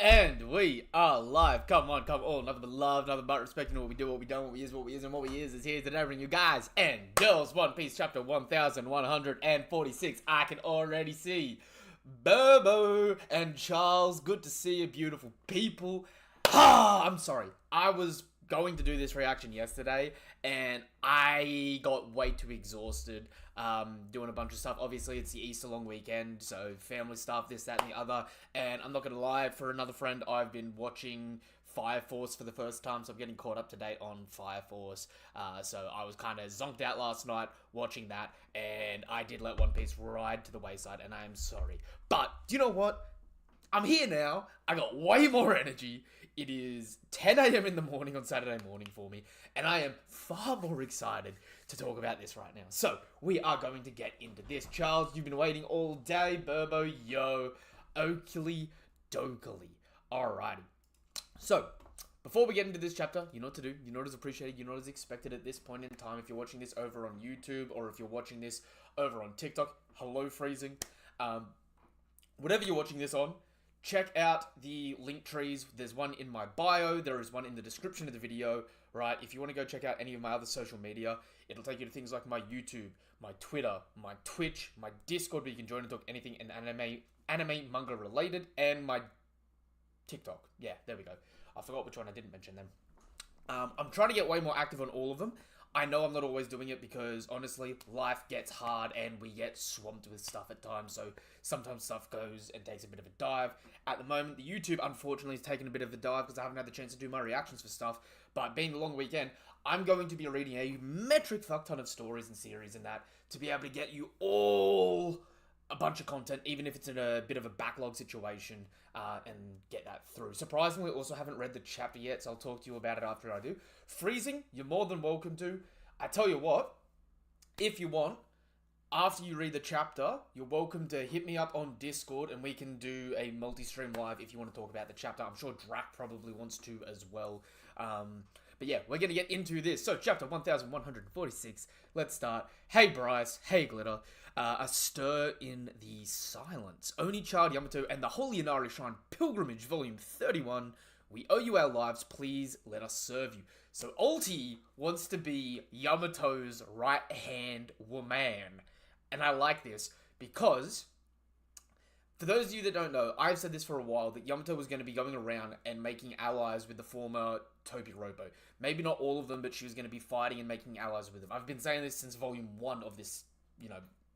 And we are live. Come on, come on. Nothing but love, nothing but respecting what we do, what we don't, what we is, and what we is here today bring you guys and girls. One Piece chapter 1146. I can already see Bobo and Charles. Good to see you, beautiful people. I'm sorry. I was going to do this reaction yesterday and I got way too exhausted doing a bunch of stuff. Obviously it's the Easter long weekend, so family stuff, this, that, and the other. And I'm not gonna lie, for another friend, I've been watching Fire Force for the first time, so I'm getting caught up to date on Fire Force. So I was kind of zonked out last night watching that, and I did let One Piece ride to the wayside, and I am sorry. But do you know what? I'm here now. I got way more energy. It is 10 a.m. in the morning on Saturday morning for me, and I am far more excited to talk about this right now. So, we are going to get into this. Charles, you've been waiting all day. Burbo, yo, Oakley, Dokley. Alrighty. So, before we get into this chapter, you know what to do. You know what is appreciated. You know what is expected at this point in time. If you're watching this over on YouTube or if you're watching this over on TikTok, hello, freezing. Whatever you're watching this on, check out the link trees. There's one in my bio. There is one in the description of the video, right? If you want to go check out any of my other social media, it'll take you to things like my YouTube, my Twitter, my Twitch, my Discord, where you can join and talk anything in anime, manga related, and my TikTok. Yeah, there we go. I forgot which one I didn't mention then. I'm trying to get way more active on all of them. I know I'm not always doing it because, honestly, life gets hard and we get swamped with stuff at times, so sometimes stuff goes and takes a bit of a dive. At the moment, the YouTube, unfortunately, is taking a bit of a dive because I haven't had the chance to do my reactions for stuff, but being the long weekend, I'm going to be reading a metric fuck ton of stories and series and that to be able to get you all a bunch of content, even if it's in a bit of a backlog situation, and get that through. Surprisingly, I also haven't read the chapter yet, so I'll talk to you about it after I do. Freezing, you're more than welcome to. I tell you what, if you want, after you read the chapter, you're welcome to hit me up on Discord and we can do a multi-stream live if you want to talk about the chapter. I'm sure Drac probably wants to as well. But yeah, we're going to get into this. So, chapter 1146, let's start. Hey Bryce, hey Glitter. A stir in the silence. Oni Child Yamato and the Holy Inari Shrine Pilgrimage, Volume 31. We owe you our lives, please let us serve you. So, Ulti wants to be Yamato's right-hand woman. And I like this because, for those of you that don't know, I've said this for a while, that Yamato was going to be going around and making allies with the former Tobiropo. Maybe not all of them, but she was going to be fighting and making allies with them. I've been saying this since volume 1 of this,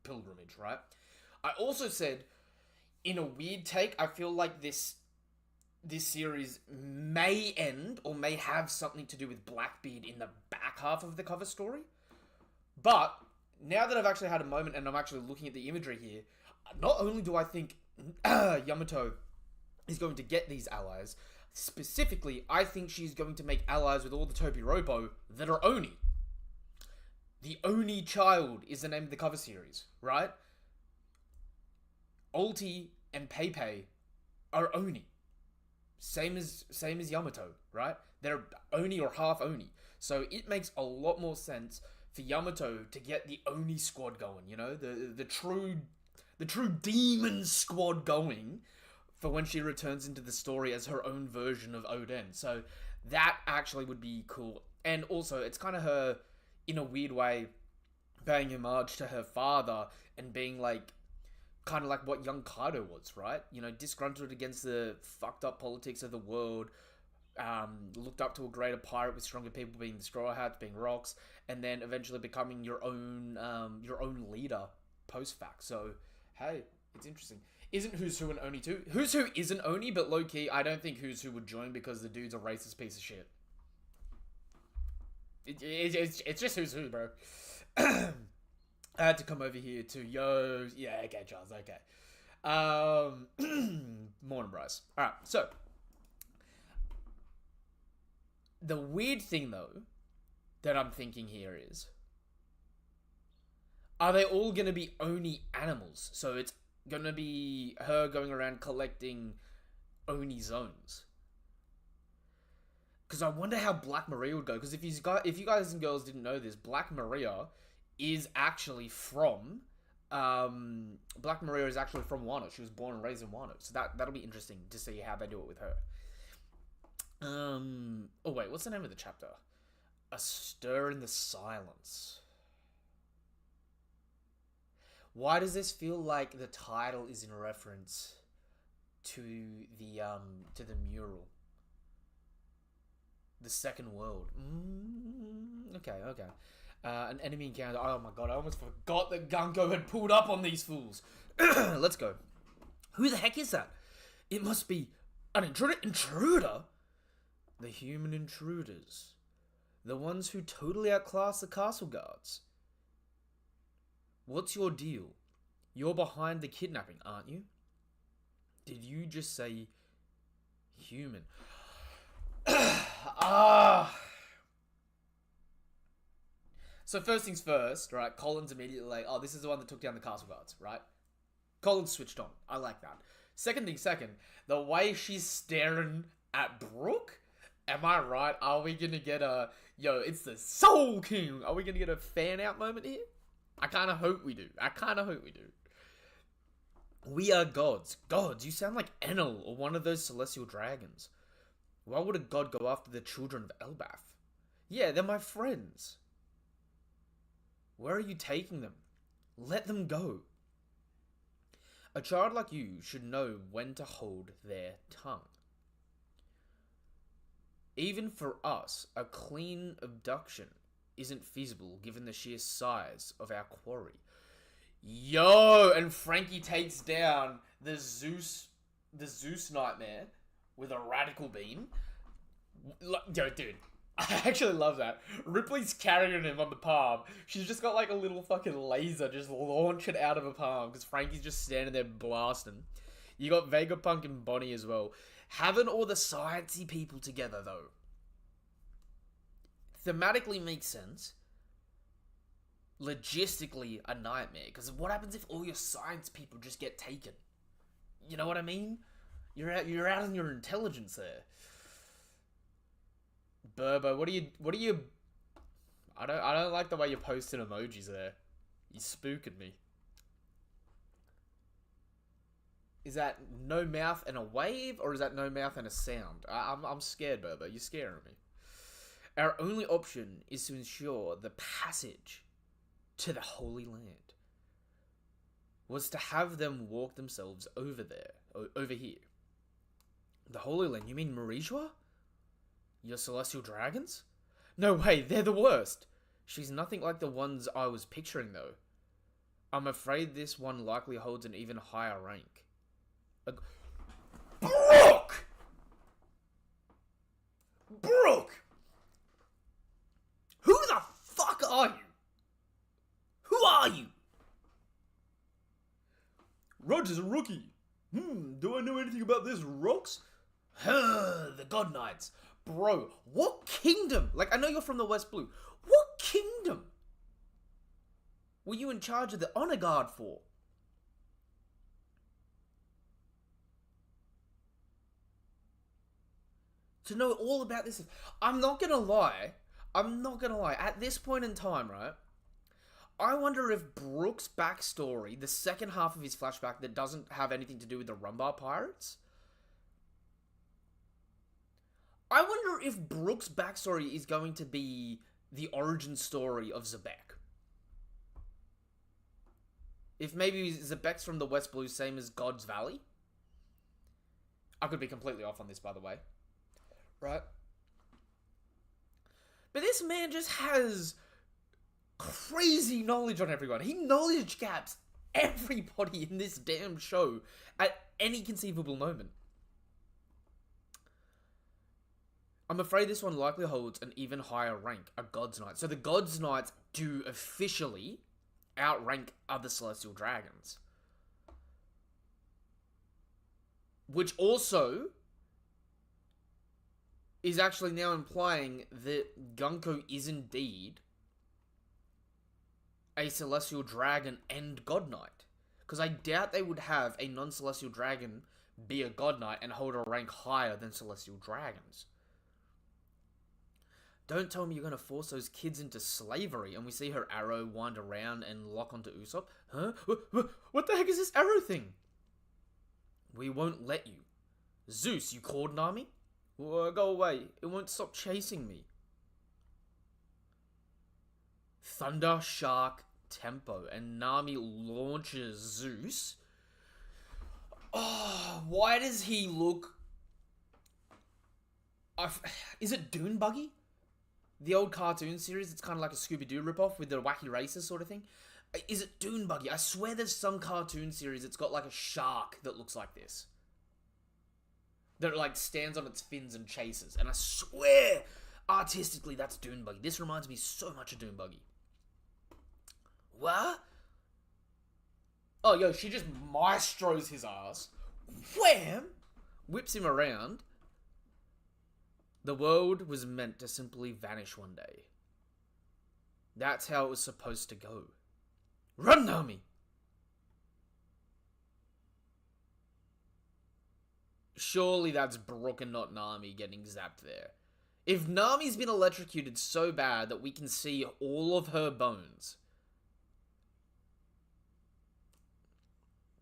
pilgrimage, right? I also said, in a weird take, I feel like this series may end or may have something to do with Blackbeard in the back half of the cover story. But now that I've actually had a moment and I'm actually looking at the imagery here, not only do I think Yamato is going to get these allies, specifically, I think she's going to make allies with all the Tobiropo that are Oni. The Oni Child is the name of the cover series, right? Ulti and Pepe are Oni. Same as Yamato, right? They're Oni or half Oni. So it makes a lot more sense for Yamato to get the Oni squad going, the true demon squad going for when she returns into the story as her own version of Oden. So that actually would be cool. And also, it's kind of her, in a weird way, paying homage to her father and being kind of like what young Kaido was, right? Disgruntled against the fucked up politics of the world, looked up to a greater pirate with stronger people, being the Straw Hats, being Rocks, and then eventually becoming your own leader post-fact. So, hey, it's interesting. Isn't Who's Who an Oni too? Who's Who isn't Oni, but low-key, I don't think Who's Who would join because the dude's a racist piece of shit. It's just Who's Who, bro. I had to come over here to, yeah, okay, Charles, okay. Morning, Bryce. Alright, so, the weird thing, though, that I'm thinking here is, are they all going to be Oni animals? So it's going to be her going around collecting Oni zones. Because I wonder how Black Maria would go. Because if you guys and girls didn't know this, Black Maria is actually from Black Maria is actually from Wano. She was born and raised in Wano. So that'll be interesting to see how they do it with her. Oh wait, what's the name of the chapter? A Stir in the Silence. Why does this feel like the title is in reference to the mural? The Second World. Okay. An enemy encounter. Oh my god, I almost forgot that Gunko had pulled up on these fools. Let's go. Who the heck is that? It must be an intruder? The human intruders. The ones who totally outclass the castle guards. What's your deal? You're behind the kidnapping, aren't you? Did you just say human? So first things first, right? Colin's immediately like, oh, this is the one that took down the castle guards, right? Colin's switched on. I like that. Second thing second, the way she's staring at Brook, am I right? Are we gonna get a, yo, it's the Soul King? Are we gonna get a fan out moment here? I kind of hope we do. We are gods. Gods, you sound like Enel or one of those celestial dragons. Why would a god go after the children of Elbaf? Yeah, they're my friends. Where are you taking them? Let them go. A child like you should know when to hold their tongue. Even for us, a clean abduction isn't feasible given the sheer size of our quarry. Yo, and Frankie takes down the Zeus nightmare with a radical beam. Yo, dude, I actually love that. Ripley's carrying him on the palm. She's just got like a little fucking laser just launching out of her palm because Frankie's just standing there blasting. You got Vegapunk and Bonnie as well. Having all the sciencey people together though thematically makes sense. Logistically, a nightmare. Because what happens if all your science people just get taken? You know what I mean? You're out on your intelligence there. Burbo, what are you? I don't like the way you're posting emojis there. You spooking me. Is that no mouth and a wave, or is that no mouth and a sound? I'm scared, Burbo. You're scaring me. Our only option is to ensure the passage to the Holy Land was to have them walk themselves over here. The Holy Land? You mean Marijua? Your celestial dragons? No way, they're the worst. She's nothing like the ones I was picturing, though. I'm afraid this one likely holds an even higher rank. Brook! Who the fuck are you? Who are you? Roger's a rookie. Do I know anything about this, Rocks? The God Knights. Bro, what kingdom? Like, I know you're from the West Blue. What kingdom were you in charge of the honor guard for? To know all about this. I'm not gonna lie. At this point in time, right? I wonder if Brook's backstory, the second half of his flashback that doesn't have anything to do with the Rumbar Pirates, I wonder if Brook's backstory is going to be the origin story of Zebek. If maybe Zebek's from the West Blue, same as God's Valley. I could be completely off on this, by the way. Right? But this man just has crazy knowledge on everyone. He knowledge gaps everybody in this damn show at any conceivable moment. I'm afraid this one likely holds an even higher rank, a God's Knight. So the God's Knights do officially outrank other Celestial Dragons. Which also is actually now implying that Gunko is indeed a Celestial Dragon and God Knight. Because I doubt they would have a non-Celestial Dragon be a God Knight and hold a rank higher than Celestial Dragons. Don't tell me you're gonna force those kids into slavery. And we see her arrow wind around and lock onto Usopp. Huh? What the heck is this arrow thing? We won't let you. Zeus, you called Nami? Well, go away. It won't stop chasing me. Thunder, Shark, Tempo, and Nami launches Zeus. Oh, why does he look... Is it Dune Buggy? The old cartoon series, it's kind of like a Scooby-Doo ripoff with the wacky races sort of thing. Is it Dune Buggy? I swear there's some cartoon series that's got like a shark that looks like this. That like stands on its fins and chases. And I swear, artistically, that's Dune Buggy. This reminds me so much of Dune Buggy. What? Oh, yo, she just maestros his ass. Wham! Whips him around. The world was meant to simply vanish one day. That's how it was supposed to go. Run, Nami! Surely that's Brook and not Nami getting zapped there. If Nami's been electrocuted so bad that we can see all of her bones...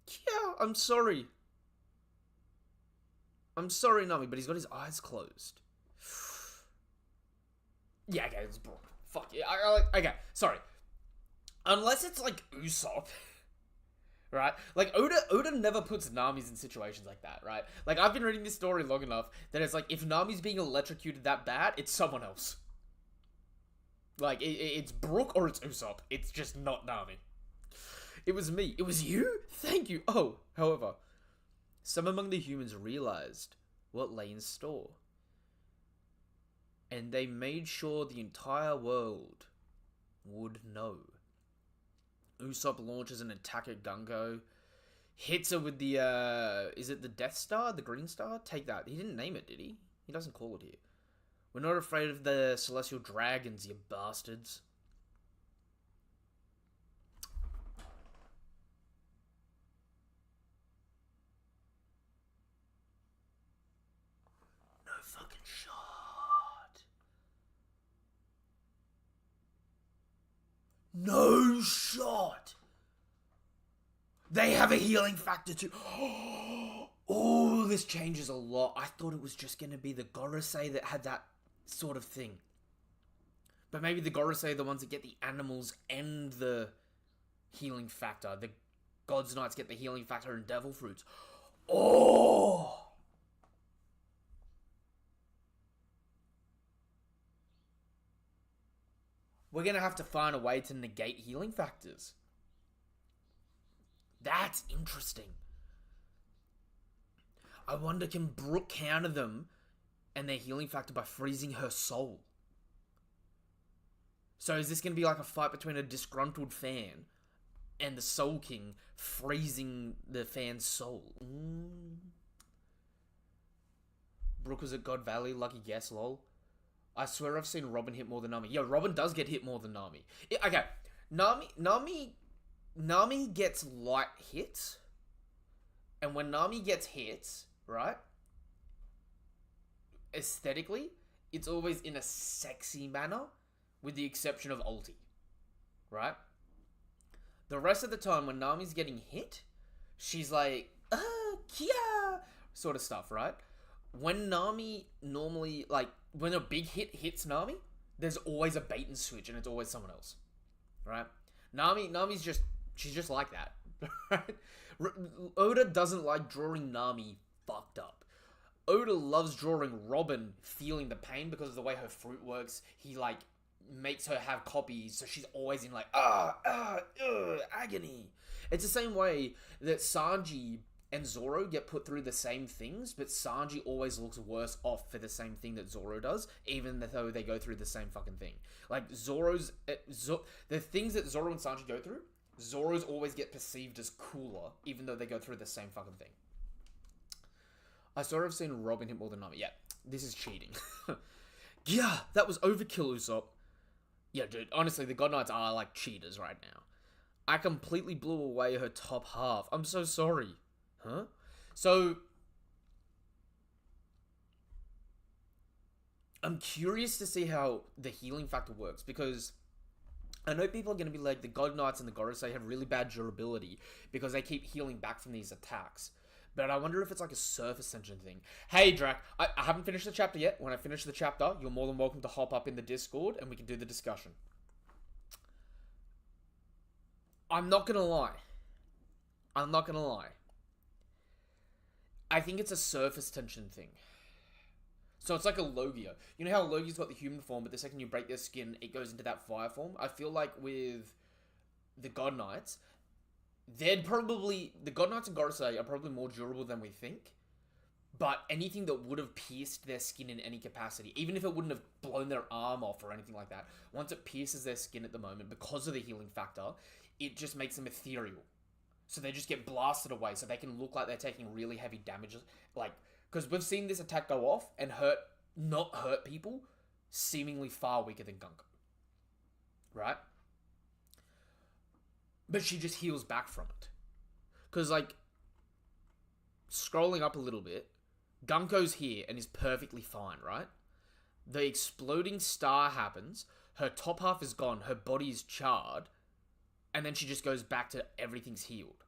Yeah, I'm sorry. I'm sorry, Nami, but he's got his eyes closed. Yeah, okay, it's Brook. Fuck yeah. Okay, sorry. Unless it's like Usopp, right? Like Oda never puts Nami's in situations like that, right? Like I've been reading this story long enough that it's like if Nami's being electrocuted that bad, it's someone else. Like it's Brook or it's Usopp. It's just not Nami. It was me. It was you? Thank you. Oh, however, some among the humans realized what lay in store. And they made sure the entire world would know. Usopp launches an attack at Gungo. Hits her with the, is it the Death Star? The Green Star? Take that. He didn't name it, did he? He doesn't call it here. We're not afraid of the Celestial Dragons, you bastards. No fucking shot. No shot. They have a healing factor too. Oh, this changes a lot. I thought it was just going to be the Gorosei that had that sort of thing. But maybe the Gorosei are the ones that get the animals and the healing factor. The God's Knights get the healing factor and Devil Fruits. Oh! We're going to have to find a way to negate healing factors. That's interesting. I wonder, can Brook counter them and their healing factor by freezing her soul? So is this going to be like a fight between a disgruntled fan and the Soul King freezing the fan's soul? Brook was at God Valley, lucky guess, lol. I swear I've seen Robin hit more than Nami. Yeah, Robin does get hit more than Nami. Okay, Nami gets light hits. And when Nami gets hit, right? Aesthetically, it's always in a sexy manner, with the exception of ulti. Right? The rest of the time when Nami's getting hit, she's like, Kia! Sort of stuff, right? When Nami normally, like, when a big hit hits Nami, there's always a bait and switch, and it's always someone else. Right? Nami's just, she's just like that. Right? Oda doesn't like drawing Nami fucked up. Oda loves drawing Robin feeling the pain because of the way her fruit works. He, like, makes her have copies, so she's always in, like, agony. It's the same way that Sanji and Zoro get put through the same things, but Sanji always looks worse off for the same thing that Zoro does, even though they go through the same fucking thing. Like, the things that Zoro and Sanji go through, Zoro's always get perceived as cooler, even though they go through the same fucking thing. I sort of seen Robin hit more than Nami. Yeah, this is cheating. Yeah, that was overkill, Usopp. Yeah, dude, honestly, the God Knights are like cheaters right now. I completely blew away her top half. I'm so sorry. Huh? So, I'm curious to see how the healing factor works, because I know people are going to be like, the God Knights and the Gorosei have really bad durability because they keep healing back from these attacks. But I wonder if it's like a surface tension thing. Hey, Drac, I haven't finished the chapter yet. When I finish the chapter, you're more than welcome to hop up in the Discord and we can do the discussion. I'm not going to lie. I think it's a surface tension thing. So it's like a Logia. You know how Logia's got the human form, but the second you break their skin, it goes into that fire form? I feel like with the God Knights, the God Knights and Gorosei are probably more durable than we think. But anything that would have pierced their skin in any capacity, even if it wouldn't have blown their arm off or anything like that, once it pierces their skin at the moment, because of the healing factor, it just makes them ethereal. So they just get blasted away, so they can look like they're taking really heavy damage. Like, because we've seen this attack go off and not hurt people seemingly far weaker than Gunko. Right? But she just heals back from it. Because, like, scrolling up a little bit, Gunko's here and is perfectly fine, right? The exploding star happens, her top half is gone, her body is charred, and then she just goes back to everything's healed.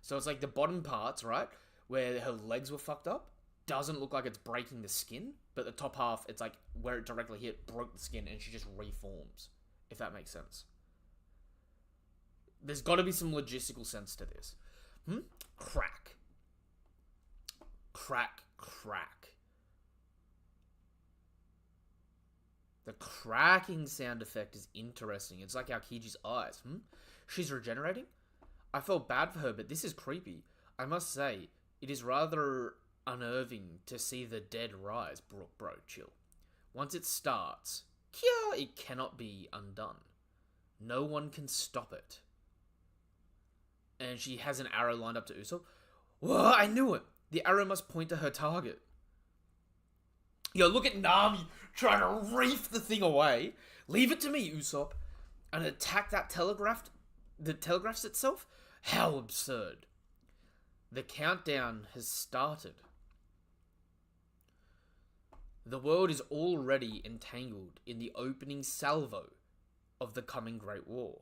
So it's like the bottom parts, right, where her legs were fucked up, doesn't look like it's breaking the skin, but the top half, it's like where it directly hit, broke the skin, and she just reforms, if that makes sense. There's got to be some logistical sense to this. Crack. The cracking sound effect is interesting. It's like Aokiji's eyes. She's regenerating? I felt bad for her, but this is creepy. I must say, it is rather unnerving to see the dead rise. Bro, chill. Once it starts, it cannot be undone. No one can stop it. And she has an arrow lined up to Usopp. Whoa, I knew it! The arrow must point to her target. Yo, look at Nami trying to reef the thing away. Leave it to me, Usopp. And attack that that telegraphs itself? How absurd. The countdown has started. The world is already entangled in the opening salvo of the coming Great War.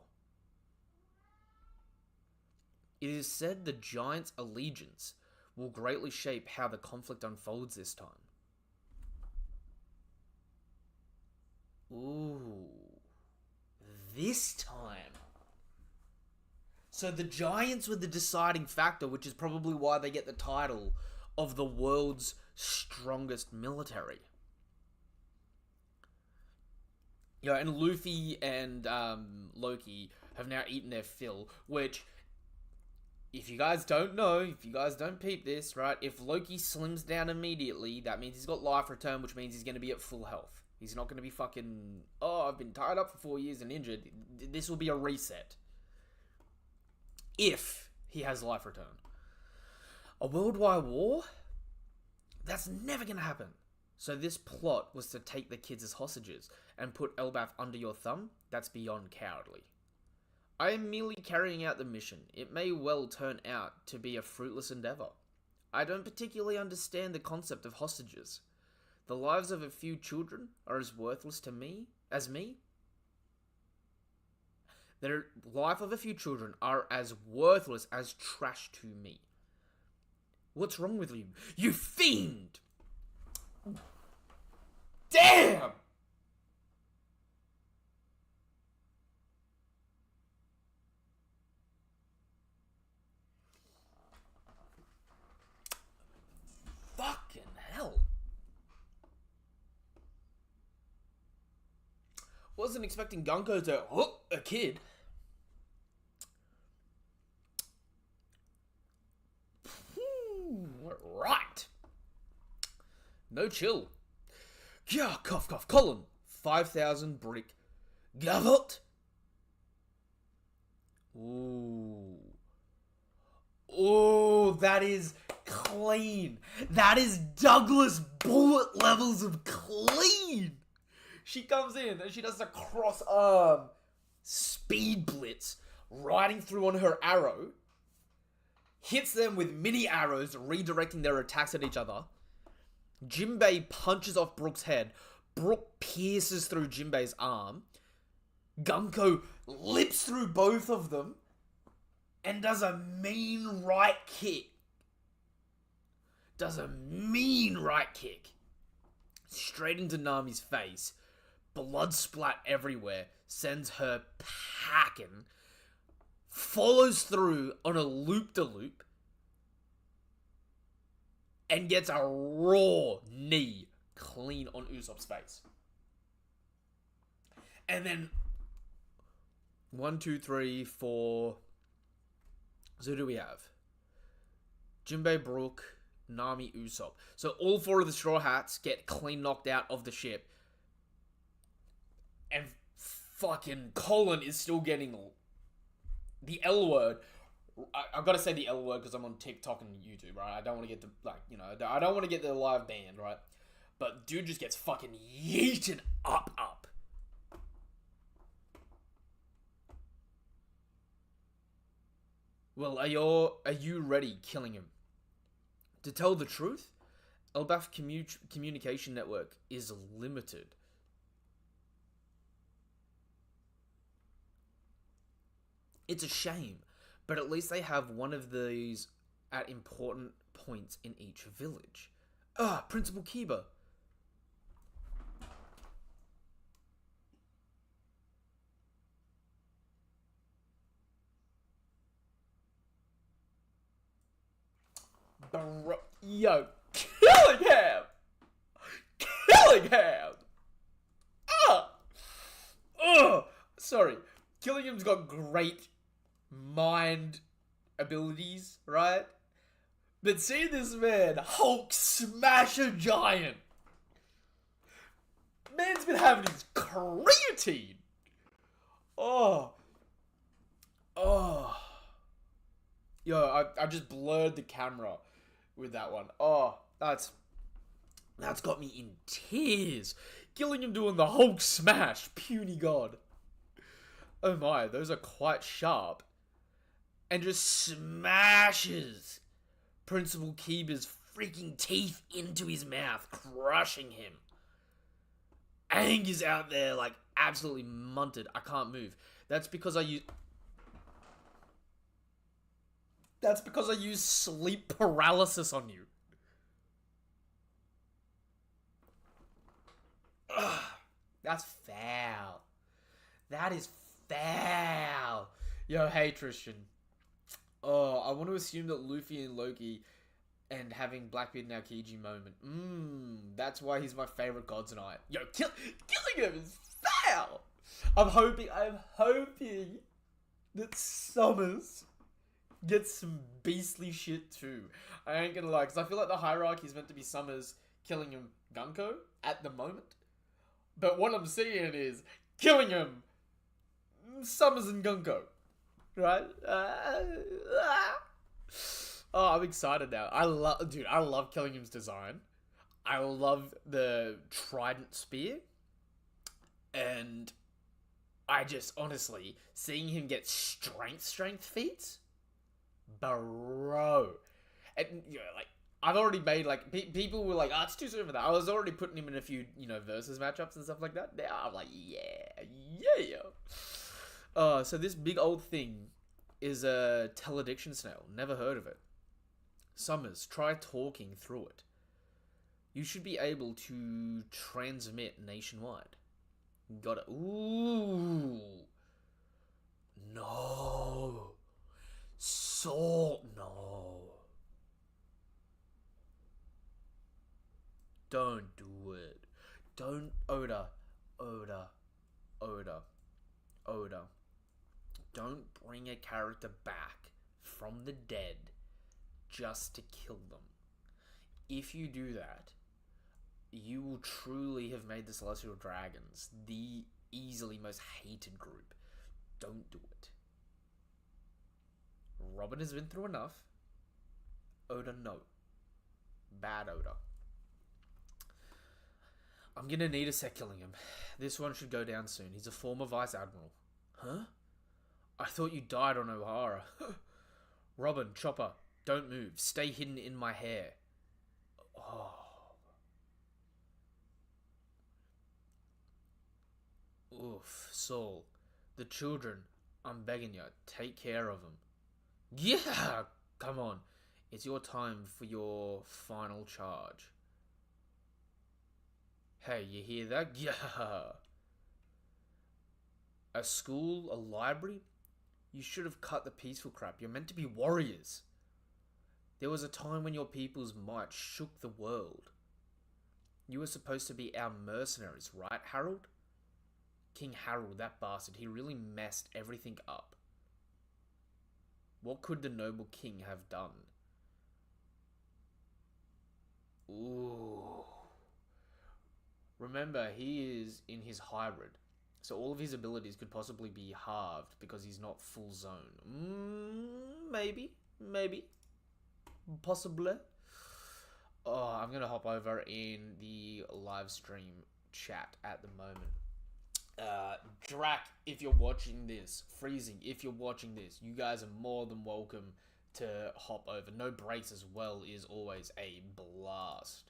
It is said the Giants' allegiance will greatly shape how the conflict unfolds this time. Ooh. This time. So the Giants were the deciding factor, which is probably why they get the title of the world's strongest military. Yeah, and Luffy and Loki have now eaten their fill, which, if you guys don't know, if you guys don't peep this, right, if Loki slims down immediately, that means he's got life return, which means he's going to be at full health. He's not going to be fucking, I've been tied up for 4 years and injured. This will be a reset. If he has life return. A worldwide war? That's never going to happen. So this plot was to take the kids as hostages and put Elbaf under your thumb? That's beyond cowardly. I am merely carrying out the mission. It may well turn out to be a fruitless endeavor. I don't particularly understand the concept of hostages. The lives of a few children are as worthless to me as me. The life of a few children are as worthless as trash to me. What's wrong with you? You fiend! Damn! Fucking hell. Wasn't expecting Gunko to hook a kid. Right. No chill. Yeah, cough, Colin. 5,000 brick. Gavot. Ooh. Oh, that is clean. That is Douglas Bullet levels of clean. She comes in and she does a cross-arm speed blitz, riding through on her arrow, hits them with mini arrows, redirecting their attacks at each other. Jinbei punches off Brook's head, Brook pierces through Jinbei's arm. Gunko lips through both of them and does a mean right kick. Straight into Nami's face. Blood splat everywhere. Sends her packing. Follows through on a loop-de-loop. And gets a raw knee clean on Usopp's face. And then 1, 2, 3, 4. So who do we have? Jinbei, Brook, Nami, Usopp. So all 4 of the Straw Hats get clean knocked out of the ship. And fucking Colin is still getting the L word. I've got to say the L word because I'm on TikTok and YouTube, right? I don't want to get the, I don't want to get the live banned, right? But dude just gets fucking yeeted up. Well, are you ready, Killing Him? To tell the truth, Elbaf communication network is limited. It's a shame, but at least they have one of these at important points in each village. Principal Kiba. Yo, Killingham! Sorry. Killingham's got great mind abilities, right? But see this man, Hulk smash a giant. Man's been having his creatine. Yo, I just blurred the camera with that one. That's got me in tears. Gillingham doing the Hulk smash, puny god. Oh my, those are quite sharp. And just smashes Principal Kiba's freaking teeth into his mouth, crushing him. Aang is out there like absolutely munted. I can't move. That's because I use sleep paralysis on you. Ugh, that's foul. That is foul. Yo, hey Tristan. I want to assume that Luffy and Loki and having Blackbeard and Aokiji moment. That's why he's my favorite god tonight. Yo, killing him is foul. I'm hoping that Summers gets some beastly shit too. I ain't gonna lie, because I feel like the hierarchy is meant to be Summers killing him Gunko at the moment. But what I'm seeing is killing him Summers and Gunko. Right? I'm excited now. I love Killingham's design. I love the trident spear. And I just, honestly, seeing him get strength feats? Bro. And, you know, like, I've already made, like, people were like, it's too soon for that. I was already putting him in a few, versus matchups and stuff like that. Now I'm like, yeah. So this big old thing is a telediction snail. Never heard of it. Summers, try talking through it. You should be able to transmit nationwide. Got it. Ooh. No. Salt. No. Don't do it. Don't. Oda. Don't bring a character back from the dead just to kill them. If you do that, you will truly have made the Celestial Dragons the easily most hated group. Don't do it. Robin has been through enough. Oda, no. Bad Oda. I'm gonna need a sec killing him. This one should go down soon. He's a former Vice Admiral. Huh? I thought you died on Ohara. Robin, Chopper, don't move. Stay hidden in my hair. Oh. Oof, Saul. The children, I'm begging you, take care of them. Yeah! Come on. It's your time for your final charge. Hey, you hear that? Yeah! A school, a library? You should have cut the peaceful crap. You're meant to be warriors. There was a time when your people's might shook the world. You were supposed to be our mercenaries, right, Harold? King Harold, that bastard, he really messed everything up. What could the noble king have done? Ooh. Remember, he is in his hybrid, so all of his abilities could possibly be halved because he's not full zone. Maybe. Possibly. Oh, I'm gonna hop over in the live stream chat at the moment. Drac, if you're watching this, Freezing, if you're watching this, you guys are more than welcome to hop over. No breaks as well is always a blast.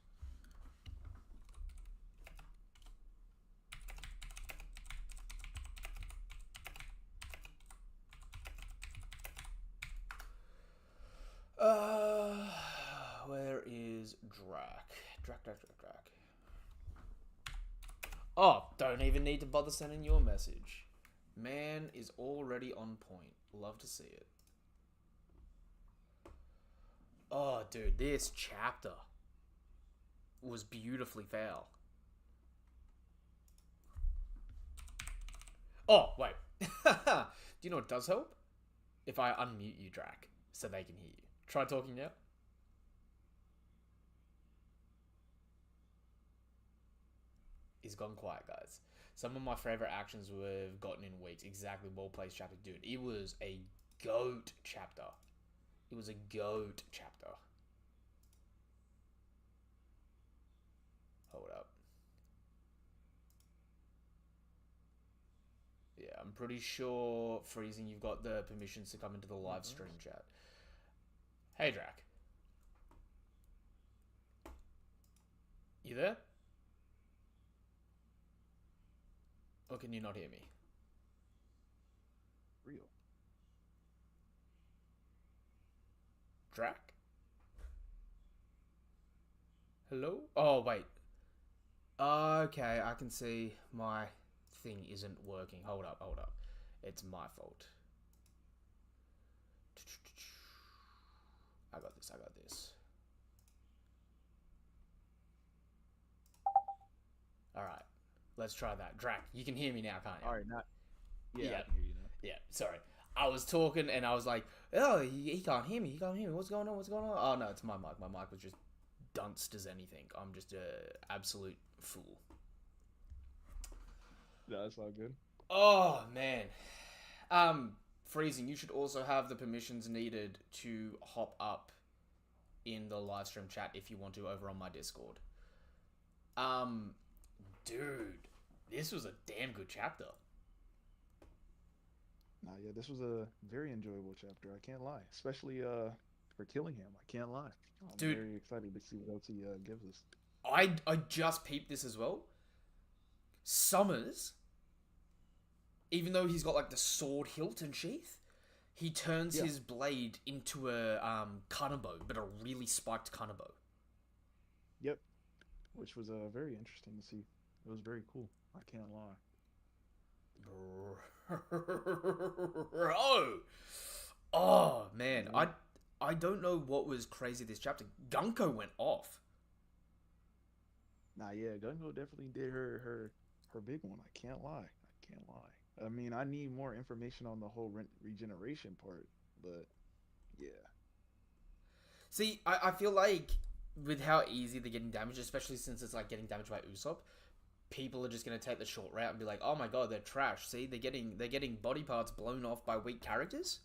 Where is Drac? Drac. Oh, don't even need to bother sending you a message. Man is already on point. Love to see it. Oh, dude, this chapter was beautifully foul. Oh, wait. Do you know what does help? If I unmute you, Drac, so they can hear you. Try talking now. He's gone quiet, guys. Some of my favorite actions we've gotten in weeks. Exactly, well-placed chapter. Dude, it was a GOAT chapter. It was a GOAT chapter. Hold up. Yeah, I'm pretty sure, Freezing, you've got the permissions to come into the live stream chat. Hey, Drac. You there? Or can you not hear me? Real. Drac? Hello? Oh, wait. Okay, I can see my thing isn't working. Hold up. It's my fault. I got this. Alright. Let's try that. Drac, you can hear me now, can't you? Alright, not. Yeah, Yeah. I can hear you now. Yeah, sorry. I was talking and I was like, oh, he can't hear me. What's going on? Oh, no, it's my mic. My mic was just dunced as anything. I'm just a absolute fool. No, that's all good. Oh, man. Freezing, you should also have the permissions needed to hop up in the live stream chat if you want to over on my Discord. Dude, this was a damn good chapter. Nah, yeah, this was a very enjoyable chapter. I can't lie, especially for killing him. I can't lie. I'm Dude, very excited to see what else he gives us. I just peeped this as well. Summers, even though he's got like the sword hilt and sheath, he turns his blade into a kanabo, but a really spiked kanabo. Yep, which was very interesting to see. It was very cool. I can't lie. Bro, oh man, I don't know what was crazy this chapter. Gunko went off. Nah, yeah, Gungo definitely did her big one. I can't lie. I mean, I need more information on the whole regeneration part, but yeah. See, I feel like with how easy they're getting damaged, especially since it's like getting damaged by Usopp, people are just gonna take the short route and be like, "Oh my god, they're trash." See, they're getting body parts blown off by weak characters,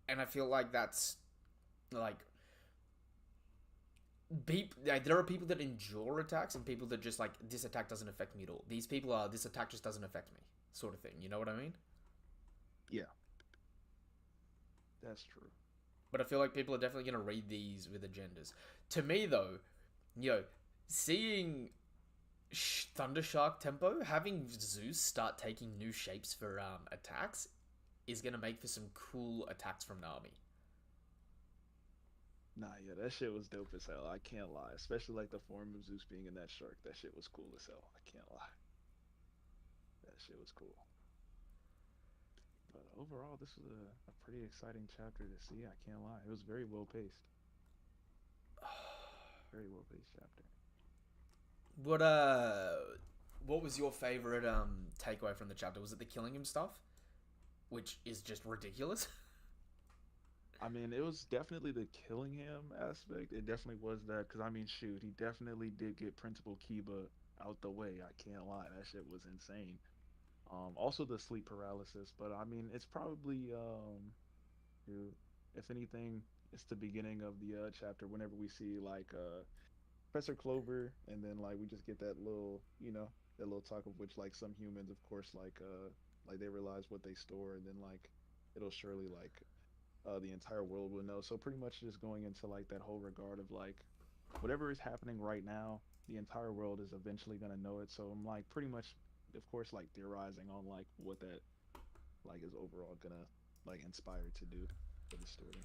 and I feel like that's like there are people that endure attacks and people that just like, this attack doesn't affect me at all. These people are, this attack just doesn't affect me, sort of thing. You know what I mean? Yeah, that's true. But I feel like people are definitely gonna read these with agendas. To me, though, seeing Thundershark tempo, having Zeus start taking new shapes for attacks is gonna make for some cool attacks from Nami. Nah, yeah, that shit was dope as hell. I can't lie. Especially like the form of Zeus being in that shark. That shit was cool as hell. I can't lie. That shit was cool. But overall, this was a pretty exciting chapter to see. I can't lie. It was very well paced. Very well paced chapter. What uh, what was your favorite takeaway from the chapter? Was it the killing him stuff, which is just ridiculous? I mean, it was definitely the killing him aspect. It definitely was that because I mean, shoot, he definitely did get Principal Kiba out the way. I can't lie, that shit was insane. Also the sleep paralysis, but I mean, it's probably dude, if anything, it's the beginning of the chapter. Whenever we see like Professor Clover, and then like we just get that little, that little talk of which like some humans, of course, like they realize what they store, and then like it'll surely like the entire world will know. So pretty much just going into like that whole regard of like whatever is happening right now, the entire world is eventually gonna know it. So I'm like pretty much, of course, like theorizing on like what that like is overall gonna like inspire to do for the story.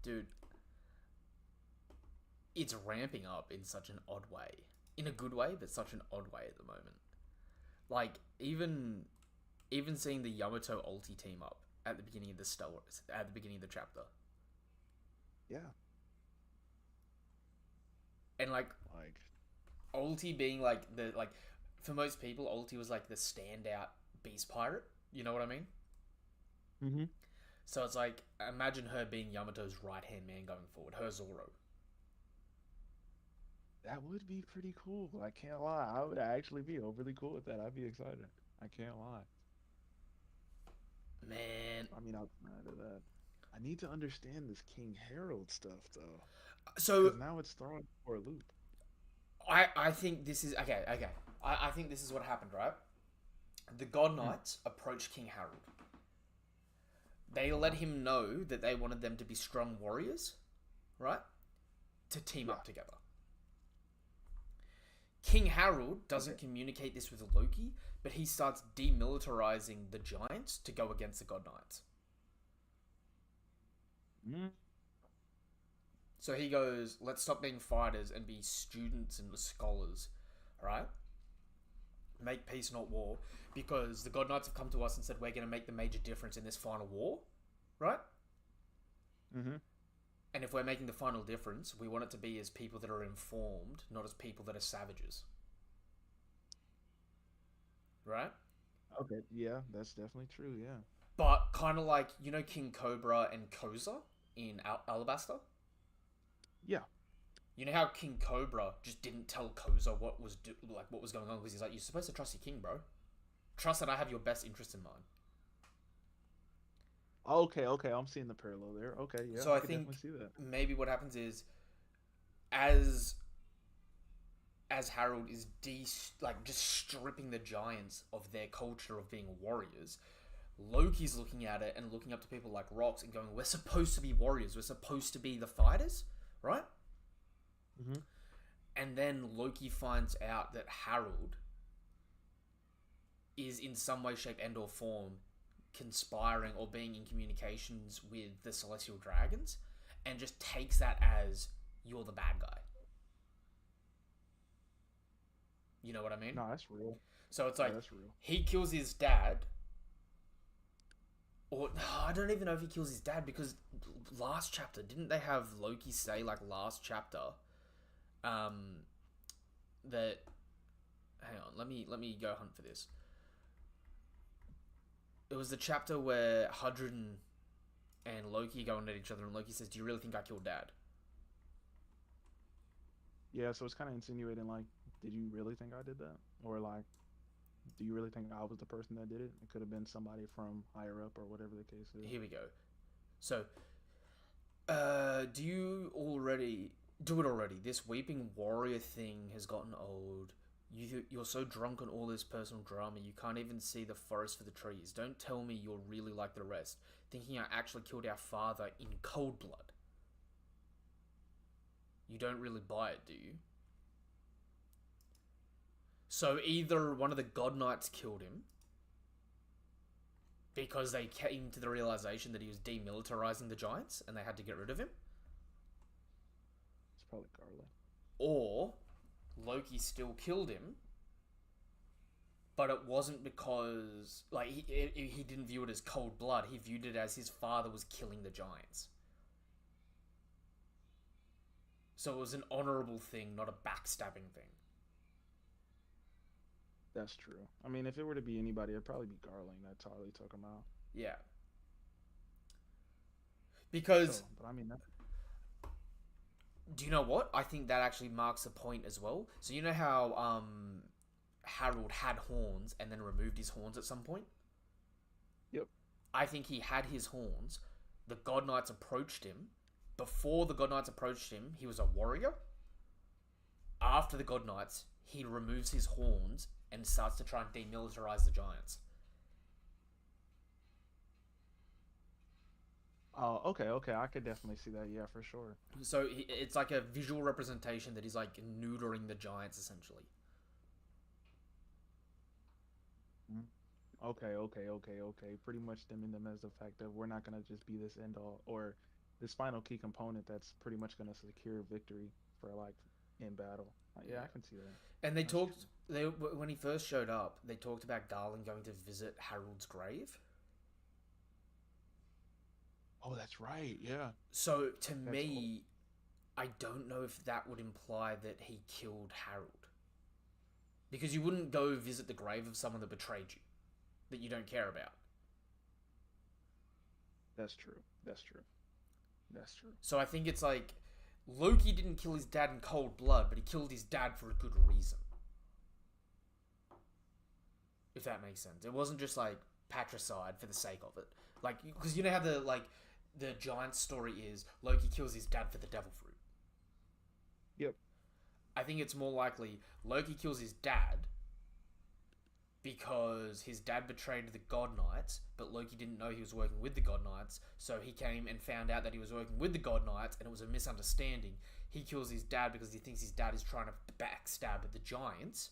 Dude, it's ramping up in such an odd way. In a good way, but such an odd way at the moment. Like even seeing the Yamato ulti team up at the beginning of the story, at the beginning of the chapter, Yeah, and like like ulti being like the like for most people, ulti was like the standout beast pirate. You know what I mean? hmm So it's like imagine her being Yamato's right hand man going forward, her Zoro. that would be pretty cool. I can't lie. I would actually be overly cool with that. I'd be excited. I can't lie. Man, I mean, outside of that, I need to understand this King Harold stuff though, so because now it's thrown for a loop. I think this is okay. Okay, I think this is what happened, right? The God Mm. Knights approached King Harold. They let him know that they wanted them to be strong warriors, right? To team Yeah. up together. King Harold Okay. doesn't communicate this with Loki, but he starts demilitarizing the giants to go against the God Knights. Mm. So he goes, let's stop being fighters and be students and scholars, right? Make peace, not war, because the God Knights have come to us and said we're going to make the major difference in this final war, right? Mm-hmm. And if we're making the final difference, we want it to be as people that are informed, not as people that are savages, right? Okay. Yeah, that's definitely true. Yeah. But kind of like King Cobra and Koza in Alabaster. Yeah. You know how King Cobra just didn't tell Koza what was going on because he's like, you're supposed to trust your king, bro. Trust that I have your best interest in mind. Okay. Okay. I'm seeing the parallel there. Okay. Yeah, So I I could definitely think see that. maybe what happens is as Harold is just stripping the giants of their culture of being warriors, Loki's looking at it and looking up to people like Rox and going, "We're supposed to be warriors. We're supposed to be the fighters, right?" Mm-hmm. And then Loki finds out that Harold is in some way, shape, and or form conspiring or being in communications with the Celestial Dragons, and just takes that as you're the bad guy. You know what I mean? No, that's real. So it's Yeah, like that's real. he kills his dad, or no, I don't even know if he kills his dad because last chapter didn't they have Loki say like last chapter, um, that hang on, let me go hunt for this. It was the chapter where Hudrid and Loki go at each other, and Loki says, "Do you really think I killed Dad?" Yeah, so it's kind of insinuating like, did you really think I did that, or like, do you really think I was the person that did it? It could have been somebody from higher up or whatever the case is. Here we go. So, do you already do it already? This weeping warrior thing has gotten old. You're so drunk on all this personal drama, you can't even see the forest for the trees. Don't tell me you're really like the rest, thinking I actually killed our father in cold blood. You don't really buy it, do you? So either one of the God Knights killed him because they came to the realization that he was demilitarizing the Giants and they had to get rid of him, It's probably Garland. or Loki still killed him, but it wasn't because like he didn't view it as cold blood. He viewed it as his father was killing the Giants. So it was an honorable thing, not a backstabbing thing. That's true. I mean, if it were to be anybody, it'd probably be Garland that Tarly took him out. Yeah. Because So, but I mean, that, do you know what? I think that actually marks a point as well. So you know how Harold had horns and then removed his horns at some point? Yep. I think he had his horns. The God Knights approached him. Before the God Knights approached him, he was a warrior. After the God Knights, he removes his horns and starts to try and demilitarize the Giants. Oh, okay. I could definitely see that. Yeah, for sure. So it's like a visual representation that he's like neutering the Giants, essentially. Okay. Pretty much dimming them as the fact that we're not gonna just be this end all or this final key component that's pretty much gonna secure victory for like in battle. Yeah, I can see that. And they That's talked. They when he first showed up, they talked about Garland going to visit Harold's grave. Oh, that's right. Yeah. So to That's me, I don't know if that would imply that he killed Harold, because you wouldn't go visit the grave of someone that betrayed you, that you don't care about. That's true. That's true. That's true. So I think it's like Loki didn't kill his dad in cold blood, but he killed his dad for a good reason. If that makes sense. It wasn't just like patricide for the sake of it. Like, because you know how the giant story is Loki kills his dad for the devil fruit. Yep. I think it's more likely Loki kills his dad because his dad betrayed the God Knights, but Loki didn't know he was working with the God Knights, so he came and found out that he was working with the God Knights, and it was a misunderstanding. He kills his dad because he thinks his dad is trying to backstab the Giants,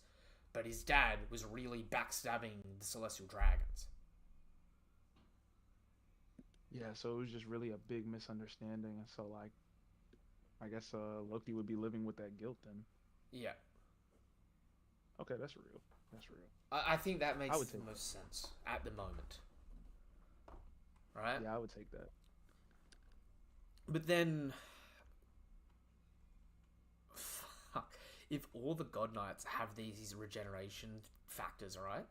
but his dad was really backstabbing the Celestial Dragons. Yeah, so it was just really a big misunderstanding, and so like, I guess Loki would be living with that guilt then. Yeah. Okay, that's real. That's real. I think that makes would the take most sense at the moment. Right? Yeah, I would take that. But then... Fuck. If all the God Knights have these regeneration factors, right?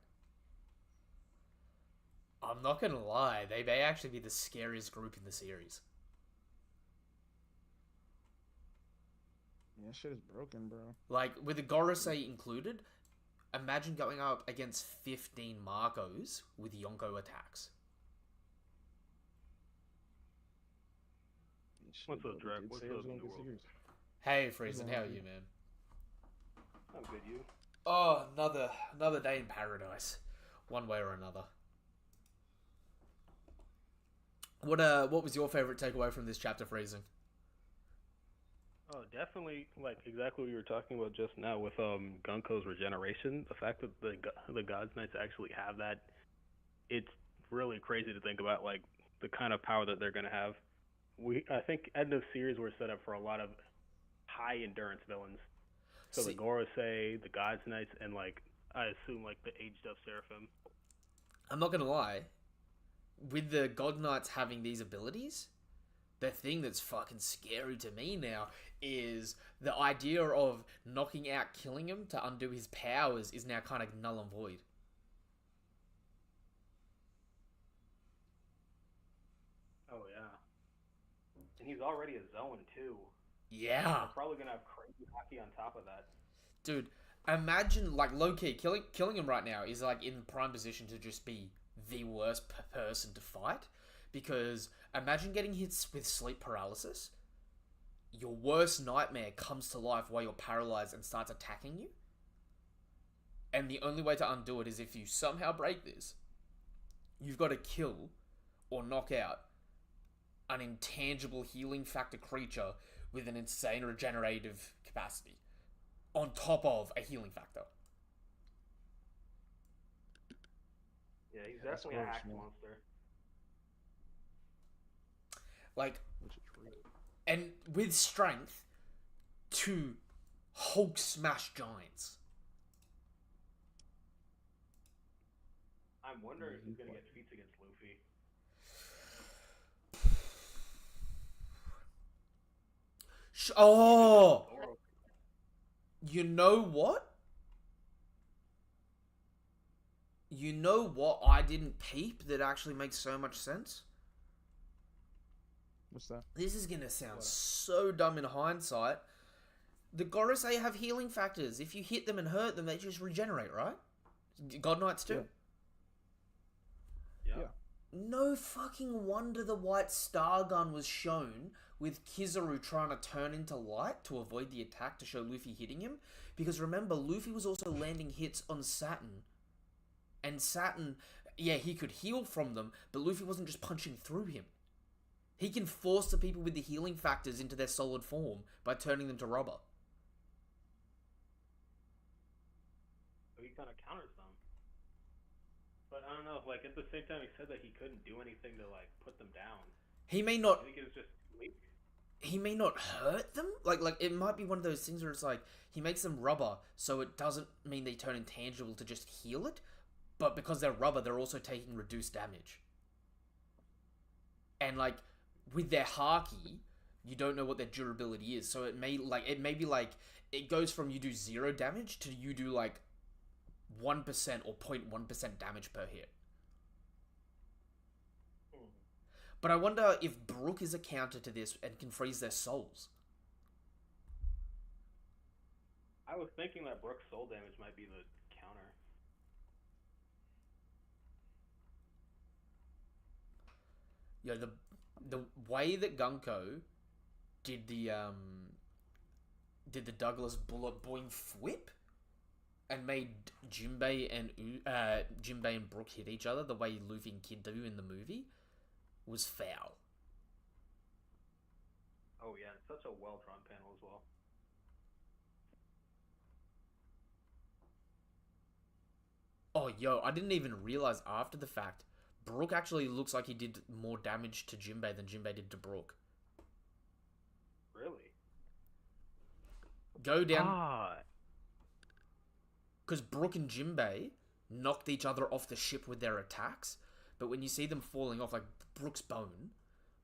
I'm not gonna lie, they may actually be the scariest group in the series. Yeah, shit is broken, bro. Like, with the Gorosei included, imagine going up against 15 Margos with Yonko attacks. Yeah, shit, What's bro, up, they Drac? did What's say it was up, gonna New get World? serious. Hey, Friesen, What's how are wrong? you, man? I'm good, you? Oh, another day in paradise, one way or another. What was your favorite takeaway from this chapter, Friesen? Oh, definitely, like exactly what you were talking about just now with Gunko's regeneration. The fact that the Gods Knights actually have that, it's really crazy to think about, like the kind of power that they're gonna have. I think end of series we're set up for a lot of high endurance villains. So See- the Gorosei, the Gods Knights, and like I assume like the aged up Seraphim. I'm not gonna lie. With the God Knights having these abilities, the thing that's fucking scary to me now is the idea of knocking out, killing him to undo his powers is now kind of null and void. Oh yeah, and he's already a zone too. Yeah. They're probably gonna have crazy hockey on top of that. Dude, imagine, like, low-key, killing him right now is, like, in prime position to just be the worst person to fight. Because imagine getting hit with sleep paralysis. Your worst nightmare comes to life while you're paralyzed and starts attacking you. And the only way to undo it is if you somehow break this. You've got to kill or knock out an intangible healing factor creature with an insane regenerative capacity, on top of a healing factor. Yeah, he's Yeah, that's definitely a gross, hack man. monster. Like, Which is real. and with strength to Hulk smash giants. I'm wondering Yeah, who's he's gonna like- get feats against Luffy. Oh, Zoro. you know what? You know what I didn't peep that actually makes so much sense? What's that? This is gonna sound What? so dumb in hindsight. The Gorosei have healing factors. If you hit them and hurt them, they just regenerate, right? God Knights too. Yeah. Yeah. Yeah. No fucking wonder the White Star Gun was shown with Kizaru trying to turn into light to avoid the attack to show Luffy hitting him. Because remember, Luffy was also landing hits on Saturn. And Saturn, yeah, he could heal from them, but Luffy wasn't just punching through him. He can force the people with the healing factors into their solid form by turning them to rubber. So he kind of counters them. But I don't know, like at the same time he said that he couldn't do anything to like put them down. He may I not think it was just weak. he may not hurt them. Like it might be one of those things where it's like he makes them rubber, so it doesn't mean they turn intangible to just heal it. But because they're rubber, they're also taking reduced damage. And like with their haki, you don't know what their durability is, so it may be like it goes from you do 0 damage to you do like 1% or 0.1% damage per hit. But I wonder if Brook is a counter to this and can freeze their souls. I was thinking that Brook's soul damage might be the counter. You know, the way that Gunko did the Douglas bullet boing whip and made Jinbei and Brook hit each other the way Luffy and Kid do in the movie was foul. Oh yeah, it's such a well drawn panel as well. Oh, yo, I didn't even realize after the fact, Brook actually looks like he did more damage to Jinbei than Jinbei did to Brook. Really? Go down, Ah, because Brook and Jinbei knocked each other off the ship with their attacks, but when you see them falling off, like Brook's bone,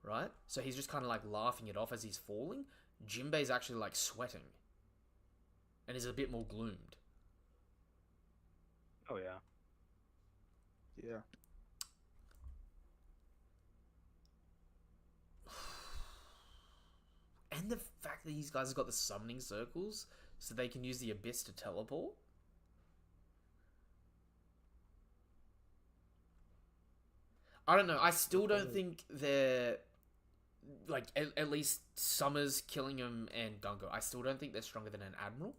right? So he's just kind of like laughing it off as he's falling. Jinbei's actually like sweating, and is a bit more gloomed. oh yeah. Yeah. And the fact that these guys have got the summoning circles so they can use the abyss to teleport. I don't know. I still don't think they're like at least Summers, Killingham, and Gunko. I still don't think they're stronger than an admiral.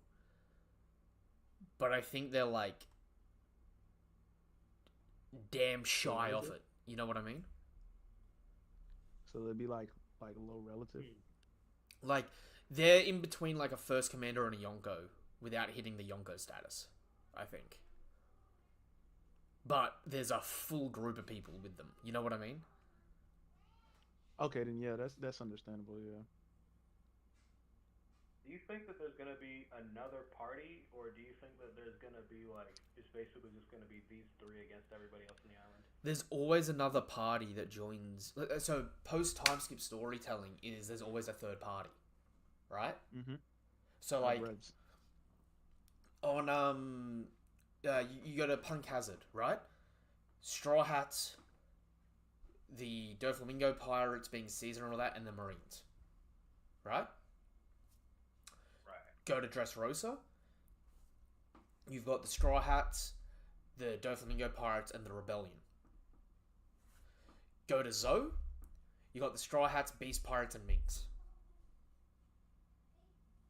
But I think they're like damn shy of it. You know what I mean? So they'd be like low relative. Like they're in between like a first commander and a Yonko without hitting the Yonko status, I think. But there's a full group of people with them. You know what I mean? Okay, then yeah, that's understandable. Yeah. Do you think that there's gonna be another party, or do you think that there's gonna be like it's basically just gonna be these three against everybody else in the island? There's always another party that joins. So post time skip storytelling is there's always a third party, right? Mm-hmm. So like Reds. on you go to Punk Hazard, right? Straw Hats, the Doflamingo Pirates being Caesar and all that, and the Marines, right? Right. Go to Dressrosa. You've got the Straw Hats, the Doflamingo Pirates, and the Rebellion. Go to Zoe. You got the Straw Hats, Beast Pirates, and Minks.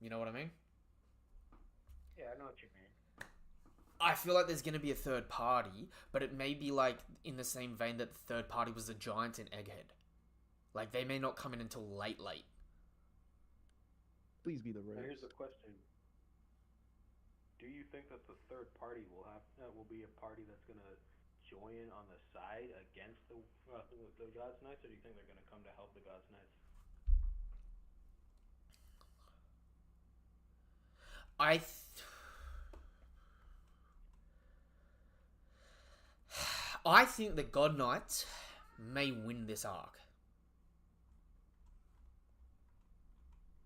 You know what I mean? Yeah, I know what you mean. I feel like there's going to be a third party, but it may be like in the same vein that the third party was the Giants in Egghead. Like they may not come in until late. Please be the Now Reds. here's the question: do you think that the third party will be a party that's gonna join in on the side against the God's Knights, or do you think they're gonna come to help the God's Knights? I th- I think the God Knights may win this arc.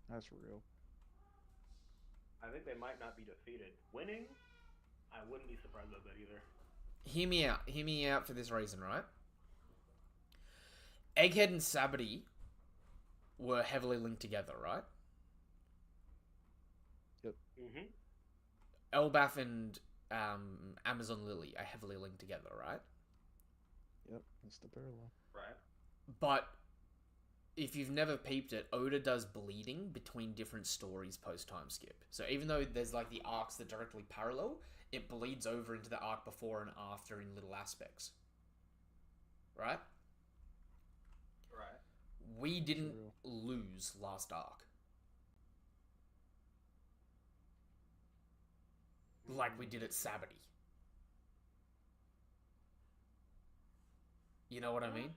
That's real. I think they might not be defeated. Winning, I wouldn't be surprised about that either. Hear me out. Hear me out for this reason, right? Egghead and Sabbaty were heavily linked together, right? Mm-hmm. Elbaf and Amazon Lily are heavily linked together, right? Yep, that's the parallel. Right. But if you've never peeped it, Oda does bleeding between different stories post time skip. So even though there's like the arcs that directly parallel, it bleeds over into the arc before and after in little aspects. Right? Right. We didn't lose last arc. Like we did at Sabbaty. You know what I mean?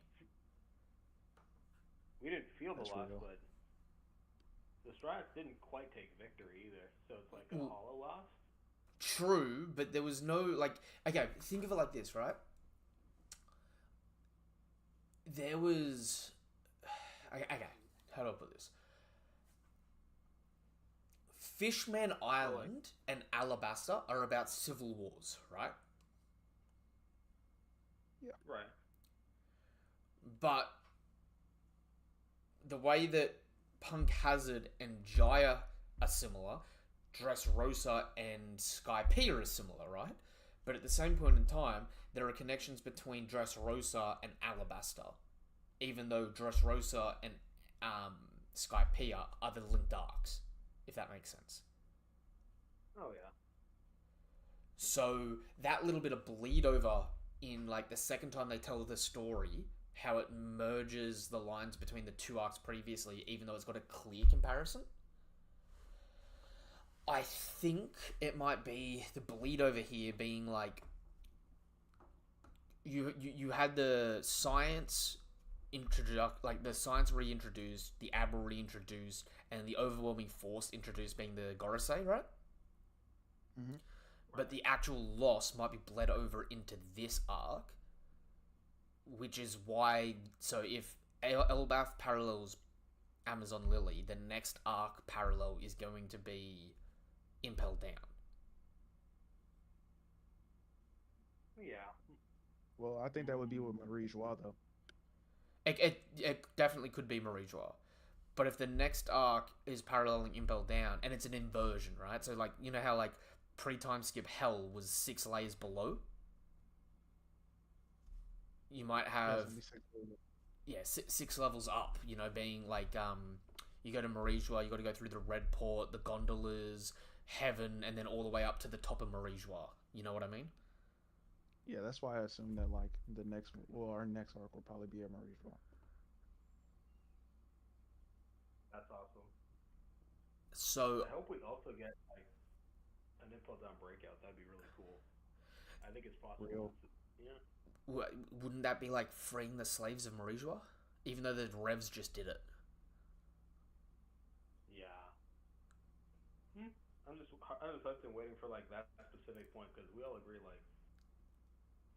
We didn't feel the That's loss, real. but the Strides didn't quite take victory either. So it's like a hollow loss. True, but there was no, like, okay, think of it like this, right? There was, okay, how do I put this? Fishman Island and Alabasta are about civil wars, right? Right. But the way that Punk Hazard and Jaya are similar, Dressrosa and Skypiea are similar, right? But at the same point in time, there are connections between Dressrosa and Alabasta, even though Dressrosa and Skypiea are the linked arcs, if that makes sense. Oh yeah. So that little bit of bleed over in like the second time they tell the story, how it merges the lines between the two arcs previously, even though it's got a clear comparison. I think it might be the bleed over here being like you had the science like the science reintroduced, the Abra reintroduced, and the overwhelming force introduced being the Gorosei, right? Mm-hmm. But the actual loss might be bled over into this arc, which is why. So if Elbaf parallels Amazon Lily, the next arc parallel is going to be Impel Down. Yeah. Well, I think that would be with Marie Joie, though. It definitely could be Marie Joie. But if the next arc is paralleling Impel Down, and it's an inversion, right? So, like, you know how, like, pre-time skip Hell was 6 layers below? You might have... Yeah, 6 levels up, you know, being, like, you go to Marie Joie, you got to go through the Red Port, the Gondolas, Heaven, and then all the way up to the top of Marie Joie. You know what I mean? Yeah, that's why I assume that, like, our next arc will probably be a Marie Joie. That's awesome. So I hope we also get like an Impel Down breakout. That'd be really cool. I think it's possible. Real. Yeah. wouldn't that be like freeing the slaves of Marie Joie? Even though the Revs just did it. Yeah. I'm just been waiting for like that specific point because we all agree like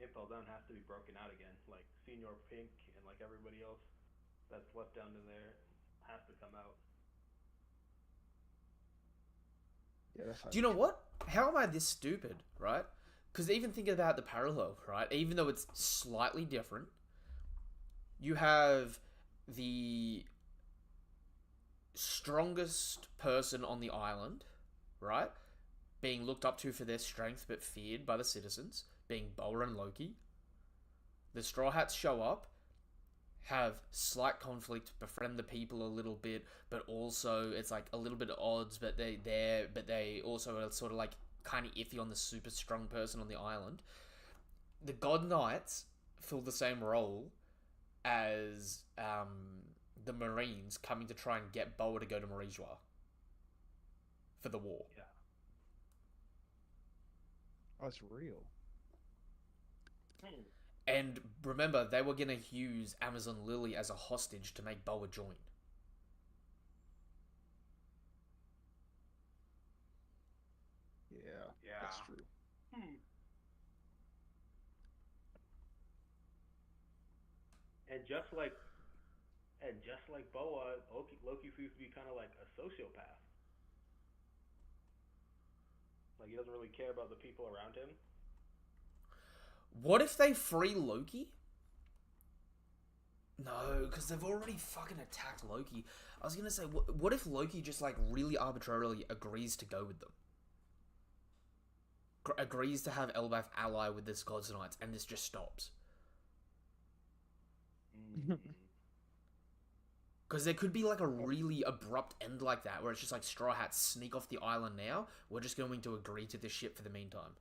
Impel Down has to be broken out again. Like Senior Pink and like everybody else that's left down in there has to come out. Yeah, that's. Do you know what? How am I this stupid, right? Because even thinking about the parallel, right? Even though it's slightly different, you have the strongest person on the island, right? Being looked up to for their strength but feared by the citizens, being Boa and Loki. The Straw Hats show up, have slight conflict, befriend the people a little bit, but also it's like a little bit of odds, but they also are sort of like kind of iffy on the super strong person on the island. The God Knights fill the same role as the Marines coming to try and get Boa to go to Marie Joie. for the war. Yeah. Oh, it's real. And remember, they were gonna use Amazon Lily as a hostage to make Boa join. Yeah, Yeah. that's true. And just like Boa, Loki seems to be kind of like a sociopath. Like he doesn't really care about the people around him. What if they free Loki? No, because they've already fucking attacked Loki. I was gonna say, what if Loki just like really arbitrarily agrees to go with them? Agrees to have Elbaf ally with this Gods Knights, and this just stops. Because there could be like a really abrupt end like that, where it's just like Straw Hats sneak off the island now. We're just going to agree to this shit for the meantime.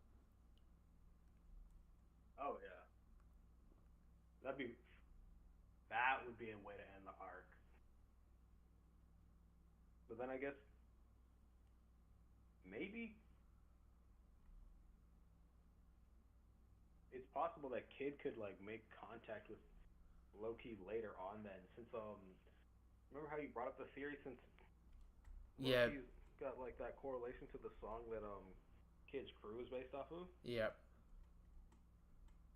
Oh yeah, that would be a way to end the arc. But then I guess maybe it's possible that Kid could like make contact with Loki later on. Then since remember how you brought up the theory since Yeah. Loki's got like that correlation to the song that Kid's crew is based off of. Yeah.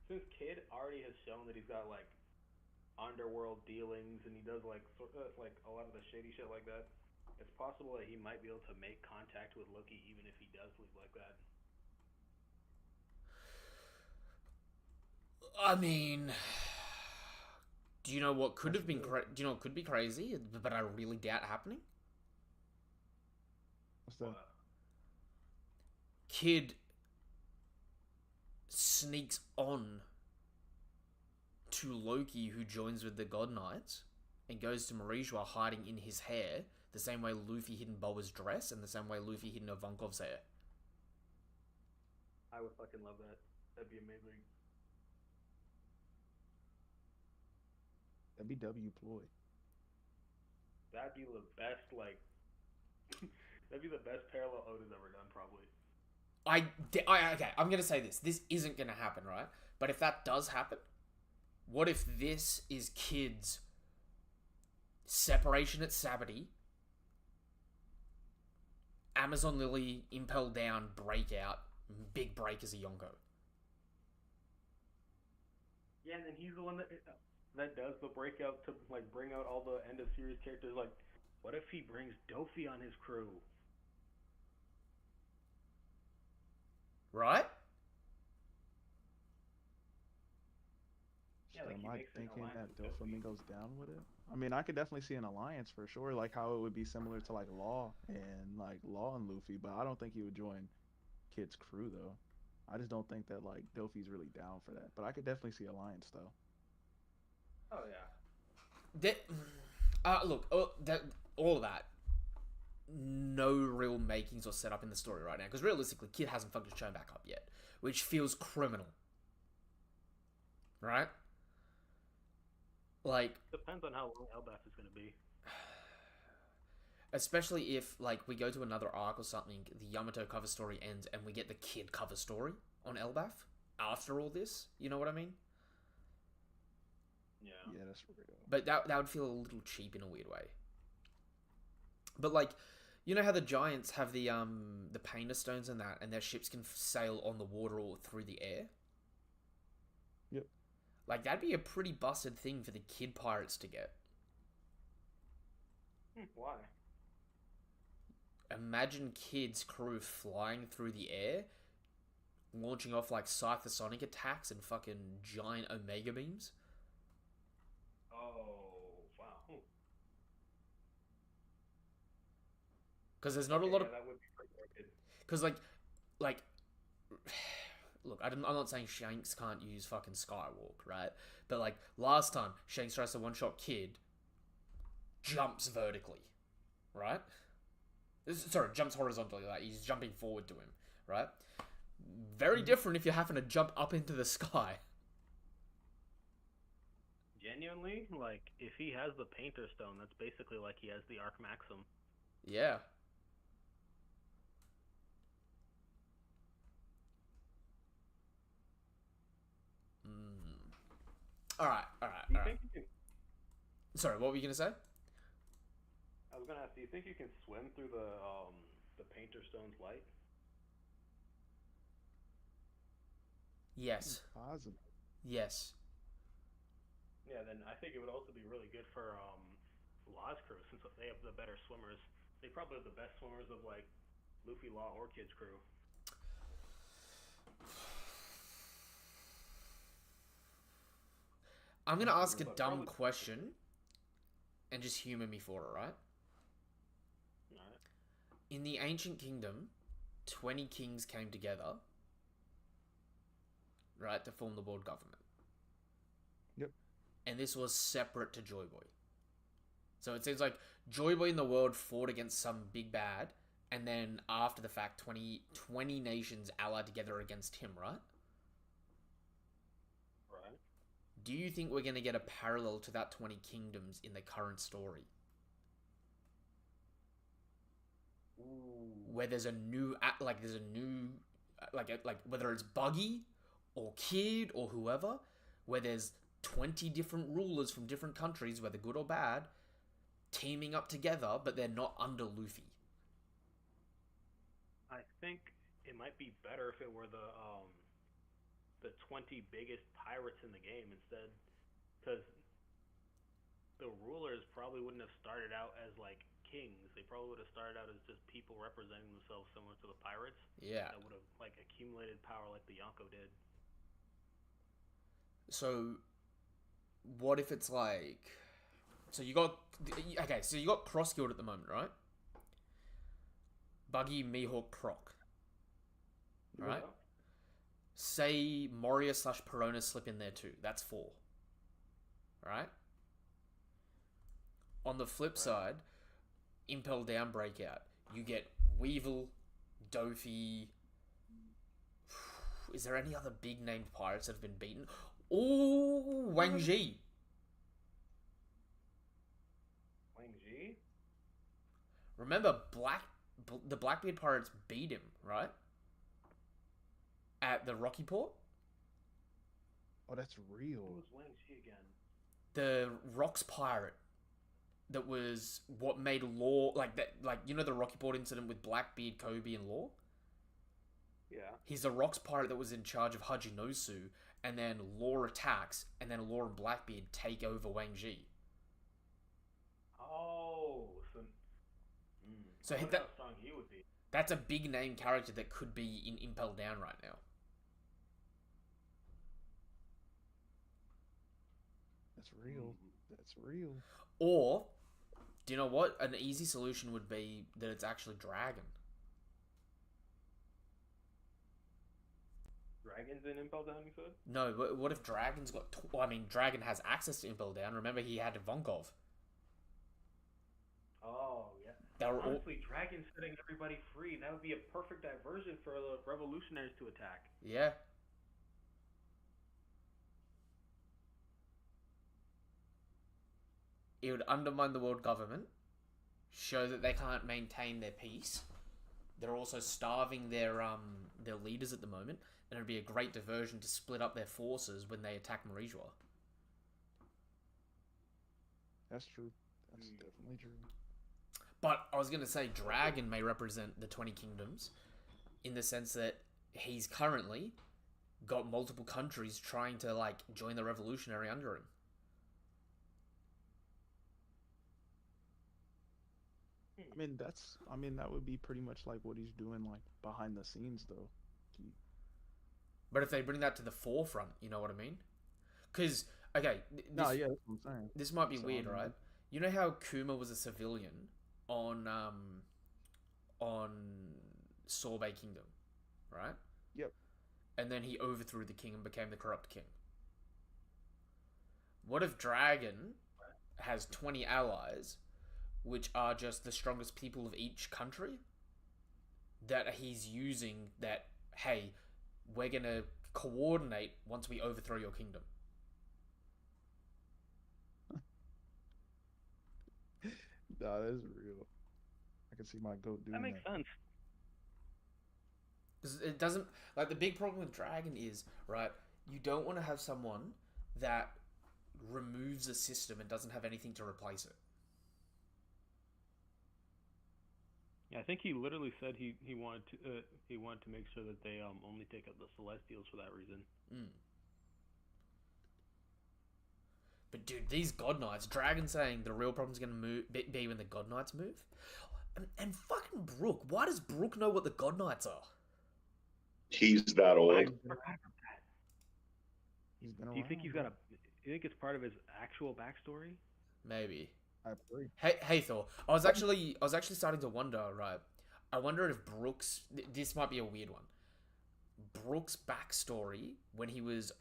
Since Kid already has shown that he's got like underworld dealings and he does like like a lot of the shady shit like that, it's possible that he might be able to make contact with Loki even if he does leave like that. I mean, do you know what could have been? Do you know what could be crazy, but I really doubt happening? What's that? Kid sneaks on to Loki, who joins with the God Knights, and goes to Marijua hiding in his hair, the same way Luffy hid in Boa's dress, and the same way Luffy hid in Ivankov's hair. I would fucking love that. That'd be amazing. That'd be W ploy. That'd be the best, like, that'd be the best parallel Oda's ever done, probably. Okay, I'm gonna say this. This isn't gonna happen, right? But if that does happen, what if this is Kid's separation at Sabaody, Amazon Lily, Impel Down, Breakout, big break as a Yonko? Yeah, and then he's the one that does the breakout to like bring out all the end of series characters. Like, what if he brings Dofi on his crew? Right? Yeah, like Am he I makes an thinking alliance that with Dofi. Doflamingo's down with it? I mean, I could definitely see an alliance for sure, like how it would be similar to like Law and Luffy, but I don't think he would join Kid's crew though. I just don't think that like Dofi's really down for that. But I could definitely see alliance though. Oh yeah. Look, all of that, no real makings or setup in the story right now, because realistically, Kid hasn't fucking shown back up yet, which feels criminal. Right? Like, Depends on how long Elbaf is gonna be. especially if, like, we go to another arc or something, the Yamato cover story ends, and we get the Kid cover story on Elbaf after all this. You know what I mean? Yeah. Yeah, that's real. But that would feel a little cheap in a weird way. But like, you know how the Giants have the Painter Stones and that, and their ships can sail on the water or through the air? Yep. Like, that'd be a pretty busted thing for the Kid pirates to get. Why? Imagine Kid's crew flying through the air, launching off like Scythosonic attacks and fucking giant Omega beams. Oh wow. Because there's not a lot of... that would be pretty wicked. Because, like, look, I'm not saying Shanks can't use fucking Skywalk, right? But, like, last time, Shanks tries to one-shot Kid, jumps vertically, right? Sorry, jumps horizontally, like, he's jumping forward to him, right? Very different if you're having to jump up into the sky. Genuinely, like, if he has the Painter Stone, that's basically like he has the Arc Maxim. Yeah. All right. Do you think you can? Sorry, what were you gonna say? I was gonna ask. Do you think you can swim through the Painter Stone's light? Yes. Positive. Yes. Yeah, then I think it would also be really good for Law's crew since they have the better swimmers. They probably have the best swimmers of like Luffy, Law, or Kid's crew. I'm gonna ask a But dumb probably- question, and just humor me for it, right? Alright. In the ancient kingdom, 20 kings came together, right, to form the world government. Yep. And this was separate to Joy Boy. So it seems like Joy Boy in the world fought against some big bad, and then after the fact, 20 nations allied together against him, right? Right. Do you think we're going to get a parallel to that 20 kingdoms in the current story? Ooh. Where there's a new, like whether it's Buggy or Kid or whoever, where there's 20 different rulers from different countries, whether good or bad, teaming up together, but they're not under Luffy. I think it might be better if it were the 20 biggest pirates in the game instead, because the rulers probably wouldn't have started out as like kings. They probably would have started out as just people representing themselves similar to the pirates. Yeah. That would have like accumulated power like the Yonko did. So, what if it's like... So you got Cross Guild at the moment, right? Buggy, Mihawk, Croc. Right? Yeah. Say Moria / Perona slip in there too. That's 4. Right? On the flip side, Impel Down Breakout. You get Weevil, Dofi. Is there any other big named pirates that have been beaten? Oh, Wang Ji. Wang Ji? Remember, the Blackbeard pirates beat him, right? At the Rocky Port. Oh, that's Who real. was Wang Ji again? The Rocks pirate. That was what made Law like that. Like, you know, the Rocky Port incident with Blackbeard, Kobe, and Law. Yeah. He's the Rocks pirate that was in charge of Hajinosu, and then Law attacks, and then Law and Blackbeard take over Wang Ji. Oh, so. So I hit wonder that- how strong he would be. That's a big name character that could be in Impel Down right now. That's real. That's real. Or, do you know what? An easy solution would be that it's actually Dragon. Dragons in Impel Down, you said? No, what if Dragon's got... Dragon has access to Impel Down. Remember, he had Ivankov. Oh, yeah. They were all... Honestly, Dragon setting everybody free, that would be a perfect diversion for the revolutionaries to attack. Yeah. It would undermine the world government, show that they can't maintain their peace. They're also starving their leaders at the moment, and it'd be a great diversion to split up their forces when they attack Marijua. That's true. That's definitely true. But I was going to say Dragon may represent the 20 kingdoms in the sense that he's currently got multiple countries trying to like join the revolutionary under him. That would be pretty much like what he's doing, like behind the scenes, though. But if they bring that to the forefront, you know what I mean? Because, okay, No, yeah, that's what I'm saying. this might be So, weird, right? You know how Kuma was a civilian on Sorbet Kingdom, right? Yep. And then he overthrew the king and became the corrupt king. What if Dragon has 20 allies, which are just the strongest people of each country, that he's using that, hey, we're going to coordinate once we overthrow your kingdom? Nah, that's real. I can see my goat doing That makes sense. 'Cause it doesn't... Like, the big problem with Dragon is, right, you don't want to have someone that removes a system and doesn't have anything to replace it. Yeah, I think he literally said he wanted to make sure that they only take up the Celestials for that reason. Mm. But dude, these God Knights, Dragon saying the real problem's gonna be when the God Knights move, and fucking Brook. Why does Brook know what the God Knights are? He's that old. I forgot about that. He's been around. Do you think he's got a? You think it's part of his actual backstory? Maybe. I agree. Hey Thor. I was actually starting to wonder. Right. I wonder if Brook's. This might be a weird one. Brook's backstory when he was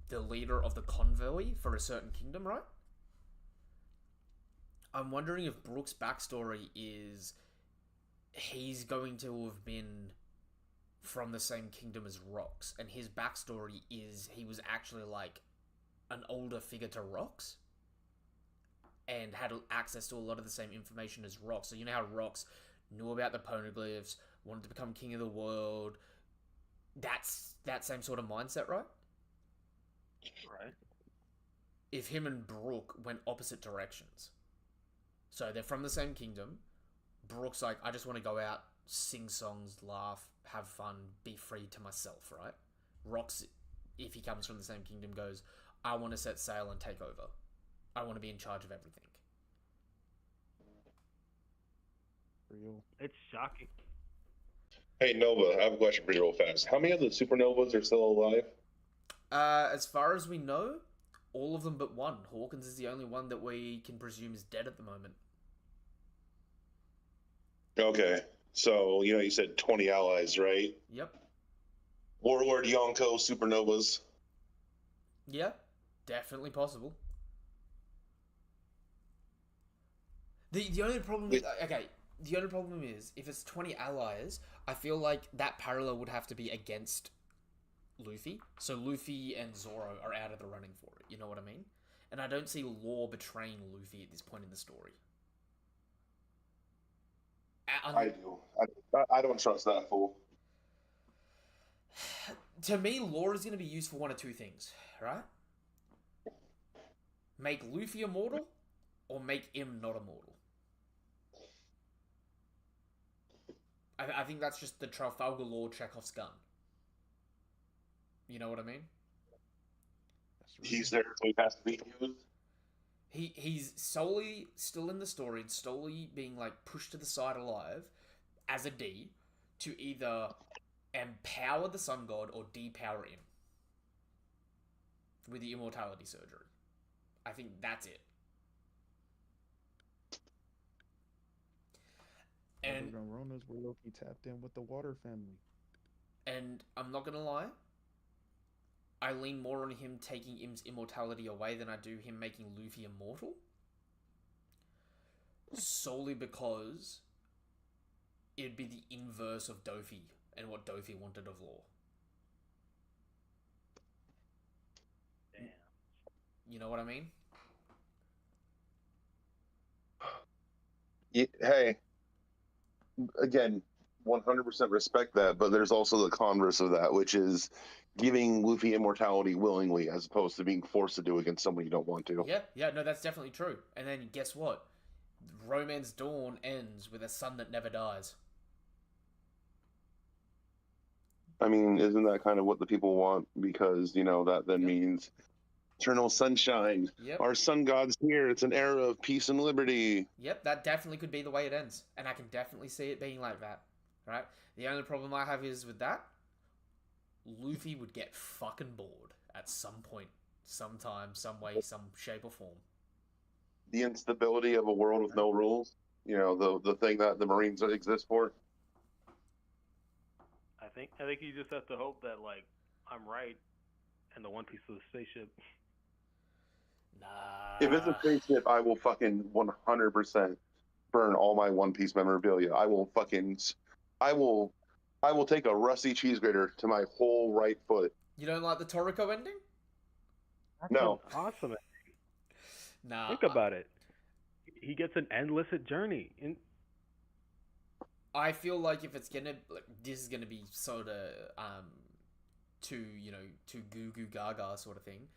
the leader of the convoy for a certain kingdom, right? I'm wondering if Brook's backstory is he's going to have been from the same kingdom as Rox, and his backstory is he was actually like an older figure to Rox and had access to a lot of the same information as Rox. So you know how Rox knew about the poneglyphs, wanted to become king of the world. That's that same sort of mindset, right? Right. If him and Brook went opposite directions. So they're from the same kingdom. Brook's like, I just want to go out, sing songs, laugh, have fun, be free to myself, right? Rox, if he comes from the same kingdom, goes, I want to set sail and take over. I want to be in charge of everything. Real. It's shocking. Hey, Nova, I have a question for you real fast. How many of the supernovas are still alive? As far as we know, all of them but one. Hawkins is the only one that we can presume is dead at the moment. Okay. So, you said 20 allies, right? Yep. Warlord Yonko supernovas. Yeah, definitely possible. The only problem is, the only problem is if it's 20 allies, I feel like that parallel would have to be against Luffy. So Luffy and Zoro are out of the running for it. You know what I mean? And I don't see Law betraying Luffy at this point in the story. I do. I don't trust that fool. To me, Law is going to be used for one of two things, right? Make Luffy immortal, or make him not immortal. I think that's just the Trafalgar Law Chekhov's gun. You know what I mean? He's there, so he has to be used. He's solely still in the story and slowly being like pushed to the side alive as a D to either empower the Sun God or depower him with the immortality surgery. I think that's it. And the Ronas were low-key tapped in with the Water family. And I'm not gonna lie, I lean more on him taking Im's immortality away than I do him making Luffy immortal. Solely because it'd be the inverse of Dofi and what Dofi wanted of Law. Damn. You know what I mean? Hey, again, 100% respect that, but there's also the converse of that, which is giving Luffy immortality willingly as opposed to being forced to do against someone you don't want to. Yeah, no, that's definitely true. And then guess what? Romance Dawn ends with a sun that never dies. I mean, isn't that kind of what the people want? Because, that then means eternal sunshine. Yep. Our sun god's here. It's an era of peace and liberty. Yep, that definitely could be the way it ends. And I can definitely see it being like that. Right? The only problem I have is with that, Luffy would get fucking bored at some point, sometime, some way, some shape or form. The instability of a world with no rules. The thing that the Marines exist for. I think you just have to hope that I'm right, and the One Piece of the spaceship. Nah. If it's a spaceship, I will fucking 100% burn all my One Piece memorabilia. I will take a rusty cheese grater to my whole right foot. You don't like the Toriko ending? No. That's awesome. Nah. Think about it. He gets an endless journey. I feel like if it's gonna this is gonna be sort of too goo goo gaga sort of thing.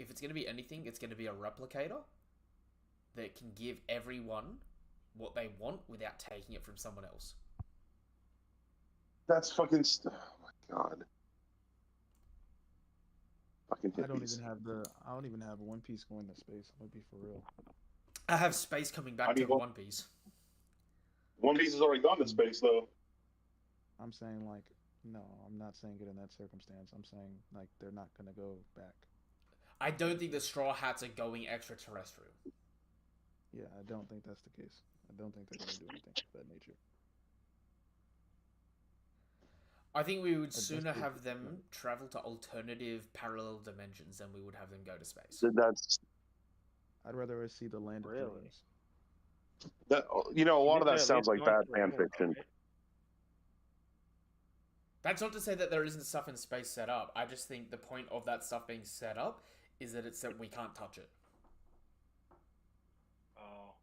if it's going to be anything, it's going to be a replicator that can give everyone what they want without taking it from someone else. That's fucking. Oh my god. Fucking I don't hippies. even have One Piece going to space. I'm gonna be for real. I have space coming back I mean, to One Piece. One Piece has already gone to space, though. I'm saying like, no, I'm not saying it in that circumstance. I'm saying like they're not gonna go back. I don't think the Straw Hats are going extraterrestrial. Yeah, I don't think that's the case. I don't think they're gonna do anything of that nature. I think we would That's sooner the- have them travel to alternative parallel dimensions than we would have them go to space. That's I'd rather see the land of Really? dreams. that. You know, a lot of that They're at sounds least like going bad to the fan moon, though, fiction. right? That's not to say that there isn't stuff in space set up. I just think the point of that stuff being set up is that it's that we can't touch it. Oh.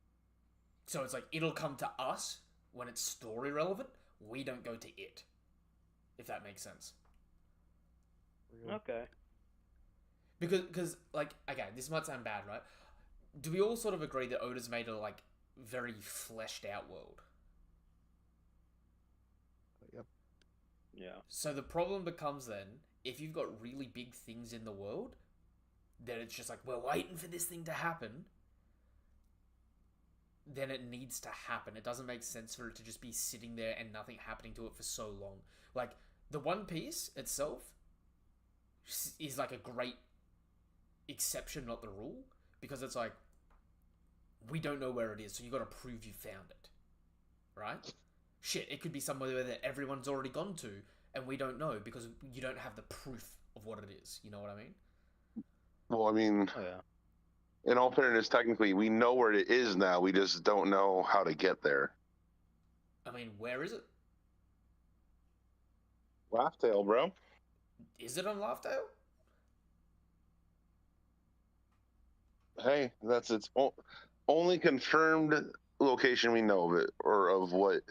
So it's like it'll come to us when it's story relevant. We don't go to it. If that makes sense. Real. Okay. Because like, okay, this might sound bad, right? Do we all sort of agree that Oda's made a like very fleshed out world? Yep. Yeah. So the problem becomes then, if you've got really big things in the world, then it's just like, we're waiting for this thing to happen, then it needs to happen. It doesn't make sense for it to just be sitting there and nothing happening to it for so long. Like, the One Piece itself is like a great exception, not the rule, because it's like, we don't know where it is, so you got to prove you found it, right? Shit, it could be somewhere that everyone's already gone to, and we don't know because you don't have the proof of what it is. You know what I mean? Well, I mean, Oh yeah. in all fairness, technically, we know where it is now. We just don't know how to get there. I mean, where is it? Laugh Tale, bro. Is it on Laugh Tale? Hey, that's its only confirmed location we know of it, or of what.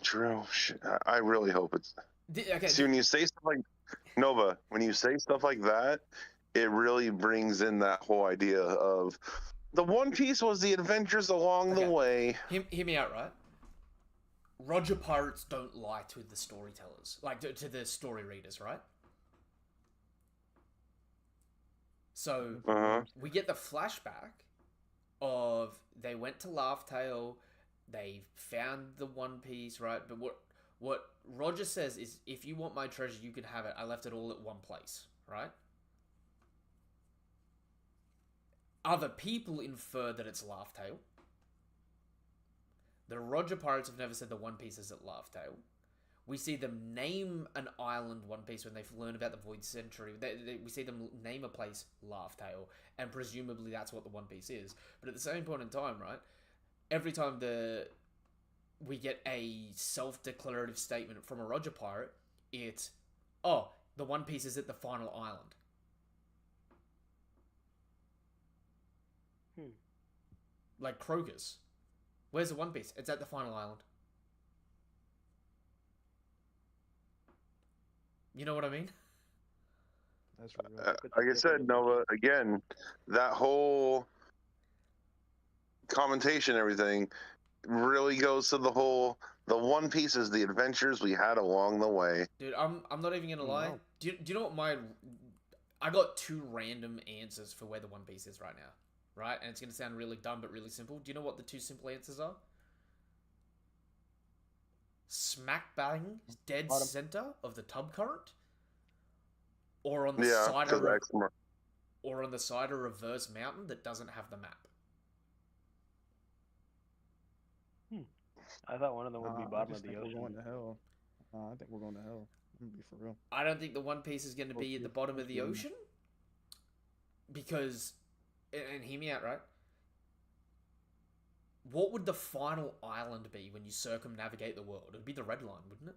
Drew, I really hope it's. Okay. See, when you say stuff like Nova, when you say stuff like that, it really brings in that whole idea of the One Piece was the adventures along the Okay. way. Hear me out, right? Roger Pirates don't lie to the storytellers, like to the story readers, right? So Uh-huh. we get the flashback of they went to Laugh Tale, they found the One Piece, right? But what Roger says is, if you want my treasure, you can have it. I left it all at one place, right? Other people infer that it's Laugh Tale. The Roger Pirates have never said the One Piece is at Laugh Tale. We see them name an island One Piece when they've learned about the Void Century. We see them name a place Laugh Tale, and presumably that's what the One Piece is. But at the same point in time, right, every time we get a self-declarative statement from a Roger Pirate, it's, oh, the One Piece is at the final island. Like Crocus. Where's the One Piece? It's at the final island. You know what I mean? That's real. Like I said, Nova, again, that whole commentation, everything, really goes to the One Piece is the adventures we had along the way. Dude, I'm not even gonna lie. Wow. Do you know what I got two random answers for where the One Piece is right now, right? And it's gonna sound really dumb but really simple. Do you know what the two simple answers are? Smack bang dead Bottom. center of the tub current, or on the Yeah, side because of or on the side of Reverse Mountain that doesn't have the map. I thought one of them would be I bottom just of the think we're going ocean. to hell. I think we're going to hell. I'm gonna be for real. I don't think the One Piece is going to be at the bottom of the ocean, because, and hear me out, right? What would the final island be when you circumnavigate the world? It'd be the Red Line, wouldn't it?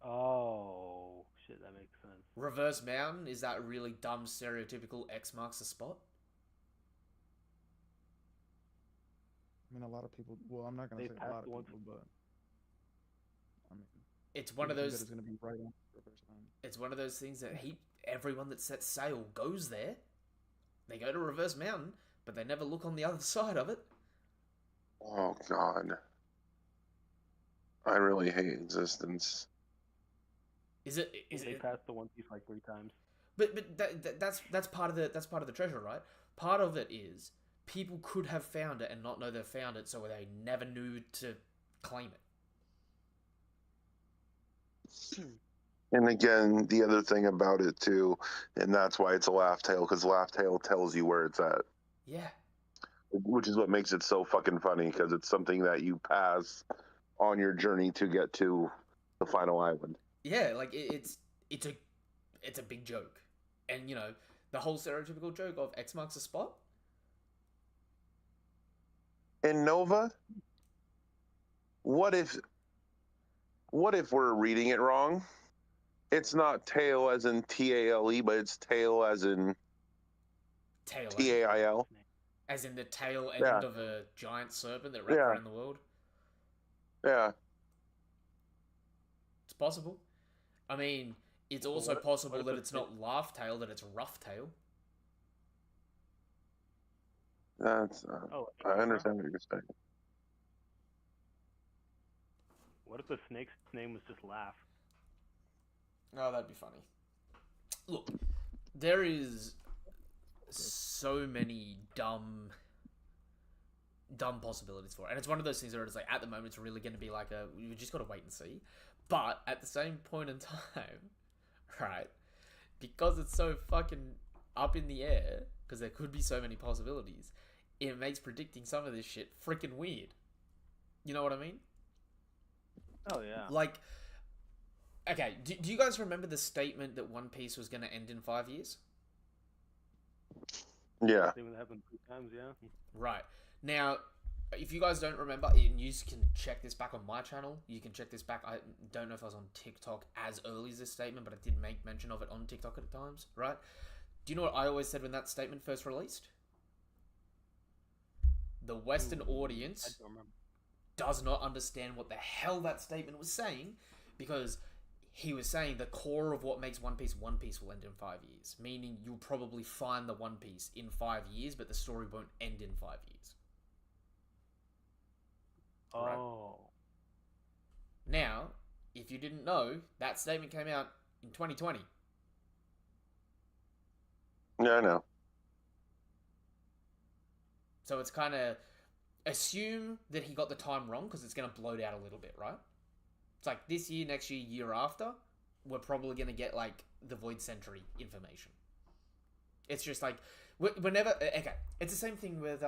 Oh shit, that makes sense. Reverse Mountain is that really dumb stereotypical X marks the spot? I mean, a lot of people. Well, I'm not gonna They say a passed lot of the one- people, but I mean, It's one of people think those. that it's gonna be right for the first time. It's one of those things that everyone that sets sail goes there. They go to Reverse Mountain, but they never look on the other side of it. Oh God, I really hate existence. Is it? They passed the One Piece like 3 times. But that's part of the treasure, right? Part of it is people could have found it and not know they found it, so they never knew to claim it. And again, the other thing about it too, and that's why it's a laugh tale, because laugh tale tells you where it's at. Yeah. Which is what makes it so fucking funny, because it's something that you pass on your journey to get to the final island. Yeah, like it's a big joke, and you know the whole stereotypical joke of X marks the spot. In Nova, what if we're reading it wrong? It's not tail as in T-A-L-E, but it's tail as in Tail. T-A-I-L. As in the tail end Yeah. of a giant serpent that wrapped Yeah. around the world. Yeah. It's possible. I mean, it's Well, also what possible if that it's it's not laugh tail, that it's rough tail. That's. Oh, I understand what you're saying. What if the snake's name was just Laugh? Oh, that'd be funny. Look, there is so many dumb possibilities for it, and it's one of those things where it's like at the moment it's really going to be like we just got to wait and see. But at the same point in time, right? Because it's so fucking up in the air, because there could be so many possibilities, it makes predicting some of this shit freaking weird. You know what I mean? Oh yeah. Like, okay, do you guys remember the statement that One Piece was going to end in 5 years? Yeah. Same that happened 3 times, yeah. Right. Now, if you guys don't remember, and you can check this back on my channel, you can check this back. I don't know if I was on TikTok as early as this statement, but I did make mention of it on TikTok at times, right? Do you know what I always said when that statement first released? The Western I audience don't remember. does not understand what the hell that statement was saying, because he was saying the core of what makes One Piece will end in 5 years. Meaning you'll probably find the One Piece in 5 years, but the story won't end in 5 years. Right. Oh. Now, if you didn't know, that statement came out in 2020. Yeah, I know. So it's kind of assume that he got the time wrong, because it's going to bloat out a little bit, right? It's like this year, next year, year after, we're probably going to get like the Void Century information. It's just like whenever, okay, it's the same thing with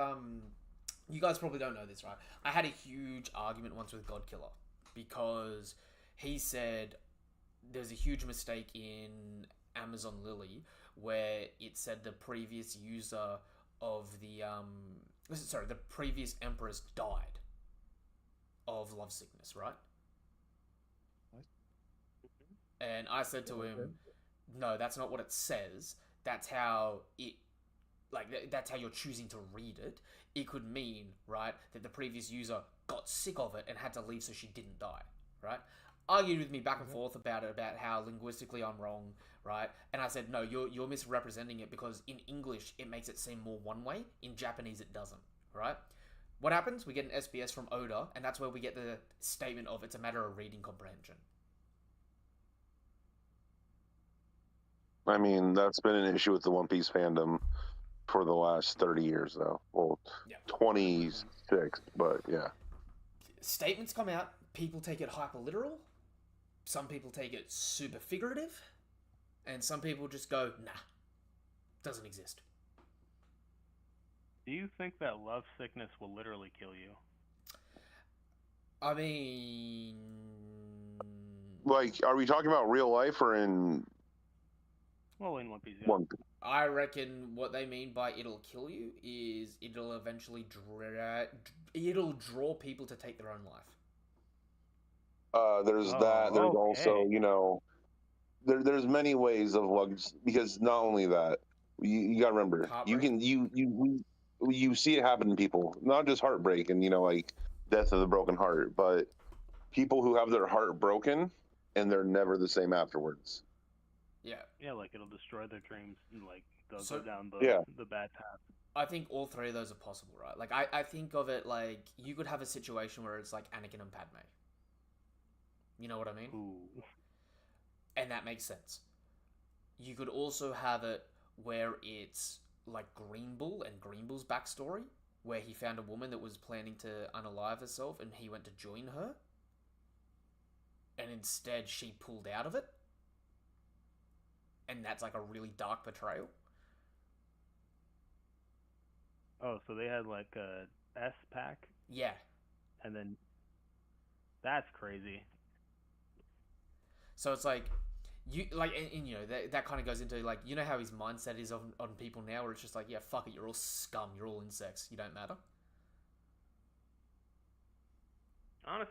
you guys probably don't know this, right? I had a huge argument once with Godkiller because he said there's a huge mistake in Amazon Lily where it said the previous user of the the previous Empress died of love sickness, right? And I said to him, no, that's not what it says. That's how it, like, that's how you're choosing to read it. It could mean, right, that the previous user got sick of it and had to leave so she didn't die, right? Argued with me back and forth about it, about how linguistically I'm wrong, right? And I said, no, you're misrepresenting it because in English it makes it seem more one way. In Japanese it doesn't, right? What happens? We get an SBS from Oda, and that's where we get the statement of it's a matter of reading comprehension. I mean, that's been an issue with the One Piece fandom for the last 30 years, though. Well, Yeah. 26, but yeah. Statements come out, people take it hyper literal, some people take it super figurative, and some people just go, nah, doesn't exist. Do you think that love sickness will literally kill you? I mean, Like, are we talking about real life or in Well, in One Piece, yeah. One Piece? I reckon what they mean by it'll kill you is it'll eventually it'll draw people to take their own life. There's Oh, that. There's also, okay. you know, there's many ways of luggage, because not only that, you gotta remember, Heartbreak. you see it happen to people, not just heartbreak and, you know, like death of the broken heart, but people who have their heart broken and they're never the same afterwards. Yeah. Yeah, like it'll destroy their dreams and like they'll So- go down Yeah. the bad path. I think all three of those are possible, right? Like, I think of it like you could have a situation where it's like Anakin and Padme. You know what I mean? Ooh. And that makes sense. You could also have it where it's like Green Bull and Green Bull's backstory, where he found a woman that was planning to unalive herself and he went to join her. And instead she pulled out of it. And that's like a really dark betrayal. Oh, so they had like a S pack, Yeah. and then that's crazy. So it's like you like, and you know that kind of goes into like, you know how his mindset is on people now, where it's just like, yeah, fuck it, you're all scum, you're all insects, you don't matter. Honest,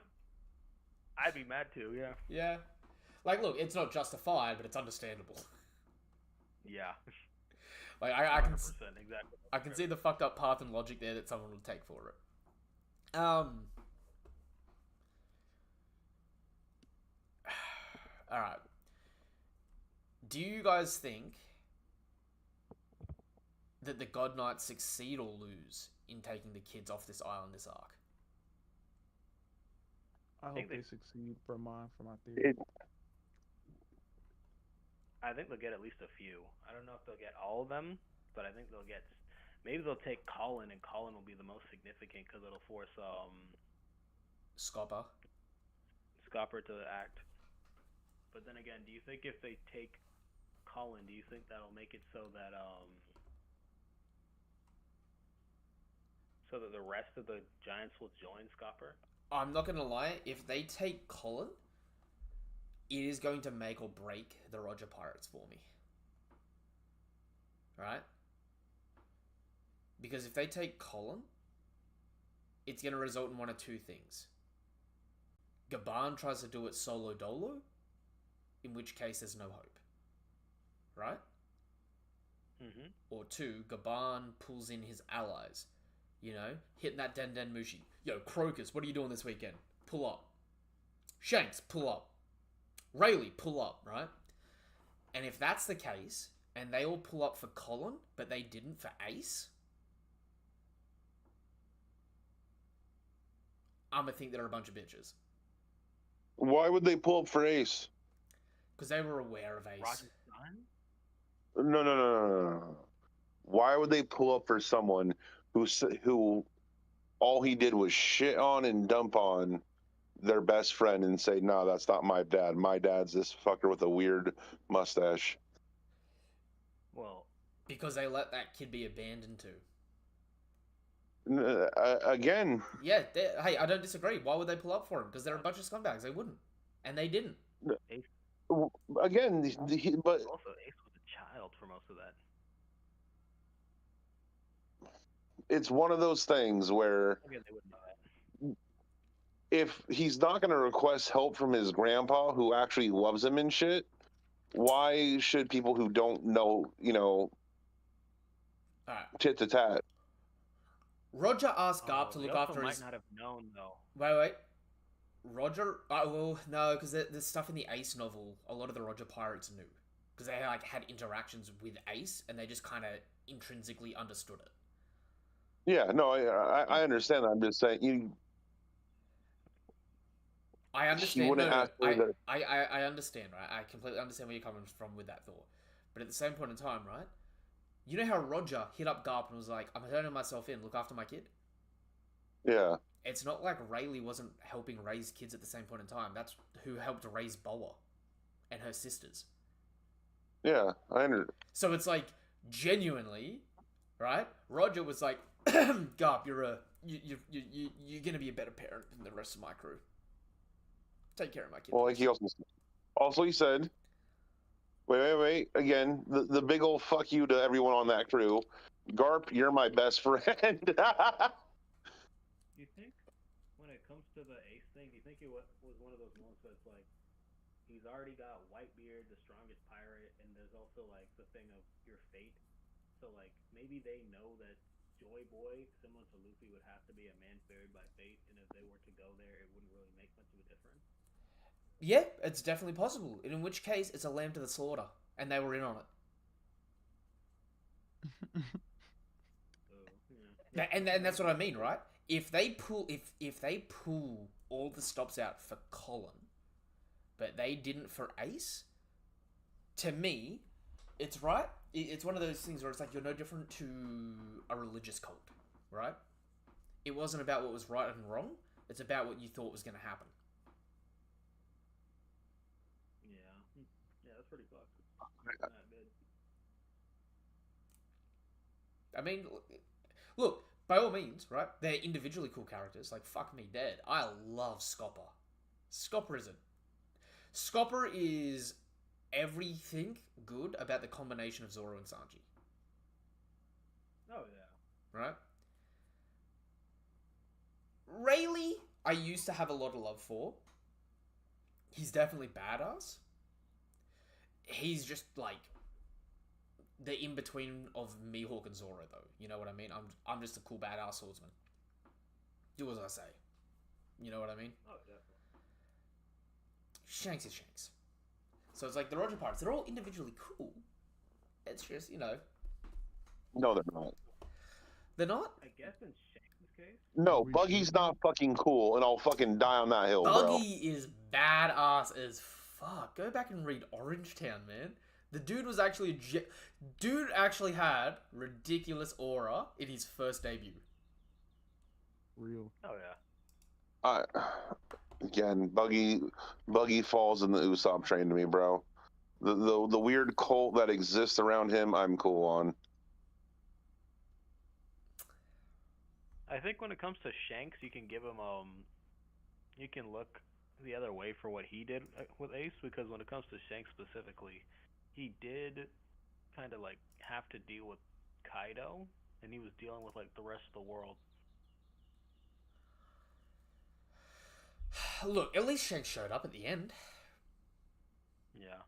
I'd be mad too. Yeah. Yeah, like look, it's not justified, but it's understandable. Yeah. Like I can 100% exactly. I can see the fucked up path and logic there that someone would take for it. All right. Do you guys think that the God Knights succeed or lose in taking the kids off this island, this arc? I think hope they they- succeed for my theory. I think they'll get at least a few. I don't know if they'll get all of them, but I think they'll get. Maybe they'll take Colin, and Colin will be the most significant because it'll force Scopper. Scopper to act. But then again, do you think if they take Colin, do you think that'll make it so that the rest of the Giants will join Scopper? I'm not gonna lie, if they take Colin, it is going to make or break the Roger Pirates for me. Right? Because if they take Colin, it's going to result in one of two things. Gaban tries to do it solo dolo, in which case there's no hope. Right? Mm-hmm. Or two, Gaban pulls in his allies. You know, hitting that Den Den Mushi. Yo, Crocus, what are you doing this weekend? Pull up. Shanks, pull up. Rayleigh, pull up, right? And if that's the case, and they all pull up for Colin, but they didn't for Ace, I'm gonna think they're a bunch of bitches. Why would they pull up for Ace? Because they were aware of Ace. Roger's son? No. Why would they pull up for someone who all he did was shit on and dump on their best friend and say, "No, that's not my dad. My dad's this fucker with a weird mustache." Well, Because they let that kid be abandoned too. Again, Yeah, hey, I don't disagree. Why would they pull up for him? Because they're a bunch of scumbags. They wouldn't. And they didn't. but also Ace was a child for most of that. it's one of those things where Again, they wouldn't know that. if he's not going to request help from his grandpa who actually loves him and shit, why should people who don't know, Alright. tit to tat? Roger asked Garp to They look also after might his... not have known though. Wait. Roger... well, no, because there's stuff in the Ace novel, a lot of the Roger Pirates knew. Because they like had interactions with Ace, and they just kind of intrinsically understood it. Yeah, no, I understand. I'm just saying I understand. wouldn't ask for the- I understand, right? I completely understand where you're coming from with that thought. But at the same point in time, right? You know how Roger hit up Garp and was like, "I'm turning myself in. Look after my kid." Yeah. It's not like Rayleigh wasn't helping raise kids at the same point in time. That's who helped raise Boa and her sisters. Yeah, I understand. So it's like genuinely, right? Roger was like, "Garp, you're gonna be a better parent than the rest of my crew. Take care of my kid." Well, like he also said, wait. Again, the big old fuck you to everyone on that crew. Garp, you're my best friend. Do you think when it comes to the Ace thing, do you think it was one of those moments where it's like he's already got Whitebeard, the strongest pirate, and there's also like the thing of your fate. So like maybe they know that Joy Boy, similar to Luffy, would have to be a man buried by fate, and if they were to go there, it wouldn't really make much of a difference. Yeah, it's definitely possible. In which case, it's a lamb to the slaughter, and they were in on it. And that's what I mean, right? If they pull all the stops out for Colin, but they didn't for Ace, to me, it's right. It's one of those things where it's like you're no different to a religious cult, right? It wasn't about what was right and wrong. It's about what you thought was going to happen. Yeah, that's pretty toxic. I mean, look, by all means, right? They're individually cool characters. Like, fuck me dead. I love Scopper. Scopper is everything good about the combination of Zoro and Sanji. Oh yeah. Right? Rayleigh, I used to have a lot of love for. He's definitely badass. He's just like the in between of Mihawk and Zoro, though. You know what I mean? I'm just a cool badass swordsman. Do as I say. You know what I mean? Oh, definitely. Shanks is Shanks. So it's like the Roger Pirates. They're all individually cool. It's just, you know. No, they're not. They're not? I guess in Shanks' case. No, Buggy's not fucking cool, and I'll fucking die on that hill, bro. Buggy is badass as fuck. Go back and read Orange Town, man. The dude was actually dude actually had ridiculous aura in his first debut. Real. Oh yeah. Again, Buggy falls in the Usopp train to me, bro. The weird cult that exists around him, I'm cool on. I think when it comes to Shanks, you can give him you can look the other way for what he did with Ace, because when it comes to Shanks specifically, he did kind of like have to deal with Kaido, and he was dealing with like the rest of the world. Look, at least Shanks showed up at the end. Yeah.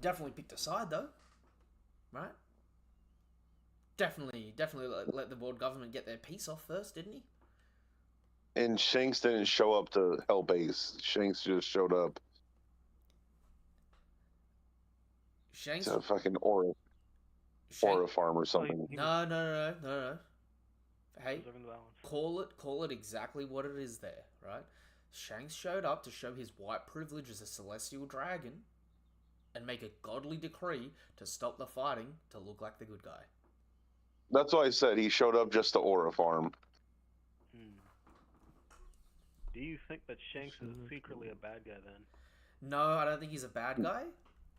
Definitely picked a side, though. Right? Definitely let the world government get their piece off first, didn't he? And Shanks didn't show up to help Ace. Shanks just showed up Shanks... to fucking aura farm or something. No. Hey, call it exactly what it is there, right? Shanks showed up to show his white privilege as a celestial dragon and make a godly decree to stop the fighting to look like the good guy. That's why I said he showed up just to aura farm. Do you think that Shanks is secretly a bad guy then? No, I don't think he's a bad guy,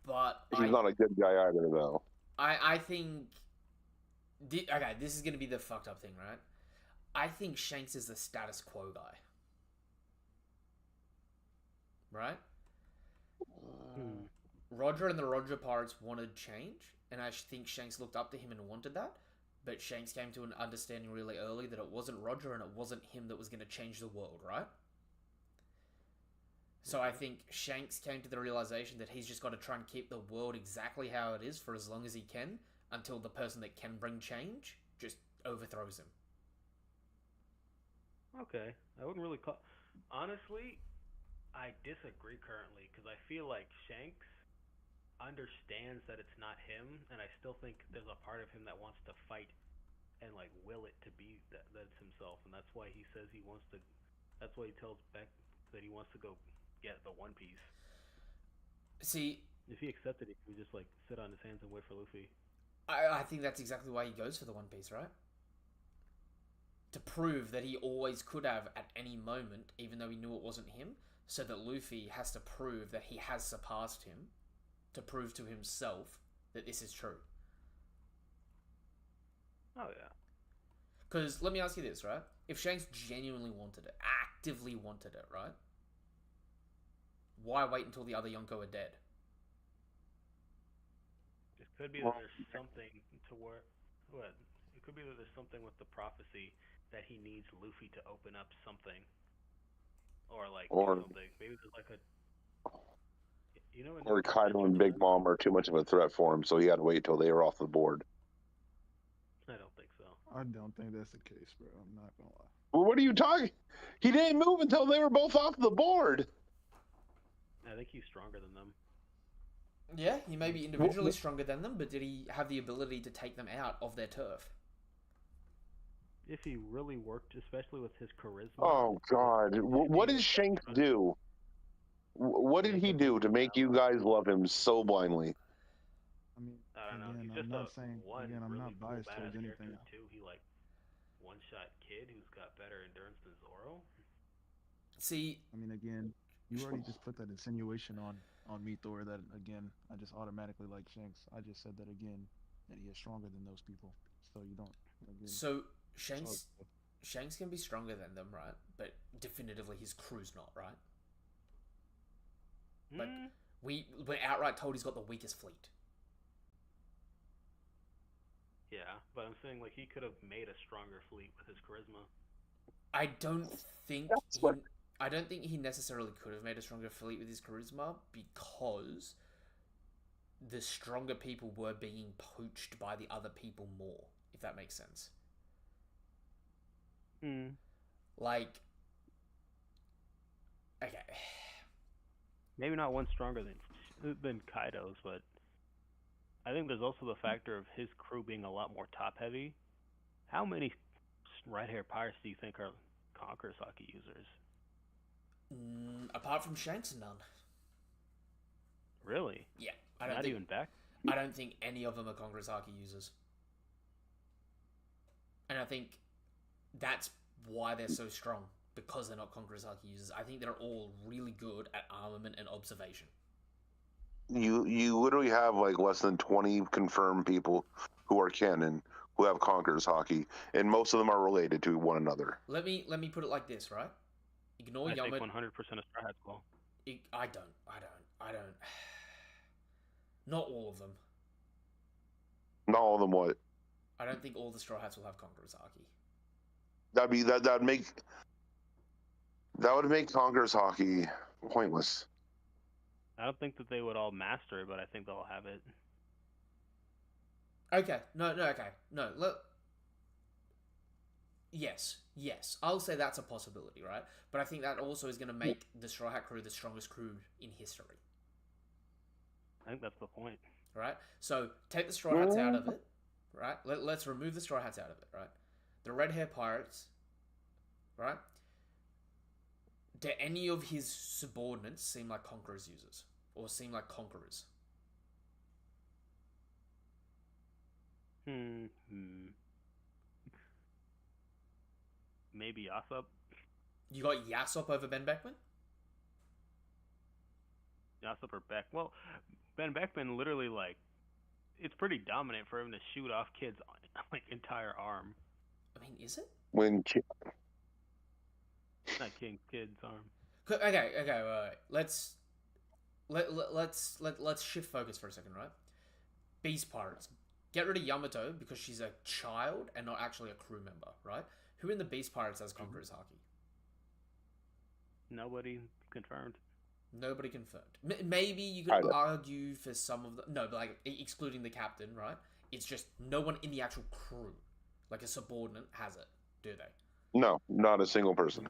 but He's not a good guy either, though. I think... Okay, this is going to be the fucked up thing, right? I think Shanks is the status quo guy. Right? Roger and the Roger Pirates wanted change, and I think Shanks looked up to him and wanted that, but Shanks came to an understanding really early that it wasn't Roger and it wasn't him that was going to change the world, right? So I think Shanks came to the realization that he's just got to try and keep the world exactly how it is for as long as he can, until the person that can bring change just overthrows him. Okay. I wouldn't really call... Honestly, I disagree currently, because I feel like Shanks understands that it's not him, and I still think there's a part of him that wants to fight and like will it to be that's himself, and that's why he says he wants to... That's why he tells Beck that he wants to go get the One Piece. See... If he accepted it, he would just like sit on his hands and wait for Luffy. I think that's exactly why he goes for the One Piece, right? To prove that he always could have at any moment, even though he knew it wasn't him, so that Luffy has to prove that he has surpassed him, to prove to himself that this is true. Oh, yeah. Because, let me ask you this, right? If Shanks genuinely wanted it, actively wanted it, right? Why wait until the other Yonko are dead? It could be that there's something to where... What? It could be that there's something with the prophecy that he needs Luffy to open up something. Or like something. Maybe there's like a... You know, or Kaido and Big Mom are too much of a threat for him, so he had to wait till they were off the board. I don't think so. I don't think that's the case, bro. I'm not gonna lie. Well, what are you talking? He didn't move until they were both off the board. I think he's stronger than them. Yeah, he may be individually stronger than them, but did he have the ability to take them out of their turf? If he really worked, especially with his charisma. Oh God! What did Shanks do? What did he do to make you guys love him so blindly? I mean, I don't know. again, He's I'm just not saying. one Again, I'm really not cool biased badass towards anything. character too. He like one-shot kid who's got better endurance than Zoro. See, I mean, again, you already just put that insinuation on me, Thor. That again, I just automatically like Shanks. I just said that again, that he is stronger than those people. So you don't. Again, so it's all Shanks good. Shanks can be stronger than them, right? But definitively his crew's not, right? But we're outright told he's got the weakest fleet. Yeah, but I'm saying like he could have made a stronger fleet with his charisma. I don't think That's he, what- I don't think he necessarily could have made a stronger fleet with his charisma because the stronger people were being poached by the other people more, if that makes sense. Like, okay, Maybe not one stronger than Kaido's, but I think there's also the factor of his crew being a lot more top heavy. How many red hair pirates do you think are Conqueror's Haki users? apart from Shanks, none. Really? Yeah, Not even back? I don't think any of them are Conqueror's Haki users. And I think that's why they're so strong, because they're not Conqueror's Haki users. I think they're all really good at armament and observation. You literally have like less than 20 confirmed people who are canon who have Conqueror's Hockey, and most of them are related to one another. Let me put it like this, right? Ignore I think Yamato. 100% of Straw Hats will. I don't. Not all of them. Not all of them. What? I don't think all the Straw Hats will have Conqueror's Haki. That would make Conqueror's Hockey pointless. I don't think that they would all master it, but I think they'll have it. Okay. No. Yes. I'll say that's a possibility, right? But I think that also is going to make the Straw Hat crew the strongest crew in history, I think that's the point. right? So take the Straw Hats out of it, right? Let's remove the Straw Hats out of it, right? The Red Hair Pirates, right? Do any of his subordinates seem like Conqueror's users? Or seem like Conquerors? Maybe Yasop. You got Yasop over Ben Beckman? Yasop or Beck. Well, Ben Beckman literally, like, it's pretty dominant for him to shoot off kids' like entire arm. I mean, is it? When Not kid's arm. Okay, wait. Let's shift focus for a second, right? Beast Pirates. Get rid of Yamato because she's a child and not actually a crew member, right? Who in the Beast Pirates has Conqueror's Haki? Nobody confirmed. Nobody confirmed. Maybe you could argue for some of the... No, but like, excluding the captain, right? It's just no one in the actual crew, like a subordinate, has it, do they? No, not a single person.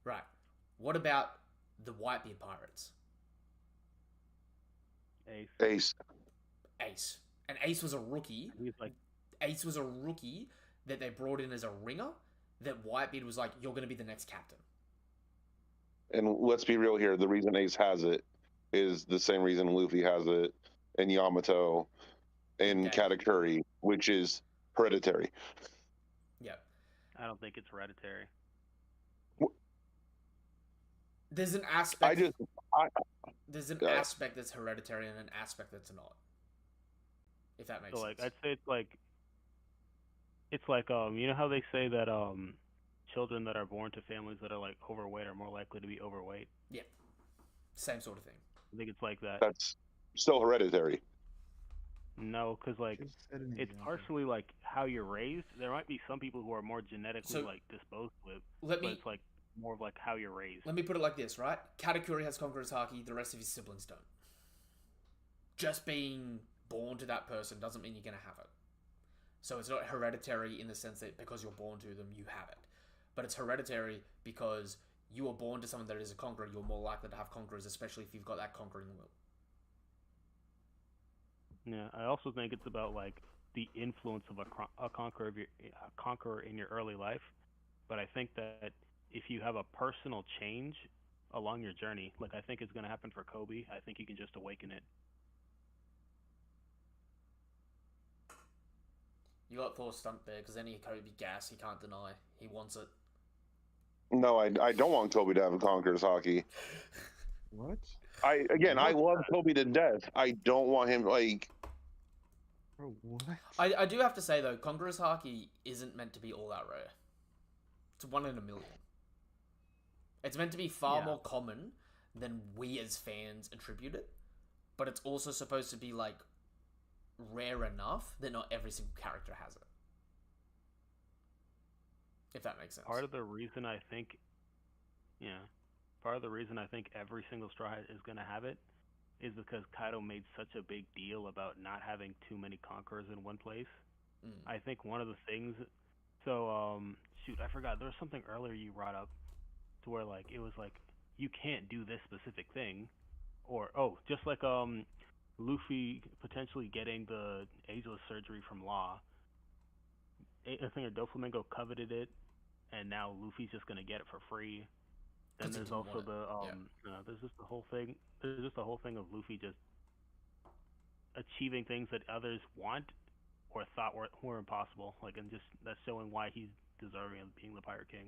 Right. What about the Whitebeard Pirates? Ace. Ace. And Ace was a rookie. He's like... Ace was a rookie that they brought in as a ringer, that Whitebeard was like, you're going to be the next captain. And let's be real here. The reason Ace has it is the same reason Luffy has it, and Yamato, and Okay. Katakuri, which is hereditary. Yeah. I don't think it's hereditary. There's an aspect... There's an Yeah. aspect that's hereditary and an aspect that's not. If that makes So like sense. I'd say it's like you know how they say that children that are born to families that are like overweight are more likely to be overweight. Yeah. Same sort of thing. I think it's like that. That's still hereditary. No, because like Just set an it's example. partially like how you're raised. There might be some people who are more genetically So, like disposed with, Let but me it's like more of like how you're raised. let me put it like this, right? Katakuri has Conqueror's Haki, the rest of his siblings don't. Just being born to that person doesn't mean you're going to have it. So it's not hereditary in the sense that because you're born to them, you have it. But it's hereditary because you were born to someone that is a conqueror, you're more likely to have conquerors, especially if you've got that conquering will. Yeah, I also think it's about like the influence of a conqueror in your early life. But I think that if you have a personal change along your journey, like I think it's going to happen for Kobe, I think you can just awaken it. You got Thor stumped there because any Kobe gas he can't deny. He wants it. No, I don't want Kobe to have a Conquerors hockey. What? I love Kobe to death. I don't want him like. Bro, what? I do have to say though, Conqueror's hockey isn't meant to be all that rare. It's 1 in a million. It's meant to be far more common than we as fans attribute it, but it's also supposed to be like rare enough that not every single character has it. If that makes sense. Part of the reason I think every single Straw Hat is going to have it is because Kaido made such a big deal about not having too many conquerors in one place. I think one of the things. So, shoot, I forgot. There was something earlier you brought up to where, like, it was like, you can't do this specific thing. Or, just like, Luffy potentially getting the ageless surgery from Law. I think Doflamingo coveted it, and now Luffy's just going to get it for free. Then there's also there's just the whole thing. There's just the whole thing of Luffy just achieving things that others want or thought were impossible. Like, and just that's showing why he's deserving of being the Pirate King.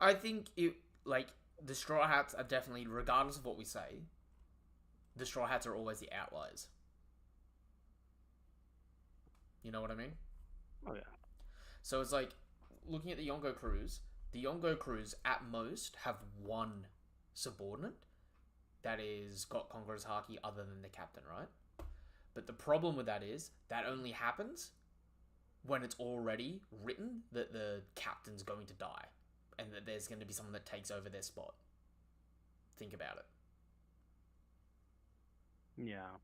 I think the Straw Hats are definitely, regardless of what we say, the Straw Hats are always the outliers. You know what I mean? Oh yeah. So it's like, looking at the Yonko crews at most have one subordinate that is got Conqueror's Haki other than the captain, right? But the problem with that is that only happens when it's already written that the captain's going to die and that there's going to be someone that takes over their spot. Think about it. Yeah.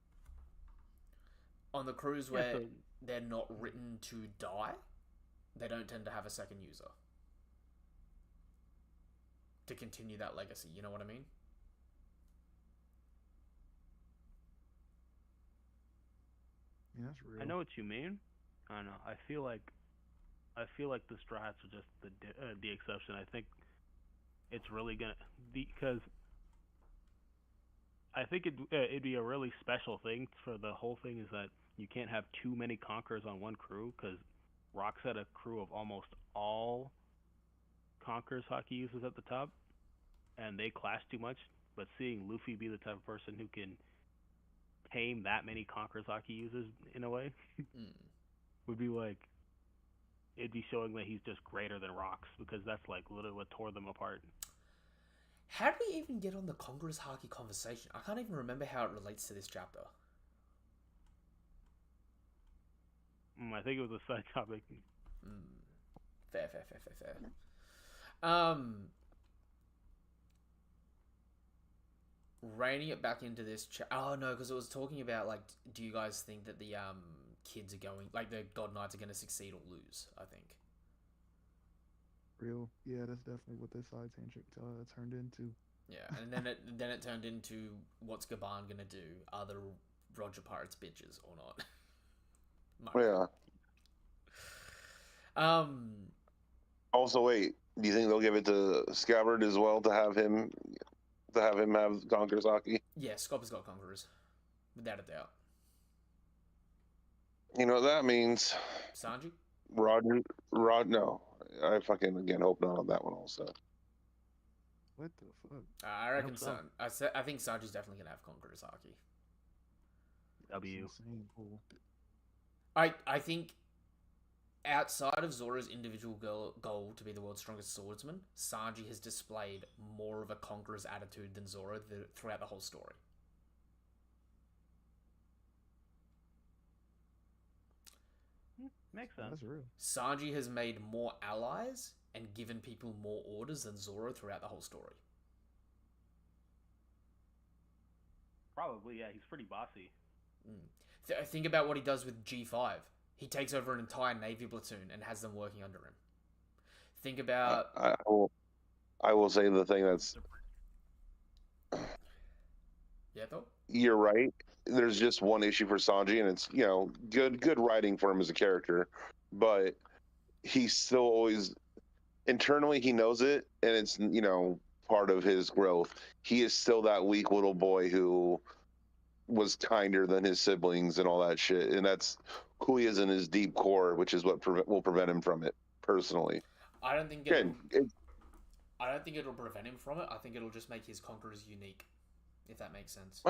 On the crews where they're not written to die, they don't tend to have a second user to continue that legacy. You know what I mean? Yeah, that's real. I know what you mean. I don't know. I feel like the Straw Hats are just the exception. I think it's really gonna because I think it'd be a really special thing for the whole thing is that you can't have too many conquerors on one crew because Rock's had a crew of almost all Conqueror's Haki users at the top, and they clash too much. But seeing Luffy be the type of person who can tame that many Conqueror's Haki users in a way would be like, it'd be showing that he's just greater than Rocks, because that's like literally what tore them apart. How did we even get on the Conqueror's Haki conversation? I can't even remember how it relates to this chapter. I think it was a side topic. Fair. Reining it back into this oh no, because it was talking about like, do you guys think that the kids are going, like the God Knights are going to succeed or lose? I think. Real, yeah, that's definitely what this side tangent turned into. Yeah, and then it turned into, what's Gaban gonna do? Are the Roger Pirates bitches or not? Yeah. Also, wait. Do you think they'll give it to Scabbard as well to have him have Conqueror's Haki? Yeah, Scopper's got Conquerors, without a doubt. You know what that means? Sanji? No. I fucking again hope not on that one also. What the fuck? I reckon I think Sanji's definitely gonna have Conqueror's Haki. W. Cool. I think outside of Zoro's individual goal to be the world's strongest swordsman, Sanji has displayed more of a conqueror's attitude than Zoro throughout the whole story. Makes sense. That's real. Sanji has made more allies and given people more orders than Zoro throughout the whole story. Probably, yeah. He's pretty bossy. Think about what he does with G5. He takes over an entire Navy platoon and has them working under him. Think about... I will say the thing that's... Yeah, though? You're right. There's just one issue for Sanji, and it's, good writing for him as a character, but he's still always... Internally, he knows it, and it's, part of his growth. He is still that weak little boy who was kinder than his siblings and all that shit, and that's who he is in his deep core, which is what will prevent him from it, personally. I don't think I don't think it'll prevent him from it. I think it'll just make his conquerors unique, if that makes sense.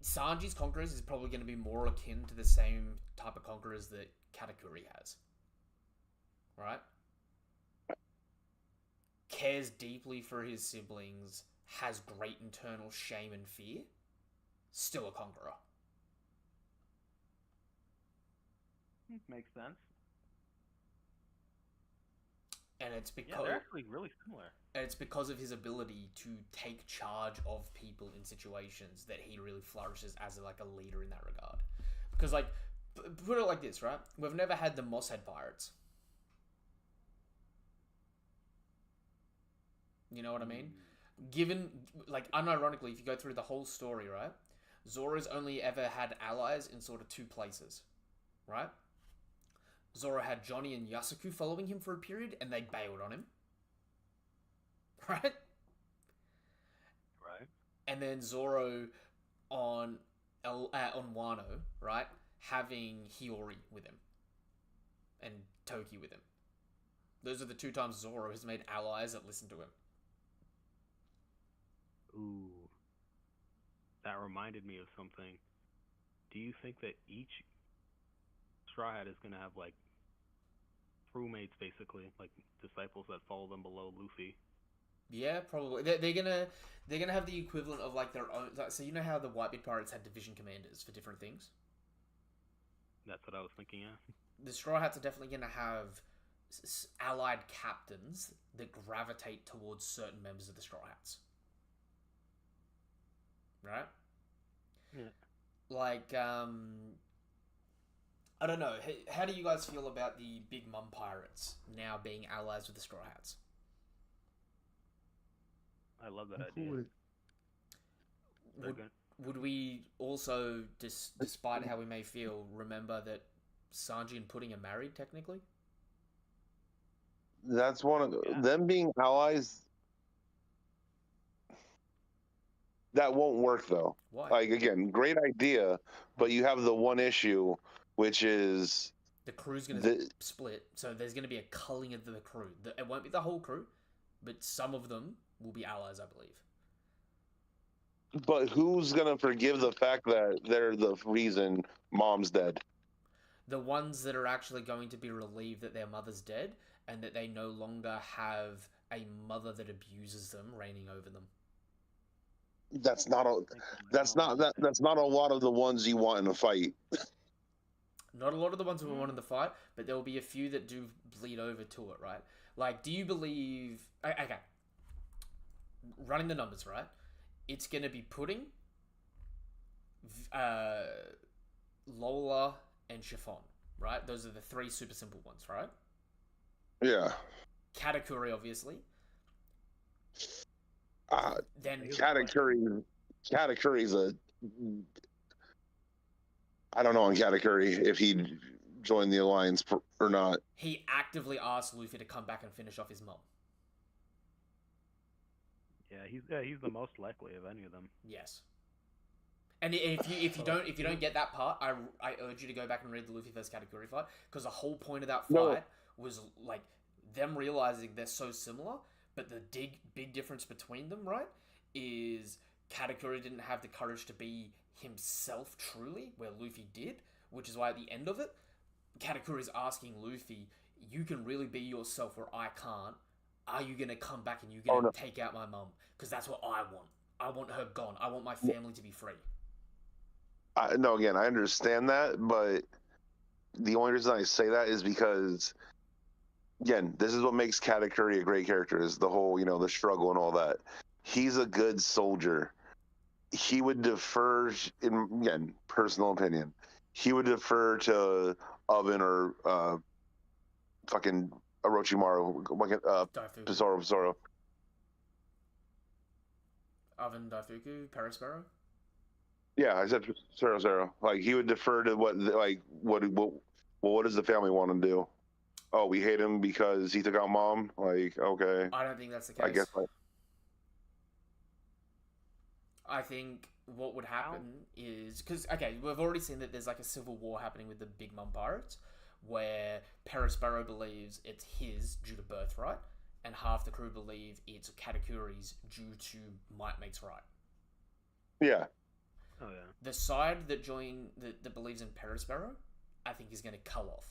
Sanji's conquerors is probably going to be more akin to the same type of conquerors that Katakuri has. Right? Cares deeply for his siblings, has great internal shame and fear, still a conqueror. Makes sense. And it's because they're actually really similar. And it's because of his ability to take charge of people in situations that he really flourishes as a leader in that regard. Because put it like this, right? We've never had the Mosshead pirates. You know what I mean? Given, unironically, if you go through the whole story, right? Zoro's only ever had allies in sort of two places, right? Zoro had Johnny and Yasuku following him for a period, and they bailed on him. Right? Right. And then Zoro on Wano, right? Having Hiyori with him. And Toki with him. Those are the two times Zoro has made allies that listen to him. Ooh. That reminded me of something. Do you think that each Straw Hat is going to have, crewmates, basically, disciples that follow them below Luffy? Yeah, probably. They're gonna have the equivalent of their own. So you know how the Whitebeard pirates had division commanders for different things. That's what I was thinking. Yeah. The Straw Hats are definitely gonna have allied captains that gravitate towards certain members of the Straw Hats. Right? Yeah. I don't know. How do you guys feel about the Big Mum pirates now being allies with the Straw Hats? I love that idea. Would we also, despite how we may feel, remember that Sanji and Pudding are married, technically? That's one of them being allies. That won't work, though. Why? Again, great idea, but you have the one issue, which is... The crew's going to split, so there's going to be a culling of the crew. It won't be the whole crew, but some of them will be allies, I believe. But who's going to forgive the fact that they're the reason Mom's dead? The ones that are actually going to be relieved that their mother's dead, and that they no longer have a mother that abuses them reigning over them. That's not a lot of the ones you want in a fight. Not a lot of the ones who want in the fight, but there will be a few that do bleed over to it, right? Do you believe... Okay. Running the numbers, right? It's going to be Pudding, Lola, and Chiffon, right? Those are the three super simple ones, right? Yeah. Katakuri, obviously. Then Katakuri's a... I don't know on Katakuri if he'd join the alliance or not. He actively asked Luffy to come back and finish off his mom. Yeah, he's the most likely of any of them. Yes. And if you don't get that part, I urge you to go back and read the Luffy vs Katakuri fight, because the whole point of that fight was them realizing they're so similar, but the big difference between them, right, is Katakuri didn't have the courage to be himself truly, where Luffy did, which is why at the end of it, Katakuri's asking Luffy, you can really be yourself where I can't. Are you going to come back and you're going to take out my mum? Because that's what I want. I want her gone. I want my family to be free. Again, I understand that, but the only reason I say that is because, again, this is what makes Katakuri a great character, is the whole, the struggle and all that. He's a good soldier. he would defer, in again, personal opinion, he would defer to Oven or fucking Orochimaru, Daifuku. Pizarro. Oven Daifuku, Perospero. Yeah, I said Zero. Like he would defer to what does the family want to do? Oh, we hate him because he took out mom. Like, okay, I don't think that's the case. I guess. I think what would happen is because we've already seen that there's like a civil war happening with the Big Mom Pirates, where Perospero believes it's his due to birthright, and half the crew believe it's Katakuri's due to might makes right. Yeah. Oh yeah. The side that that believes in Perospero, I think is going to cull off.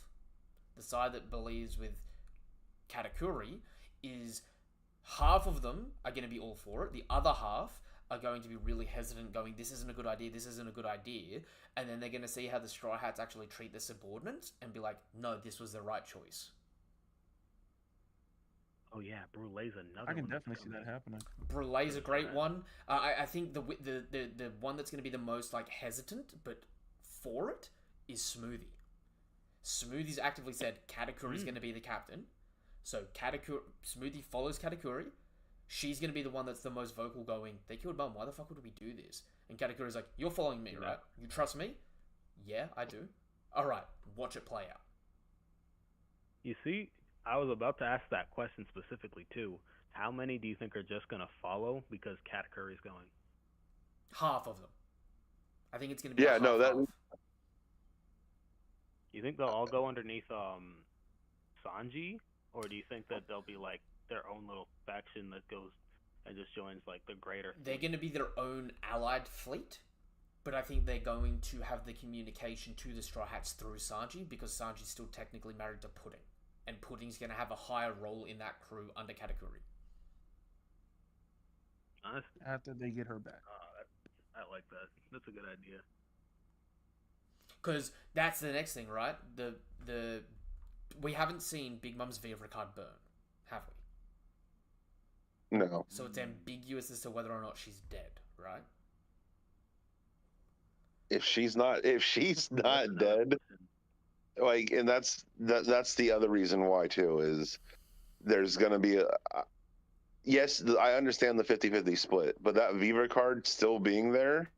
The side that believes with Katakuri is half of them are going to be all for it. The other half are going to be really hesitant, going, this isn't a good idea, this isn't a good idea. And then they're going to see how the Straw Hats actually treat their subordinates and be like, no, this was the right choice. Oh yeah, Brulee's another. I can one that's definitely see that coming. happening. Brulee's a great one. I think the one that's going to be the most like hesitant, but for it, is Smoothie. Smoothie's actively said Katakuri's going to be the captain. So Smoothie follows Katakuri. She's going to be the one that's the most vocal going, they killed Mum, why the fuck would we do this? And Katakuri's like, you're following me, right? You trust me? Yeah, I do. Alright, watch it play out. You see, I was about to ask that question specifically too. How many do you think are just gonna follow because Katakuri's going? Half of them. I think it's going to be Yeah, a no, that- half. You think they'll all go underneath Sanji, or do you think that they'll be like their own little faction that goes and just joins like the greater? They're going to be their own allied fleet, but I think they're going to have the communication to the Straw Hats through Sanji, because Sanji's still technically married to Pudding, and Pudding's going to have a higher role in that crew under Katakuri. Honestly, After they get her back. I like that. That's a good idea. Because that's the next thing, right? We haven't seen Big Mom's Viva card burn, have we? No. So it's ambiguous as to whether or not she's dead, right? If she's not dead, like, and that's the other reason why too, is there's gonna be yes, I understand the 50-50 split, but that Viva card still being there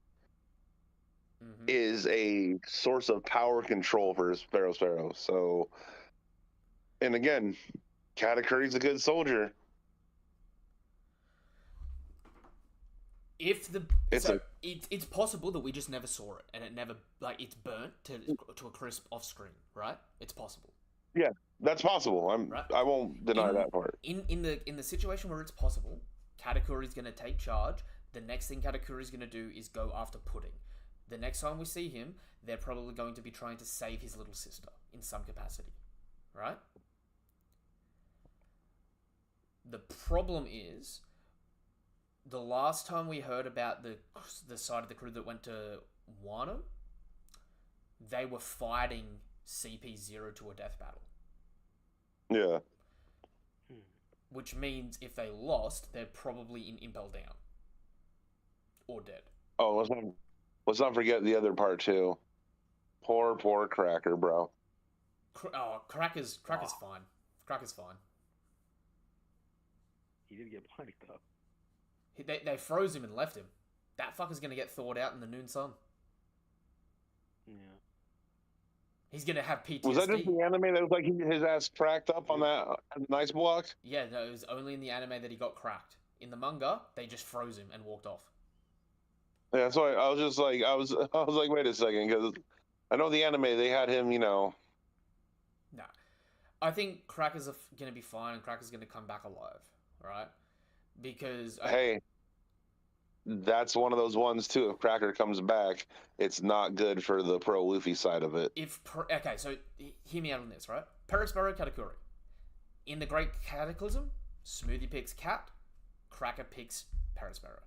is a source of power control for Sparrow. So, and again, Katakuri's a good soldier. It's possible that we just never saw it, and it never, like, it's burnt to a crisp off screen, right? It's possible. Yeah, that's possible. Right. I won't deny that part. In the situation where it's possible, Katakuri's going to take charge. The next thing Katakuri's going to do is go after Pudding. The next time we see him, they're probably going to be trying to save his little sister in some capacity, right? The problem is, the last time we heard about the side of the crew that went to Wano, they were fighting CP0 to a death battle. Yeah. Which means if they lost, they're probably in Impel Down. Or dead. Oh, let's not forget the other part too. Poor Cracker, bro. Cracker's fine. Cracker's fine. He did get bloodied though. They froze him and left him. That fucker's gonna get thawed out in the noon sun. Yeah. He's gonna have PTSD. Was that just the anime that was like his ass cracked up on that nice block? Yeah, no, it was only in the anime that he got cracked. In the manga, they just froze him and walked off. Yeah, that's why I was just like, I was like, wait a second, because I know the anime they had him, No. I think Cracker's gonna be fine, and Cracker's gonna come back alive, right? Because hey, that's one of those ones too. If Cracker comes back, it's not good for the pro Luffy side of it. Okay, so hear me out on this, right? Perospero, Katakuri. In the Great Cataclysm, Smoothie picks Cat, Cracker picks Perospero.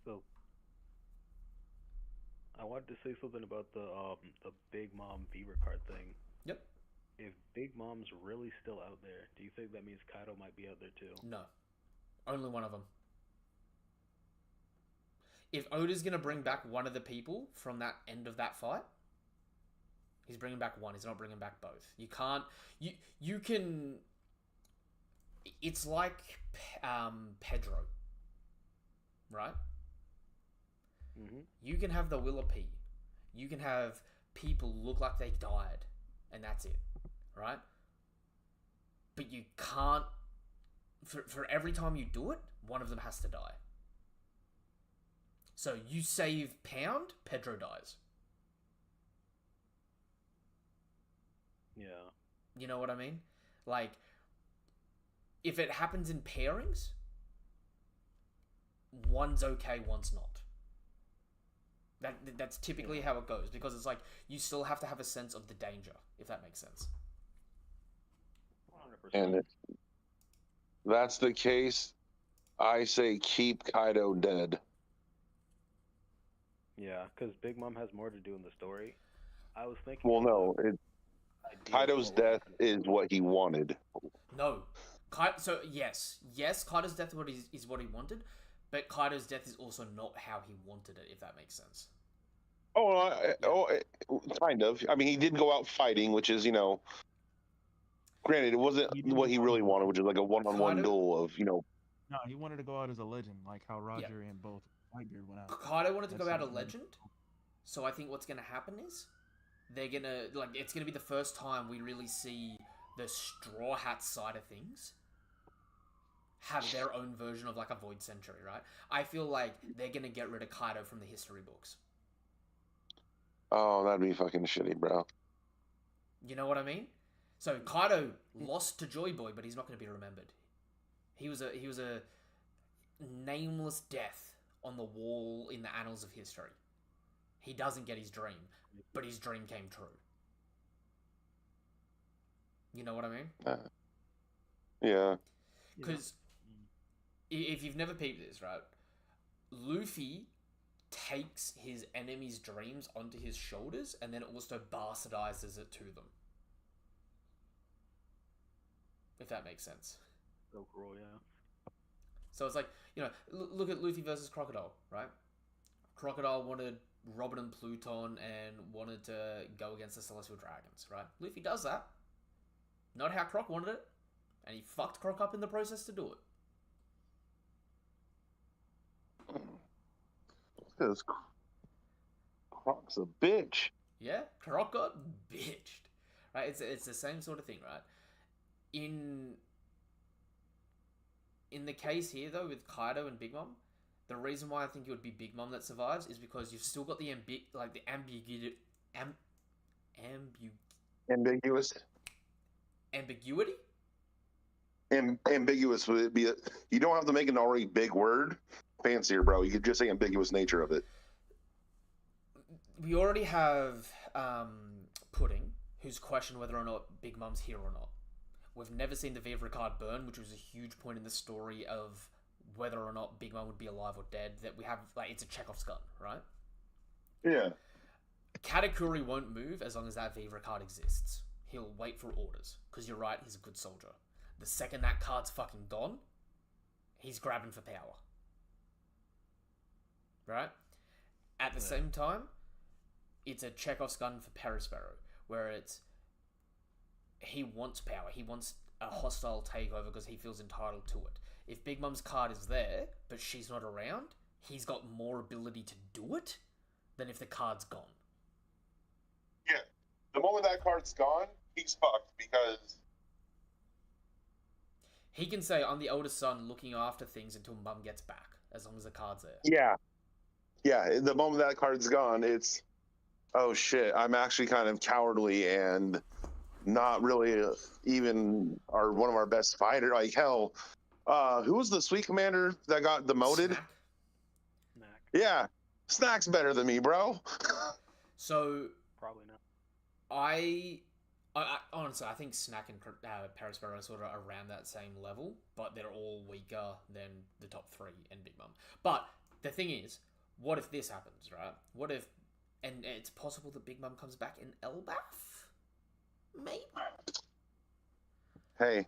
So, I wanted to say something about the Big Mom Beaver card thing. Yep. If Big Mom's really still out there, do you think that means Kaido might be out there too? No. Only one of them. if Oda's gonna bring back one of the people from that end of that fight, he's bringing back one. He's not bringing back both. You can't. You can. It's like Pedro, right? Mm-hmm. You can have the Willipede. You can have people look like they died, and that's it, right? But you can't. For every time you do it, one of them has to die. So you save Pound, Pedro dies. Yeah. You know what I mean? Like, if it happens in pairings, one's okay, one's not. That's typically how it goes, because it's like you still have to have a sense of the danger, if that makes sense. 100%. And if that's the case, I say keep Kaido dead. Yeah, because Big Mom has more to do in the story. I was thinking. Well, no, idea Kaido's of what would death happen. is what he wanted. No. So, yes, Kaido's death is what he wanted, but Kaido's death is also not how he wanted it, if that makes sense. Kind of. I mean, he did go out fighting, which is, granted, it wasn't He didn't what he go out really as a wanted, which is like a one-on-one Kaido- duel of, No, he wanted to go out as a legend, like how Roger and both Whitebeard went out. Kaido wanted to go That's out a something. legend, so I think what's going to happen is they're going to, it's going to be the first time we really see the Straw Hat side of things have their own version of, a Void Century, right? I feel like they're going to get rid of Kaido from the history books. oh, that'd be fucking shitty, bro. You know what I mean? So Kaido lost to Joy Boy, but he's not going to be remembered. He was a nameless death on the wall in the annals of history. He doesn't get his dream, but his dream came true. You know what I mean? Yeah. Because if you've never peeped this, right? Luffy takes his enemy's dreams onto his shoulders and then also bastardizes it to them. If that makes sense. So cruel, yeah. So it's like, look at Luffy versus Crocodile, right? Crocodile wanted Robin and Pluton and wanted to go against the Celestial Dragons, right? Luffy does that. Not how Croc wanted it. And he fucked Croc up in the process to do it. Because Croc's a bitch. Yeah? Croc got bitched. Right? It's the same sort of thing, right? In the case here, though, with Kaido and Big Mom, the reason why I think it would be Big Mom that survives is because you've still got the ambiguity. Ambiguous. Ambiguity? Ambiguous would it be? You don't have to make an already big word fancier, bro. You could just say ambiguous nature of it. We already have Pudding, who's questioned whether or not Big Mom's here or not. We've never seen the Viva card burn, which was a huge point in the story of whether or not Big Mom would be alive or dead. That we have, it's a Chekhov's gun, right? Yeah. Katakuri won't move as long as that Viva card exists. He'll wait for orders, because you're right, he's a good soldier. The second that card's fucking gone, he's grabbing for power. Right? At the same time, it's a Chekhov's gun for Perisparrow, where he wants power. He wants a hostile takeover because he feels entitled to it. If Big Mom's card is there, but she's not around, he's got more ability to do it than if the card's gone. Yeah. The moment that card's gone, he's fucked because He can say, I'm the oldest son looking after things until Mum gets back, as long as the card's there. Yeah. Yeah, the moment that card's gone, it's, oh shit, I'm actually kind of cowardly and not really even one of our best fighters. Like, hell, who was the sweet commander that got demoted? Snack. Yeah, Snack's better than me, bro. So, Probably not. I honestly, I think Snack and Perisparrow are sort of around that same level, but they're all weaker than the top three and Big Mom. But the thing is, what if this happens, right? What if, and it's possible that Big Mom comes back in Elbaf? Maybe. Hey,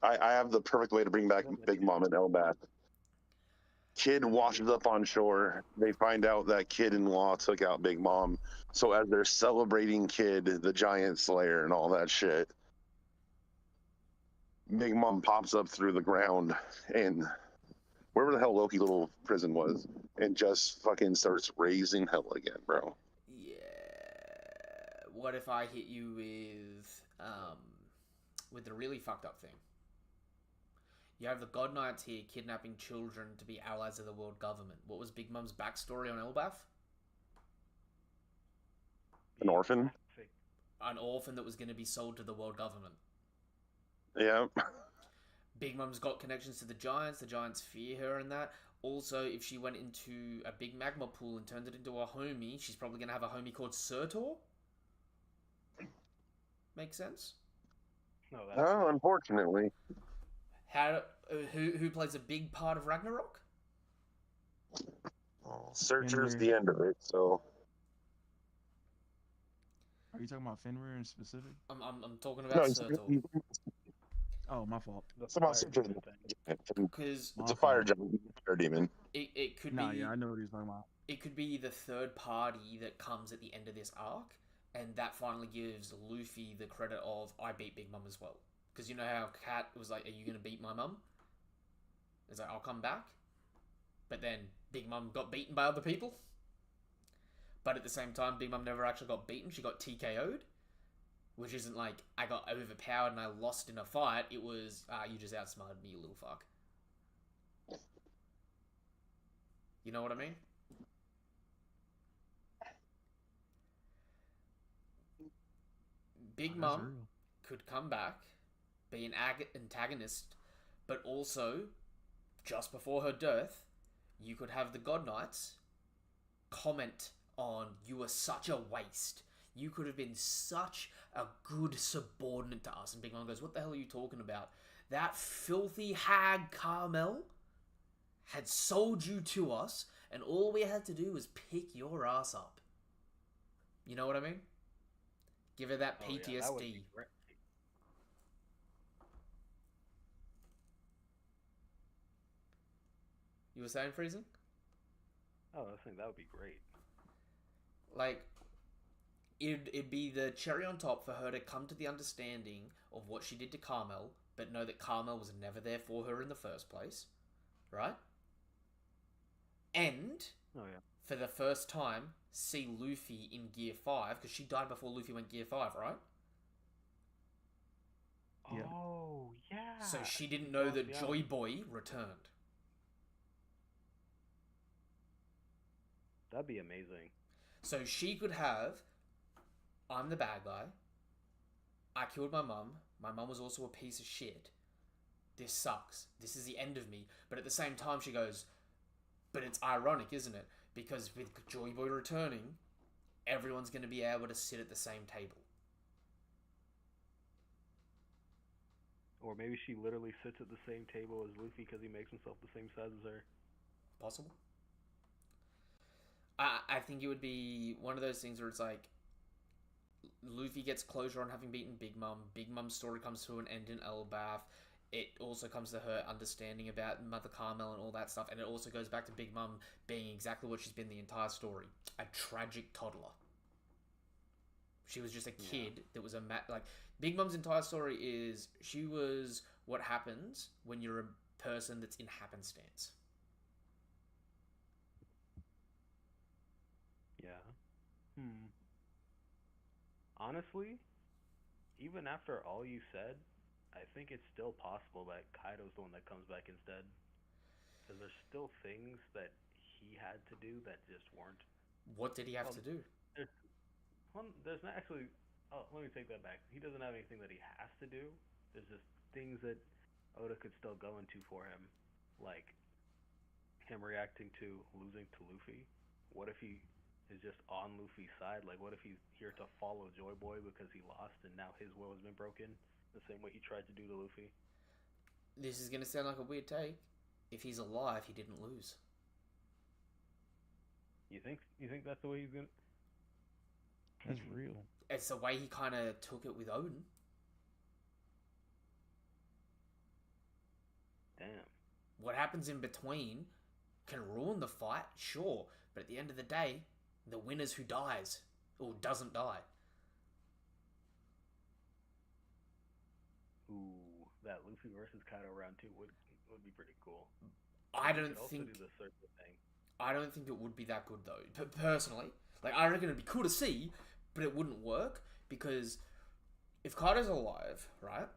I have the perfect way to bring back Big Mom and Elbath. Kid washes up on shore. They find out that Kid and Law took out Big Mom. So as they're celebrating Kid, the giant slayer, and all that shit, Big Mom pops up through the ground and wherever the hell Loki little prison was, and just fucking starts raising hell again, bro. Yeah. What if I hit you with the really fucked up thing? You have the God Knights here kidnapping children to be allies of the world government. What was Big Mom's backstory on Elbaf? An orphan? An orphan that was going to be sold to the world government. Yeah. Big Mom's got connections to the Giants fear her and that. Also, if she went into a big magma pool and turned it into a homie, she's probably going to have a homie called Surtur? Make sense? No, Oh, unfortunately. Who plays a big part of Ragnarok? Searcher's Fenrir. the end of it, so... Are you talking about Fenrir in specific? I'm talking about Surtur. Oh, my fault. It's about Searcher. Because It's a fire giant, fire demon. it could Nah, be... yeah, I know what he's talking about. It could be the third party that comes at the end of this arc, and that finally gives Luffy the credit of, I beat Big Mom as well. Because you know how Cat was like, are you going to beat my mum? It's like, I'll come back. But then Big Mom got beaten by other people. But at the same time, Big Mom never actually got beaten. She got TKO'd. Which isn't like, I got overpowered and I lost in a fight. It was, you just outsmarted me, you little fuck. You know what I mean? Big That's Mom real. could come back, be an antagonist, but also, just before her death, you could have the God Knights comment on, you were such a waste. You could have been such a good subordinate to us. And Big Mom goes, what the hell are you talking about? That filthy hag Carmel had sold you to us, and all we had to do was pick your ass up. You know what I mean? Give her that Oh, yeah, PTSD. that would be great. You were saying, Friesen? Oh, I think that would be great. Like, it'd be the cherry on top for her to come to the understanding of what she did to Carmel, but know that Carmel was never there for her in the first place, right? And, Oh yeah. for the first time, see Luffy in Gear 5, because she died before Luffy went Gear 5, right? Yeah. Oh yeah. So she didn't know that Yeah. Joy Boy returned. That'd be amazing. So she could have, I'm the bad guy. I killed my mum. My mum was also a piece of shit. This sucks. This is the end of me. But at the same time, she goes, but it's ironic, isn't it? Because with Joy Boy returning, everyone's going to be able to sit at the same table. Or maybe she literally sits at the same table as Luffy because he makes himself the same size as her. Possible. I think it would be one of those things where it's like, Luffy gets closure on having beaten Big Mom. Big Mom's story comes to an end in Elbaf. It also comes to her understanding about Mother Carmel and all that stuff. And it also goes back to Big Mom being exactly what she's been the entire story. A tragic toddler. She was just a kid that was like, Big Mom's entire story is she was what happens when you're a person that's in happenstance. Yeah. Honestly, even after all you said, I think it's still possible that Kaido's the one that comes back instead. Because there's still things that he had to do that just weren't. What did he have to do? There's not actually. Oh, let me take that back. He doesn't have anything that he has to do. There's just things that Oda could still go into for him, like him reacting to losing to Luffy. What if he is just on Luffy's side? Like, what if he's here to follow Joy Boy because he lost and now his will has been broken, the same way he tried to do to Luffy? This is going to sound like a weird take. If he's alive, he didn't lose. You think that's the way he's gonna? That's real. It's the way he kind of took it with Odin. Damn. What happens in between can ruin the fight, sure, but at the end of the day, the winner's who dies or doesn't die. Ooh, that Luffy versus Kaido round 2 would be pretty cool. I You don't could also think do the circle thing. I don't think it would be that good though. Personally, like I reckon it'd be cool to see, but it wouldn't work because if Kaido's alive, right?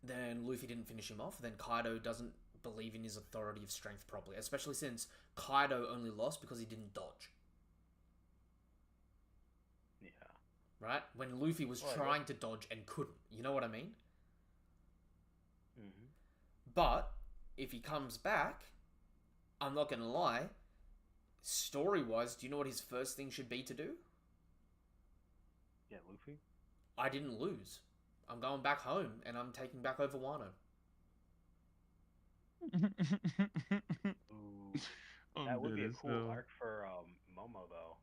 Then Luffy didn't finish him off. Then Kaido doesn't believe in his authority of strength properly, especially since Kaido only lost because he didn't dodge. Yeah. Right? When Luffy was Well, trying to dodge and couldn't. You know what I mean? Mm-hmm. But if he comes back, I'm not going to lie, story-wise, do you know what his first thing should be to do? Yeah, Luffy. I didn't lose. I'm going back home and I'm taking back over Wano. Ooh, I'm that would be a dead as cool hell. arc for Momo though,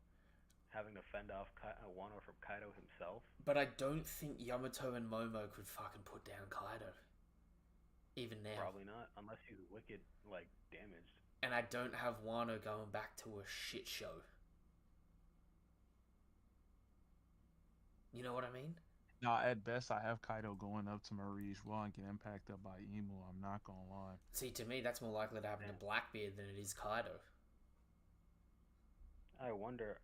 having to fend off Wano from Kaido himself. But I don't think Yamato and Momo could fucking put down Kaido. Even now. Probably not, unless he's wicked, like, damaged. And I don't have Wano going back to a shit show. You know what I mean? Nah, at best, I have Kaido going up to Marie's Well and getting packed up by Emu. I'm not gonna lie. See, to me, that's more likely to happen to Blackbeard than it is Kaido. I wonder.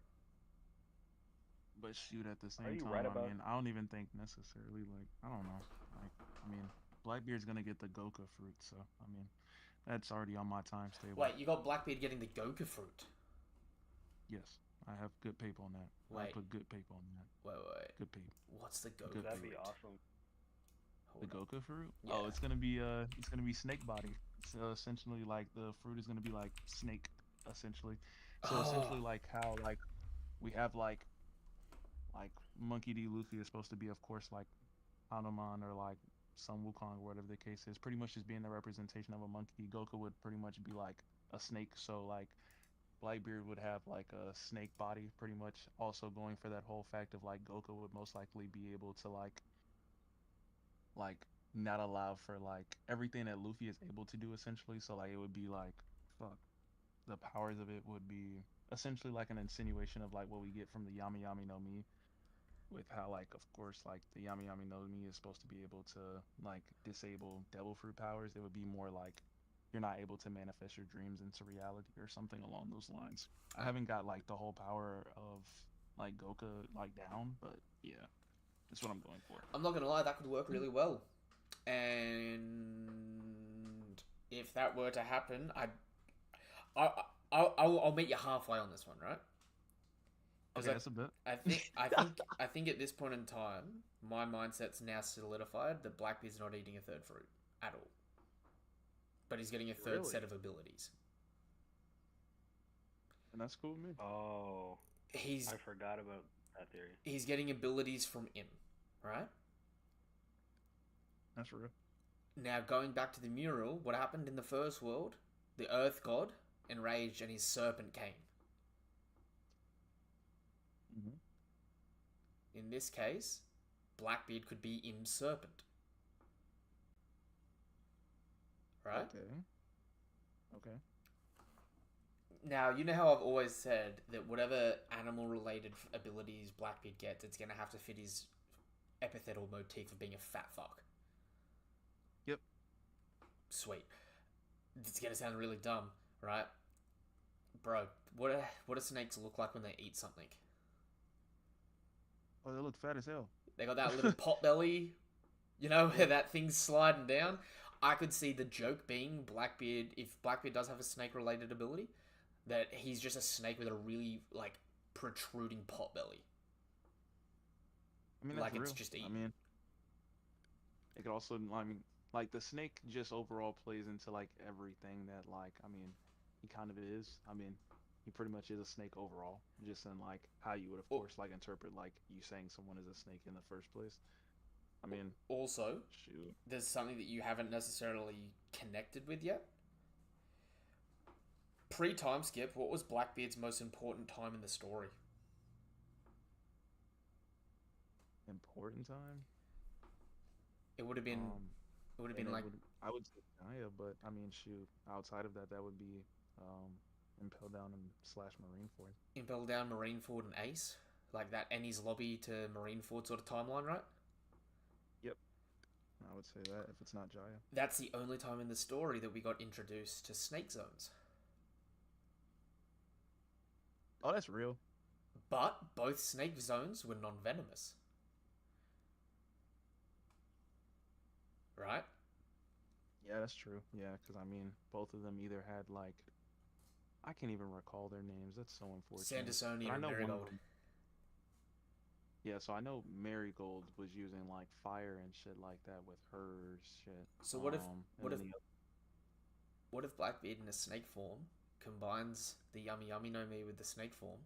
But shoot, at the Are same you time, right I about- mean, I don't even think necessarily, like, I don't know. Like, I mean, Blackbeard's gonna get the Goka fruit, so, I mean, that's already on my times table. Wait, you got Blackbeard getting the Goka fruit? Yes, I have good paper on that. I Wait. put good paper on that. Wait. Good paper. What's the Goka Good fruit? That'd be awesome. The Hold on. Goka fruit? Yeah. Oh, it's gonna be snake body. So essentially, like the fruit is gonna be like snake, essentially. So essentially, Oh. like how like we have like Monkey D. Luffy is supposed to be, of course, like Hanuman or like Sun Wukong or whatever the case is. Pretty much just being the representation of a monkey. Goku would pretty much be like a snake. So like Blackbeard would have like a snake body, pretty much. Also going for that whole fact of like Goku would most likely be able to like not allow for like everything that Luffy is able to do essentially. So like it would be like fuck. The powers of it would be essentially like an insinuation of like what we get from the Yami Yami no Mi, with how like of course like the Yami Yami no Mi is supposed to be able to like disable devil fruit powers. It would be more like you're not able to manifest your dreams into reality or something along those lines. I haven't got like the whole power of like Goka like down, but yeah, that's what I'm going for. I'm not gonna lie, that could work really well. And if that were to happen, I'll meet you halfway on this one, right? 'Cause Okay, that's a bit. I think at this point in time, my mindset's now solidified that Blackbeard's not eating a third fruit at all. But he's getting a third Really? set of abilities. And that's cool with me. Oh, He's I forgot about that theory. he's getting abilities from In, right? That's real. Now going back to the mural, what happened in the first world? The Earth God enraged and his serpent came. Mm-hmm. In this case, Blackbeard could be Im's serpent. Right? Okay. Now, you know how I've always said that whatever animal-related abilities Blackbeard gets, it's going to have to fit his epithetical motif of being a fat fuck. Yep. Sweet. It's going to sound really dumb, right? Bro, what do snakes look like when they eat something? Oh, they look fat as hell. They got that little pot belly, you know, where that thing's sliding down. I could see the joke being Blackbeard, if Blackbeard does have a snake-related ability, that he's just a snake with a really, like, protruding pot belly. I mean, that's Like it's real. just I eating. mean, it could also, I mean, like the snake just overall plays into like everything that like, I mean, he kind of is. I mean, he pretty much is a snake overall, just in like how you would of Well- course like interpret like you saying someone is a snake in the first place. I mean, Also, shoot. there's something that you haven't necessarily connected with yet. Pre-time skip, what was Blackbeard's most important time in the story? Important time. It would have been, Um, it would have and been it like would- I would say Naya, but I mean, shoot, outside of that, that would be Impel Down and slash Marineford. Impel Down, Marineford, and Ace. Like that Annie's Lobby to Marineford sort of timeline, right? Yep, I would say that if it's not Jaya. That's the only time in the story that we got introduced to snake zones. Oh, that's real. But both snake zones were non-venomous. Right? Yeah, that's true. Yeah, because I mean, both of them either had like, I can't even recall their names. That's so unfortunate. Sandersonia But I and know one of Marigold. them. Yeah, so I know Marigold was using like fire and shit like that with her shit. So what if and what if then the what if Blackbeard in a snake form combines the Yummy Yummy no Mi with the snake form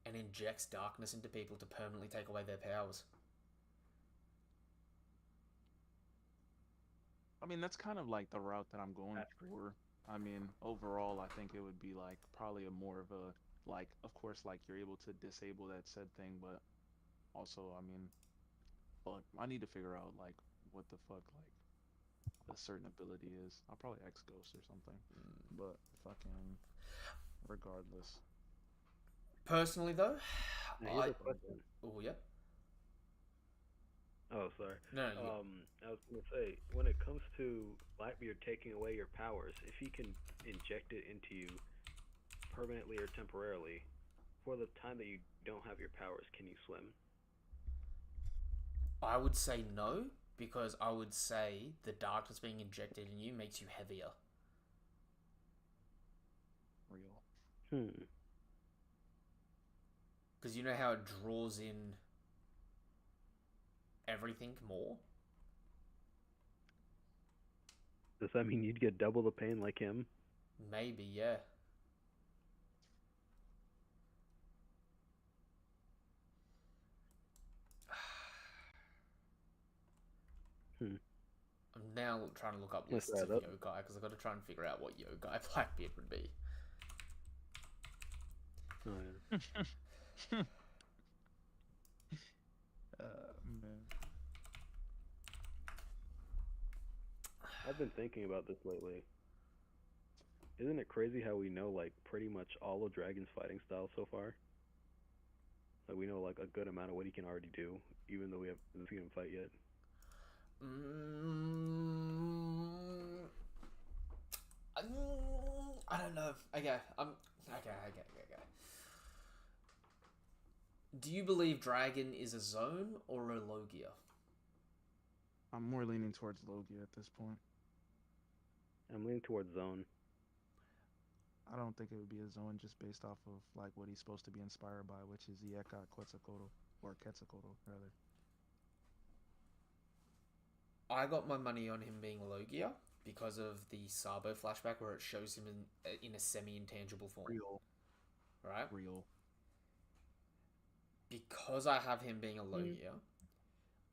and injects darkness into people to permanently take away their powers? I mean, that's kind of like the route that I'm going for. I mean, overall, I think it would be like probably a more of a like, of course, like you're able to disable that said thing, but also, I mean, fuck, I need to figure out like what the fuck like a certain ability is. I'll probably X Ghost or something, but fucking regardless. Personally, though, Now, here's a question. Oh, yeah. Oh, sorry. No, I was gonna say, when it comes to Blackbeard taking away your powers, if he can inject it into you permanently or temporarily, for the time that you don't have your powers, can you swim? I would say no, because I would say the darkness being injected in you makes you heavier. Real. Because you know how it draws in everything more? Does that mean you'd get double the pain like him? Maybe, yeah. I'm now trying to look up Let's lists of try that. yokai, because I've got to try and figure out what yokai Blackbeard would be. Oh, yeah. Man. I've been thinking about this lately. Isn't it crazy how we know like pretty much all of Dragon's fighting styles so far? Like we know like a good amount of what he can already do, even though we haven't seen him fight yet. I don't know. Okay. Do you believe Dragon is a zone or a Logia? I'm more leaning towards Logia at this point. I'm leaning towards Zone. I don't think it would be a zone just based off of like what he's supposed to be inspired by, which is Yeka Quetzalcoatl, or Quetzalcoatl rather. I got my money on him being Logia because of the Sabo flashback where it shows him in a semi-intangible form. Real. Right? Real. Because I have him being a Logia,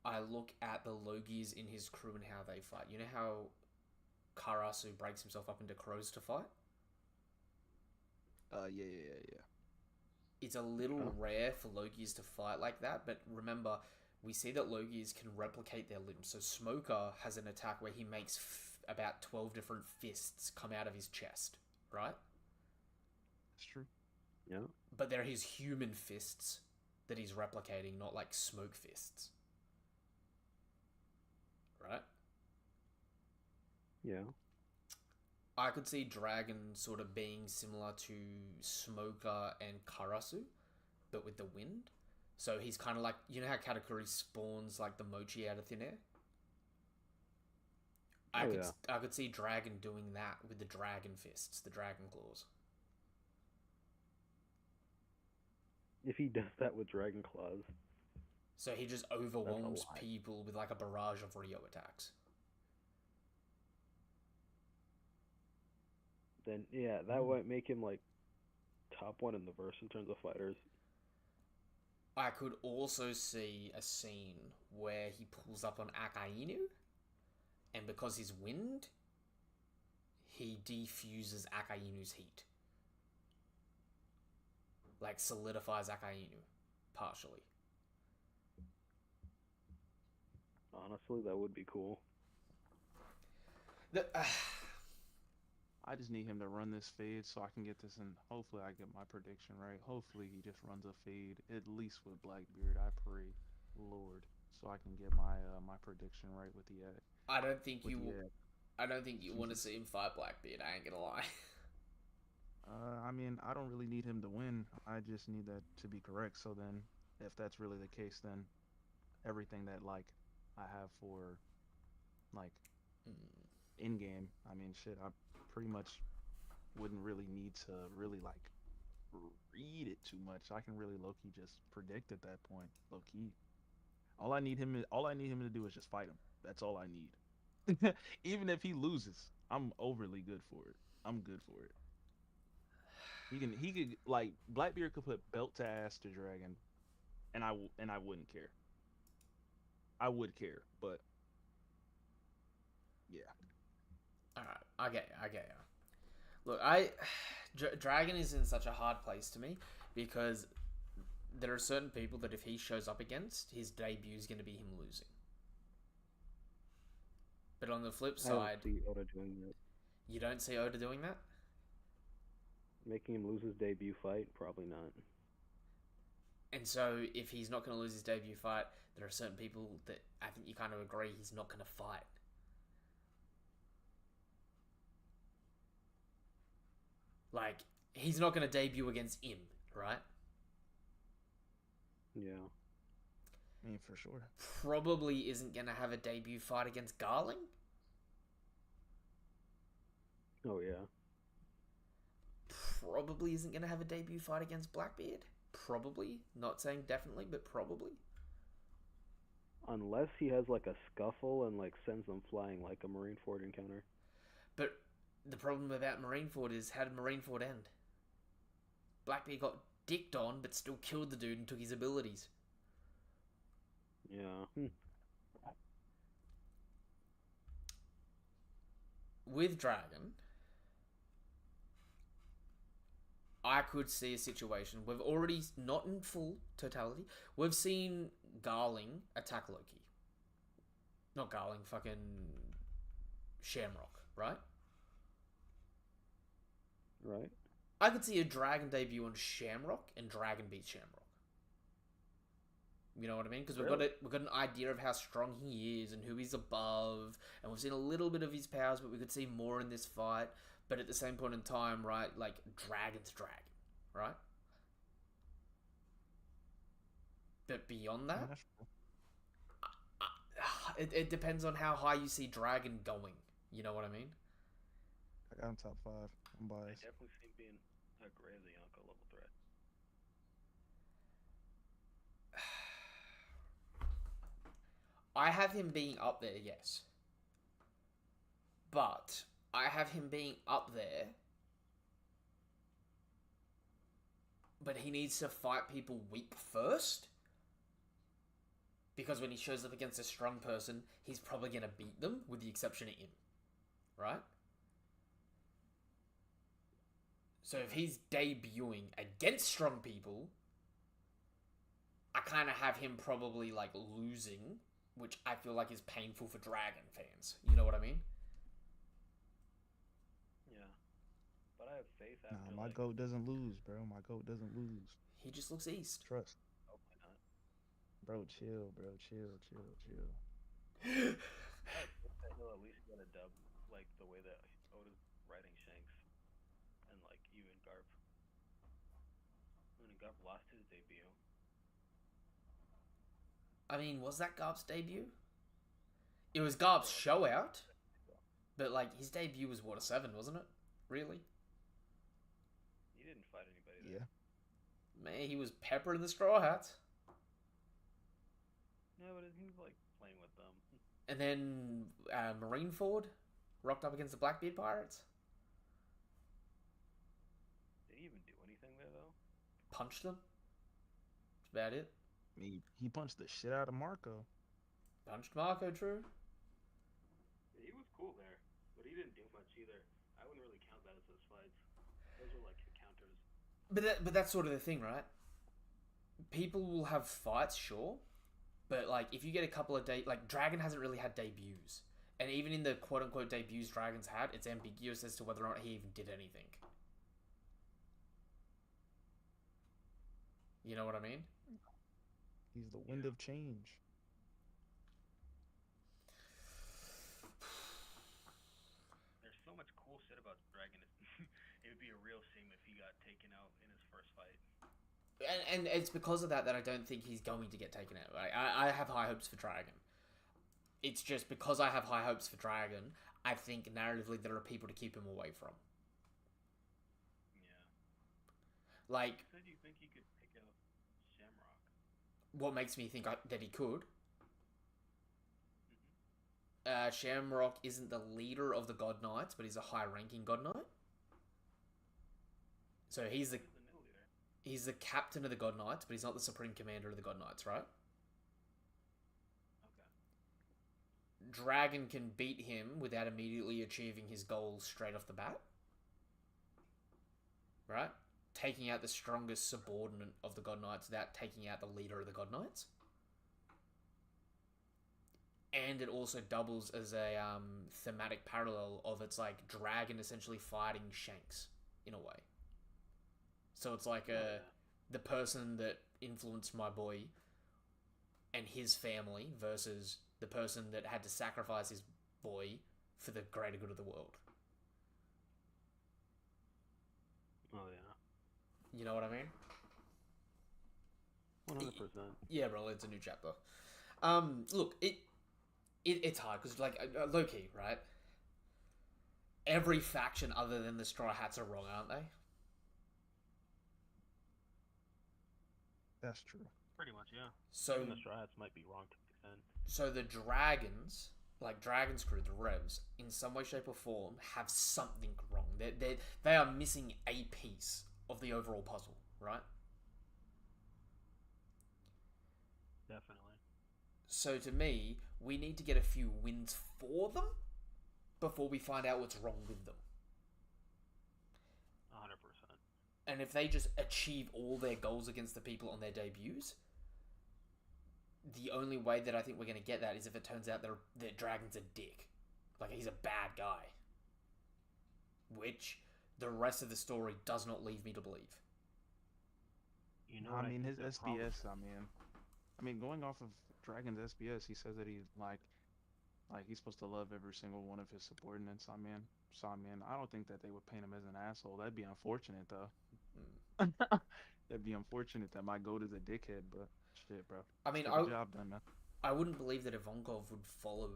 I look at the Logies in his crew and how they fight. You know how Karasu breaks himself up into crows to fight? Yeah. It's a little rare for Logies to fight like that, but remember, we see that Logies can replicate their limbs. So Smoker has an attack where he makes about 12 different fists come out of his chest, right? That's true. Yeah. But they're his human fists that he's replicating, not like smoke fists. Right? Yeah. I could see Dragon sort of being similar to Smoker and Karasu, but with the wind. So he's kind of like, you know how Katakuri spawns like the mochi out of thin air? I could see Dragon doing that with the dragon fists, the dragon claws. If he does that with Dragon Claws. So he just overwhelms people with like a barrage of Rio attacks. Then yeah, that might make him like top one in the verse in terms of fighters. I could also see a scene where he pulls up on Akainu, and because he's wind, he defuses Akainu's heat. Like solidifies Akainu, partially. Honestly, that would be cool. The, I just need him to run this fade so I can get this, and hopefully I get my prediction right. Hopefully he just runs a fade at least with Blackbeard. I pray, Lord, so I can get my prediction right with the I don't think with you. the I don't think you want to see him fight Blackbeard. I ain't gonna lie. I mean, I don't really need him to win. I just need that to be correct. So then, if that's really the case, then everything that like I have for like in game, I mean, shit, I pretty much wouldn't really need to really like read it too much. I can really low key just predict at that point, low key. All I need him to do is just fight him. That's all I need. Even if he loses, I'm overly good for it. I'm good for it. He could like Blackbeard could put belt to ass to Dragon, and I wouldn't care. I would care, but yeah. Alright, I get you. Look, Dragon is in such a hard place to me because there are certain people that if he shows up against, his debut is going to be him losing. But on the flip I don't side, see Oda doing that. you don't see Oda doing that? Making him lose his debut fight? Probably not. And so, if he's not going to lose his debut fight, there are certain people that I think you kind of agree he's not going to fight. Like, he's not going to debut against him, right? Yeah. I mean, for sure. Probably isn't going to have a debut fight against Garling. Oh yeah. Probably isn't going to have a debut fight against Blackbeard. Probably. Not saying definitely, but probably. Unless he has like a scuffle and like sends them flying like a Marineford encounter. But the problem about Marineford is, how did Marineford end? Blackbeard got dicked on, but still killed the dude and took his abilities. Yeah. With Dragon, I could see a situation. We've already, not in full totality, we've seen Garling attack Loki. Not Garling, fucking Shamrock, right? Right. I could see a Dragon debut on Shamrock and Dragon beat Shamrock. You know what I mean? Because we've got an idea of how strong he is and who he's above, and we've seen a little bit of his powers, but we could see more in this fight. But at the same point in time, right, like, Dragon's Dragon, right? But beyond that, it depends on how high you see Dragon going. You know what I mean? I got him top 5. I'm I biased. definitely see him being a gravely Yonko level threat. I have him being up there, yes. But I have him being up there, but he needs to fight people weak first. Because when he shows up against a strong person, he's probably going to beat them, with the exception of him. Right? So if he's debuting against strong people, I kind of have him probably, like, losing, which I feel like is painful for Dragon fans. You know what I mean? Yeah. But I have faith Nah, after my goat doesn't lose, bro. My goat doesn't lose. He just looks east. Trust. Hopefully not. Bro, chill, bro. Chill. I think that he'll at least get a dub, like the way that Oda's writing Shanks, and like even Garp. When Garp lost his debut. I mean, was that Garp's debut? It was Garp's show out, but like his debut was what, a 7, wasn't it? Really? He didn't fight anybody there. Yeah. Man, he was peppering the Straw Hats. Yeah, but he was like playing with them. And then Marineford rocked up against the Blackbeard Pirates. Did he even do anything there though? Punched them. That's about it. I mean, he punched the shit out of Marco. Punched Marco, true. He was cool there, but he didn't do much either. I wouldn't really count that as his fights. Those are like counters. But that's sort of the thing, right? People will have fights, sure. But, like, if you get a couple of like, Dragon hasn't really had debuts. And even in the quote-unquote debuts Dragons had, it's ambiguous as to whether or not he even did anything. You know what I mean? He's the wind of change. There's so much cool shit about Dragon. It would be a real shame if he got taken out in his first fight. And it's because of that I don't think he's going to get taken out. Like, I have high hopes for Dragon. It's just because I have high hopes for Dragon, I think narratively there are people to keep him away from. Yeah. Like, You said you think he could take out Shamrock. what makes me think that he could? Shamrock isn't the leader of the God Knights, but he's a high-ranking God Knight. So he's the Who's the new leader? he's the captain of the God Knights, but he's not the supreme commander of the God Knights, right? Okay. Dragon can beat him without immediately achieving his goals straight off the bat. Right? Taking out the strongest subordinate of the God Knights without taking out the leader of the God Knights. And it also doubles as a thematic parallel of it's like Dragon essentially fighting Shanks in a way. So it's like the person that influenced my boy and his family versus the person that had to sacrifice his boy for the greater good of the world. Oh yeah. You know what I mean? 100%. Yeah, bro, it's a new chapter. Look, it's hard because like low key, right? Every faction other than the Straw Hats are wrong, aren't they? That's true. Pretty much, yeah. So Even the Straw Hats might be wrong to an extent. So the Dragons, like Dragon's Crew, the Revs, in some way, shape, or form, have something wrong. They are missing a piece of the overall puzzle, right? Definitely. So to me, we need to get a few wins for them before we find out what's wrong with them. 100%. And if they just achieve all their goals against the people on their debuts, the only way that I think we're going to get that is if it turns out that Dragon's a dick. Like, he's a bad guy. Which the rest of the story does not leave me to believe. You know I what mean, think his the problem- SBS. I mean, going off of Dragon's SBS, he says that he like he's supposed to love every single one of his subordinates. I mean, I don't think that they would paint him as an asshole. That'd be unfortunate, though. That'd be unfortunate that my goat is a dickhead, but shit, bro. I mean, Get the job done, man. I wouldn't believe that Ivankov would follow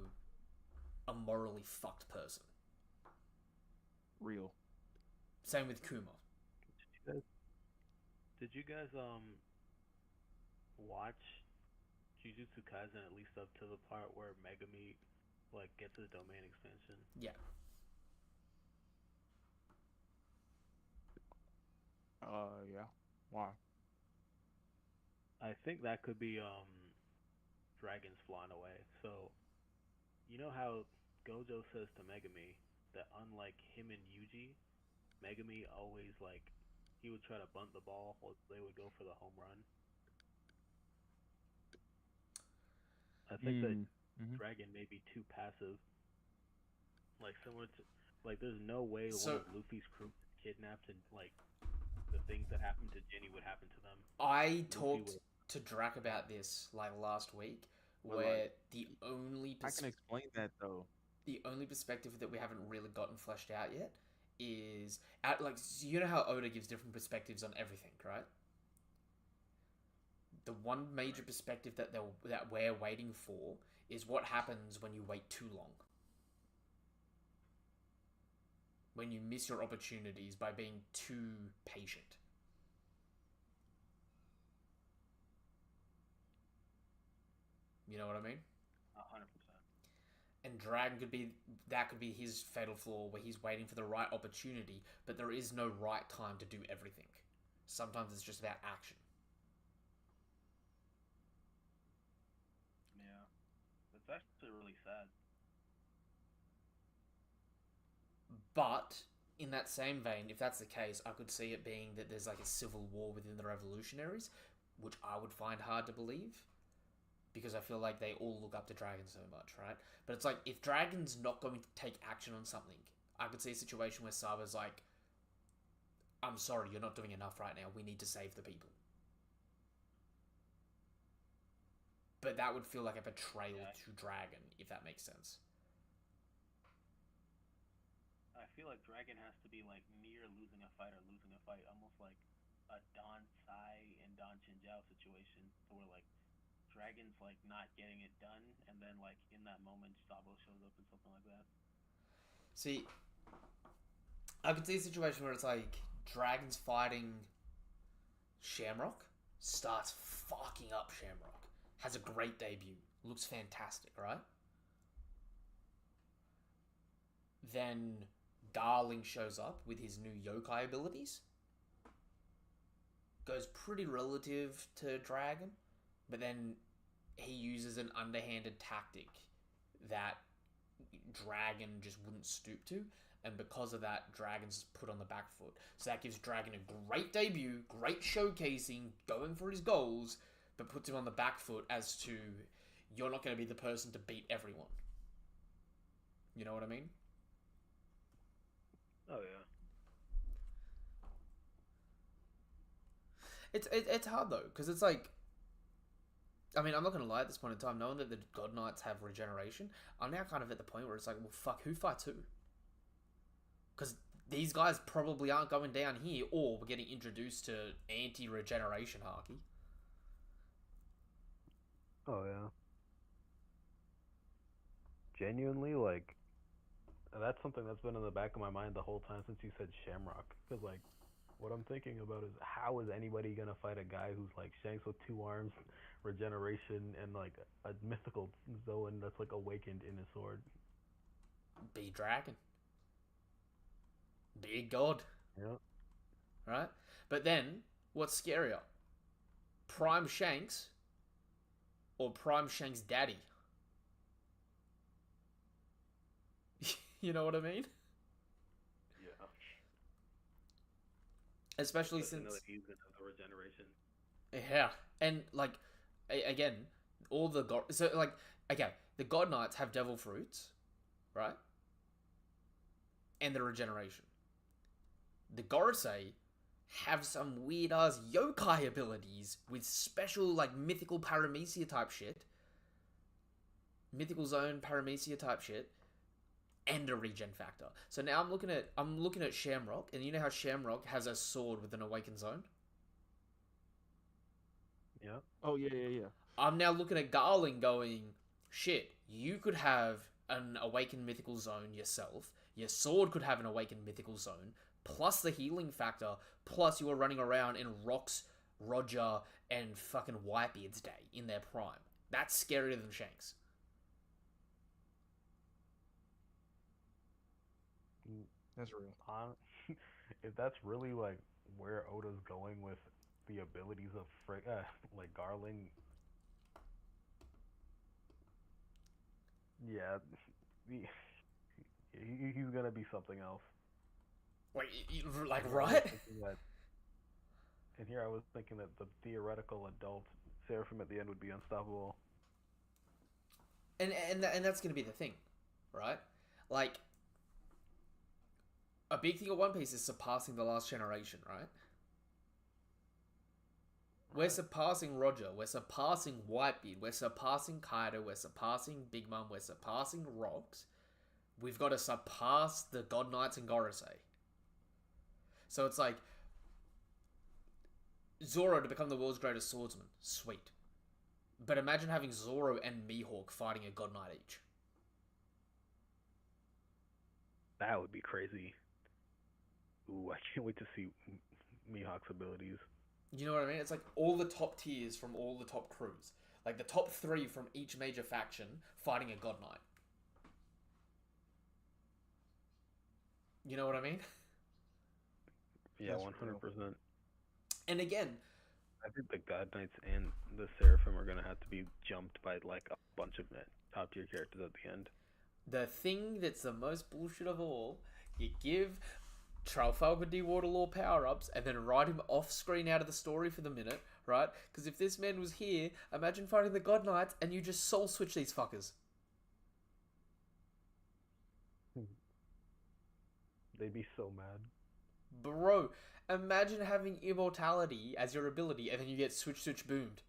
a morally fucked person. Real. Same with Kuma. Did you guys watch Jujutsu Kaisen at least up to the part where Megami like gets his domain expansion? Yeah. Yeah. Why? I think that could be dragons flying away. So you know how Gojo says to Megami that unlike him and Yuji, Megami always like he would try to bunt the ball or they would go for the home run. I think that Dragon may be too passive. Like similar to like there's no way So- one of Luffy's crew kidnapped and like the things that happened to Jenny would happen to them. I Luffy talked would- to Drac about this like last week, Well, where like, the only I can explain that though. the only perspective that we haven't really gotten fleshed out yet is out like so you know how Oda gives different perspectives on everything, right? The one major perspective that we're waiting for is what happens when you wait too long. When you miss your opportunities by being too patient. You know what I mean? 100%. And Dragon could be his fatal flaw where he's waiting for the right opportunity, but there is no right time to do everything. Sometimes it's just about action. Yeah. That's actually really sad. But in that same vein, if that's the case, I could see it being that there's like a civil war within the revolutionaries, which I would find hard to believe. because I feel like they all look up to Dragon so much, right? But it's like, if Dragon's not going to take action on something, I could see a situation where Saba's like, I'm sorry, you're not doing enough right now. We need to save the people. But that would feel like a betrayal to Dragon, if that makes sense. I feel like Dragon has to be like near losing a fight or losing a fight, almost like a Don Sai and Don Chinjiao situation, where like Dragon's like not getting it done, and then like in that moment Sabo shows up and something like that. See, I could see a situation where it's like Dragon's fighting Shamrock, starts fucking up Shamrock, has a great debut, looks fantastic, right? Then Darling shows up with his new yokai abilities, goes pretty relative to Dragon, but then he uses an underhanded tactic that Dragon just wouldn't stoop to, and because of that, Dragon's put on the back foot. So that gives Dragon a great debut, great showcasing, going for his goals, but puts him on the back foot as to, you're not going to be the person to beat everyone. You know what I mean? Oh yeah. It's hard though, because it's like, I mean, I'm not going to lie, at this point in time, knowing that the God Knights have regeneration, I'm now kind of at the point where it's like, well, fuck, who fights who? Because these guys probably aren't going down here, or we're getting introduced to anti-regeneration Haki. Oh yeah. Genuinely, like, that's something that's been in the back of my mind the whole time since you said Shamrock. Because, like, what I'm thinking about is, how is anybody gonna fight a guy who's like Shanks with 2 arms, regeneration, and like a mythical Zoan that's like awakened in his sword? Be Dragon. Be a god. Yeah. Right? But then, what's scarier? Prime Shanks or Prime Shanks' daddy? You know what I mean? Yeah. Especially But to know since... that he's gonna have the regeneration. Yeah. And, like, again, all the god... So, like, okay, the God Knights have Devil Fruits, right? And the regeneration. The Gorosei have some weird-ass yokai abilities with special, like, mythical paramecia type shit. Mythical zone paramecia type shit. And a regen factor. So now I'm looking at Shamrock, and you know how Shamrock has a sword with an awakened zone? Yeah. Oh yeah. I'm now looking at Garling going, shit, you could have an awakened mythical zone yourself. Your sword could have an awakened mythical zone, plus the healing factor, plus you are running around in Rox, Roger, and fucking Whitebeard's day in their prime. That's scarier than Shanks. That's real. If that's really like where Oda's going with the abilities of like Garling, yeah, he's gonna be something else. Wait, like, And right? And here I was thinking that the theoretical adult Seraphim at the end would be unstoppable. And that's gonna be the thing, right? Like, a big thing of One Piece is surpassing the last generation, right? We're surpassing Roger, we're surpassing Whitebeard, we're surpassing Kaido, we're surpassing Big Mom, we're surpassing Rox. We've got to surpass the God Knights and Gorosei. So it's like, Zoro to become the world's greatest swordsman, sweet. But imagine having Zoro and Mihawk fighting a God Knight each. That would be crazy. Ooh, I can't wait to see Mihawk's abilities. You know what I mean? It's like all the top tiers from all the top crews. Like the top 3 from each major faction fighting a God Knight. You know what I mean? Yeah, That's 100%. And again, I think the God Knights and the Seraphim are gonna have to be jumped by like a bunch of top tier characters at the end. the thing that's the most bullshit of all, you give Trafalgar D. Waterloo power-ups, and then write him off-screen out of the story for the minute, right? Because if this man was here, imagine fighting the God Knights and you just soul-switch these fuckers. They'd be so mad. Bro, imagine having immortality as your ability and then you get switch boomed.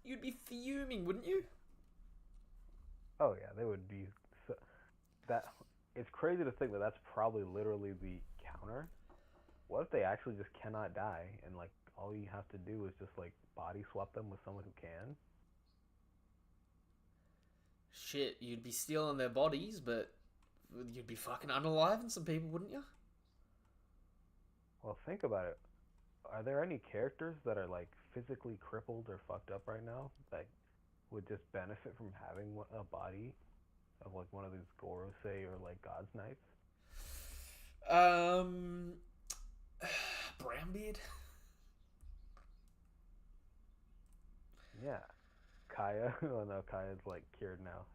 You'd be fuming, wouldn't you? Oh yeah, they would be. That it's crazy to think that that's probably literally the counter. What if they actually just cannot die and like all you have to do is just like body swap them with someone who can? Shit, you'd be stealing their bodies, but you'd be fucking unaliving some people, wouldn't you? Well, think about it. Are there any characters that are like physically crippled or fucked up right now that would just benefit from having a body of like one of these Gorosei or like God's Knights? Brownbeard? Yeah. Kaya. Oh no, Kaya's like cured now.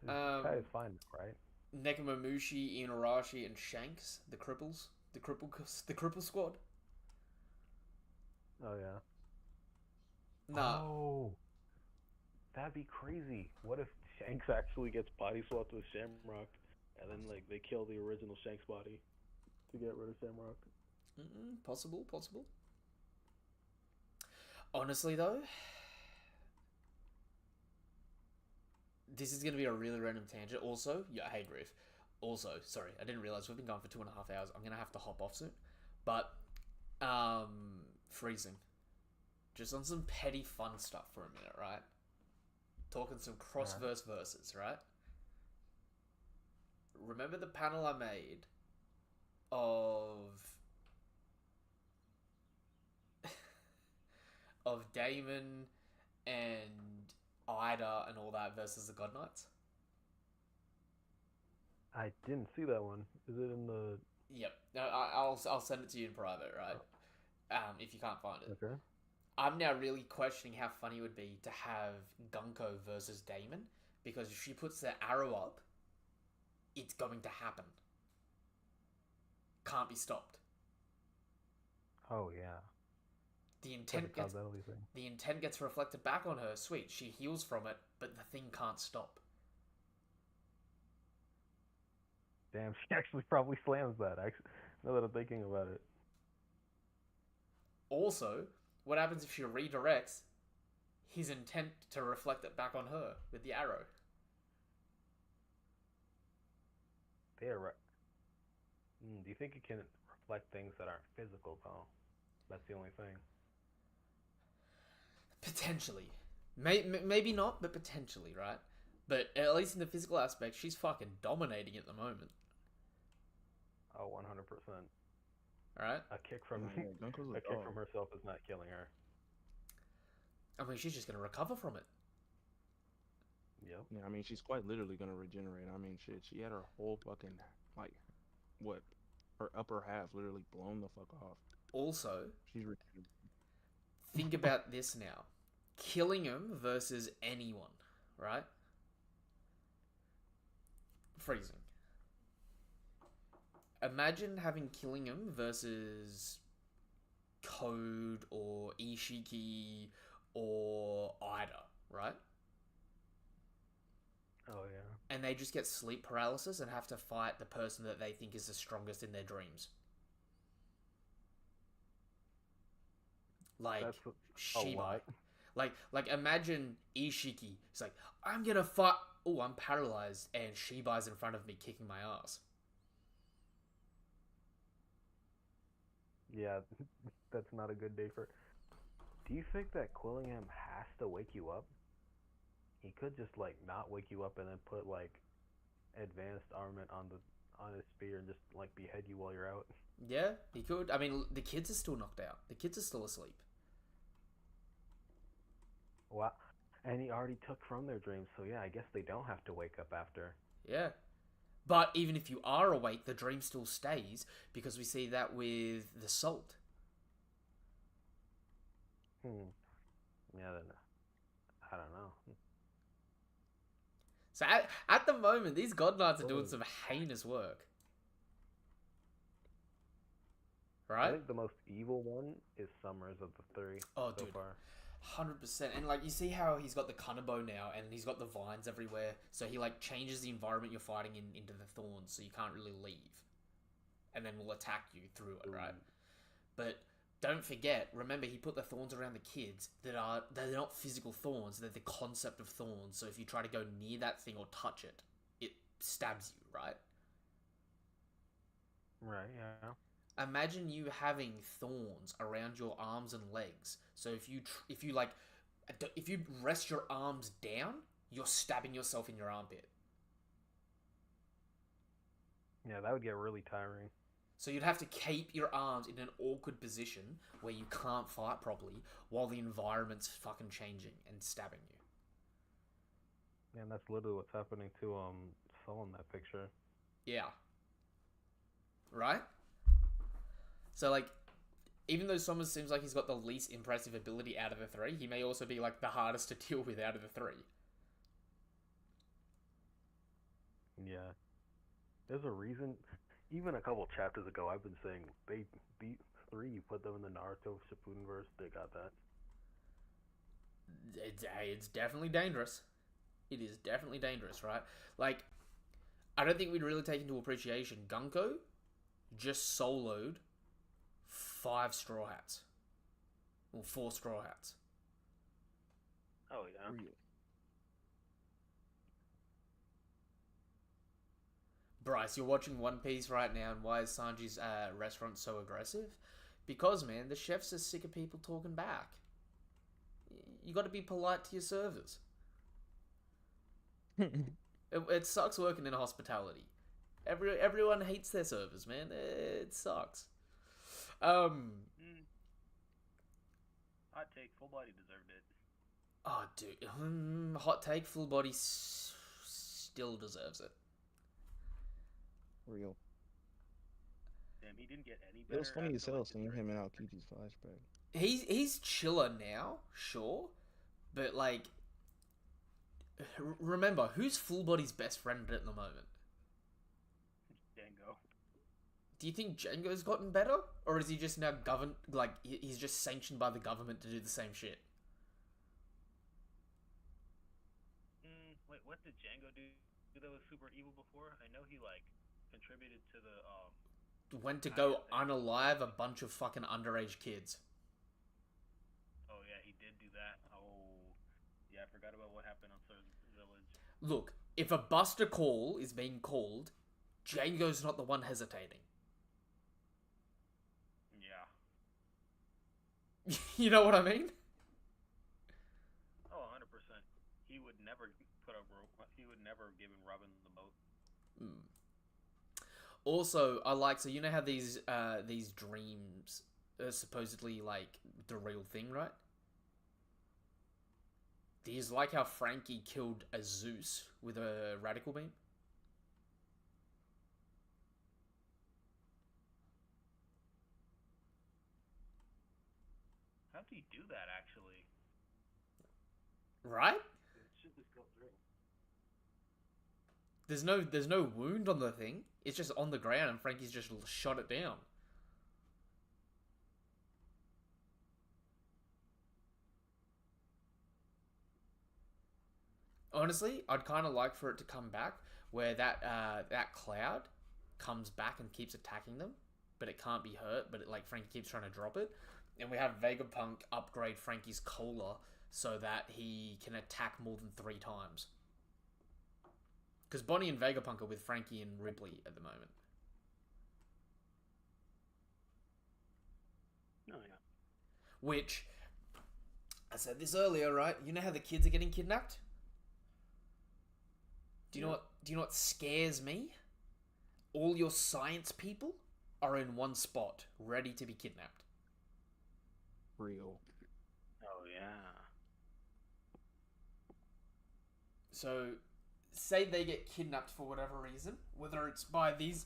Kaya's fine, right? Nekomamushi, Inuarashi, and Shanks, the cripples. The cripple squad. Oh yeah. Nah. Oh, that'd be crazy. What if Shanks actually gets body swapped with Shamrock, and then like they kill the original Shanks body to get rid of Shamrock? Possible. Honestly, though, this is going to be a really random tangent. Also, yeah, hey, Griff. Also, sorry, I didn't realize we've been going for 2.5 hours. I'm going to have to hop off soon. But, freezing. Just on some petty fun stuff for a minute, right? Talking some cross-verse verses, right? Remember the panel I made of Damon and Ida and all that versus the God Knights? I didn't see that one. Is it in the? Yep. No, I'll send it to you in private, right? If you can't find it. Okay. I'm now really questioning how funny it would be to have Gunko versus Damon, because if she puts the arrow up, it's going to happen. Can't be stopped. Oh yeah. The intent gets reflected back on her. Sweet, she heals from it, but the thing can't stop. Damn, she actually probably slams that. Now that I'm thinking about it. Also, what happens if she redirects his intent to reflect it back on her with the arrow? They're right. Do you think it can reflect things that aren't physical, though? That's the only thing. Potentially. Maybe not, but potentially, right? But at least in the physical aspect, she's fucking dominating at the moment. Oh, 100%. Right? A kick from herself is not killing her. I mean, she's just gonna recover from it. Yep. Yeah, I mean, she's quite literally gonna regenerate. I mean, shit, she had her whole fucking, like, what, her upper half literally blown the fuck off. Also, She's regenerating. think about this now. Killingham versus anyone, right? Freezing. Imagine having Killingham versus Code or Ishiki or Ida, right? Oh yeah. And they just get sleep paralysis and have to fight the person that they think is the strongest in their dreams. Like Shibai. Like imagine Ishiki. It's like, I'm gonna fight. Oh, I'm paralyzed, and Shibai's in front of me kicking my ass. Yeah, that's not a good day for. Do you think that Quillingham has to wake you up? He could just like not wake you up and then put like advanced armament on his spear and just like behead you while you're out. Yeah, he could. I mean, the kids are still knocked out. The kids are still asleep. Wow. And he already took from their dreams, so yeah, I guess they don't have to wake up after. Yeah. But even if you are awake, the dream still stays, because we see that with the salt. Yeah, then I don't know. So at the moment, these God Knights are doing some heinous work. I Right? think the most evil one is Summers of the three Oh, so dude. far. 100%. And like you see how he's got the Cunnibo now and he's got the vines everywhere, so he like changes the environment you're fighting in into the thorns so you can't really leave, and then will attack you through it, right? But don't forget, remember he put the thorns around the kids they're not physical thorns, they're the concept of thorns. So if you try to go near that thing or touch it, it stabs you, right? Right, yeah. Imagine you having thorns around your arms and legs. So if you rest your arms down, you're stabbing yourself in your armpit. Yeah, that would get really tiring. So you'd have to keep your arms in an awkward position where you can't fight properly while the environment's fucking changing and stabbing you. Yeah, and that's literally what's happening to Saul in that picture. Yeah. Right? So, like, even though Summers seems like he's got the least impressive ability out of the three, he may also be, like, the hardest to deal with out of the three. Yeah. There's a reason. Even a couple chapters ago, I've been saying they beat 3. You put them in the Naruto Shippudenverse, they got that. It's definitely dangerous. It is definitely dangerous, right? Like, I don't think we'd really take into appreciation Gunko just soloed 5 Straw Hats. Or 4 Straw Hats. Oh, yeah. Real. Bryce, you're watching One Piece right now, and why is Sanji's restaurant so aggressive? Because, man, the chefs are sick of people talking back. You got to be polite to your servers. It sucks working in hospitality. Everyone hates their servers, man. It sucks. Hot take, Full Body deserved it. Oh, dude. Hot take, Full Body still deserves it. Real. Damn, he didn't get any It better. was funny as after, hell like, seeing his him in Aokichi's flashback. He's chiller now, sure, but like, remember who's Full Body's best friend at the moment? Django. Do you think Django's gotten better, or is he just now governed? Like he's just sanctioned by the government to do the same shit? Wait, what did Django do that was super evil before? I know he like contributed to the Went to go unalive a bunch of fucking underage kids. Oh yeah, he did do that. Oh yeah, I forgot about what happened on Sur's Village. Look, if a Buster call is being called, Django's not the one hesitating. Yeah. You know what I mean? Oh, 100%. He would never put up. He would never give Robin the boat. Also, I like, so you know how these dreams are supposedly like the real thing, right? Do you like how Frankie killed a Zeus with a radical beam? How did he do that actually? Right? It should just go through. There's no wound on the thing. It's just on the ground and Frankie's just shot it down. Honestly, I'd kind of like for it to come back where that cloud comes back and keeps attacking them, but it can't be hurt. But Frankie keeps trying to drop it, and we have Vegapunk upgrade Frankie's cola so that he can attack more than 3 times. Because Bonnie and Vegapunk are with Frankie and Ripley at the moment. Oh yeah. Which, I said this earlier, right? You know how the kids are getting kidnapped? Do you know what scares me? All your science people are in one spot, ready to be kidnapped. Real. Oh yeah. So, say they get kidnapped for whatever reason, whether it's by these...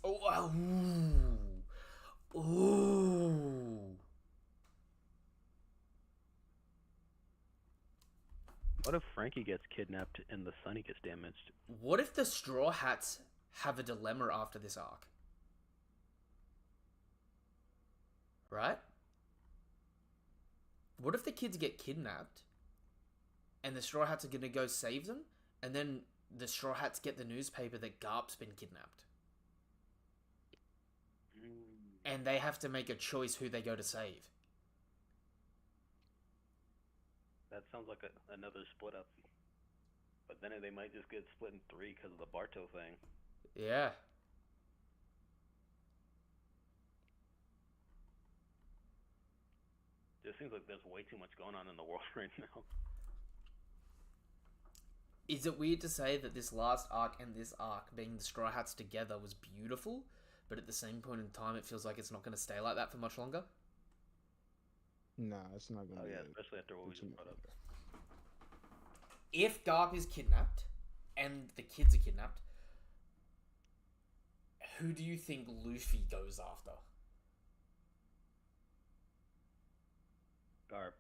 What if Frankie gets kidnapped and the Sunny gets damaged? What if the Straw Hats have a dilemma after this arc? Right? What if the kids get kidnapped and the Straw Hats are gonna go save them, and then the Straw Hats get the newspaper that Garp's been kidnapped? And they have to make a choice who they go to save. That sounds like another split up. But then they might just get split in 3 because of the Barto thing. Yeah. It seems like there's way too much going on in the world right now. Is it weird to say that this last arc and this arc, being the Straw Hats together, was beautiful, but at the same point in time it feels like it's not going to stay like that for much longer? Nah, it's not gonna. Oh be yeah, it. especially after what we Too just much brought up. longer. If Garp is kidnapped, and the kids are kidnapped, who do you think Luffy goes after? Garp.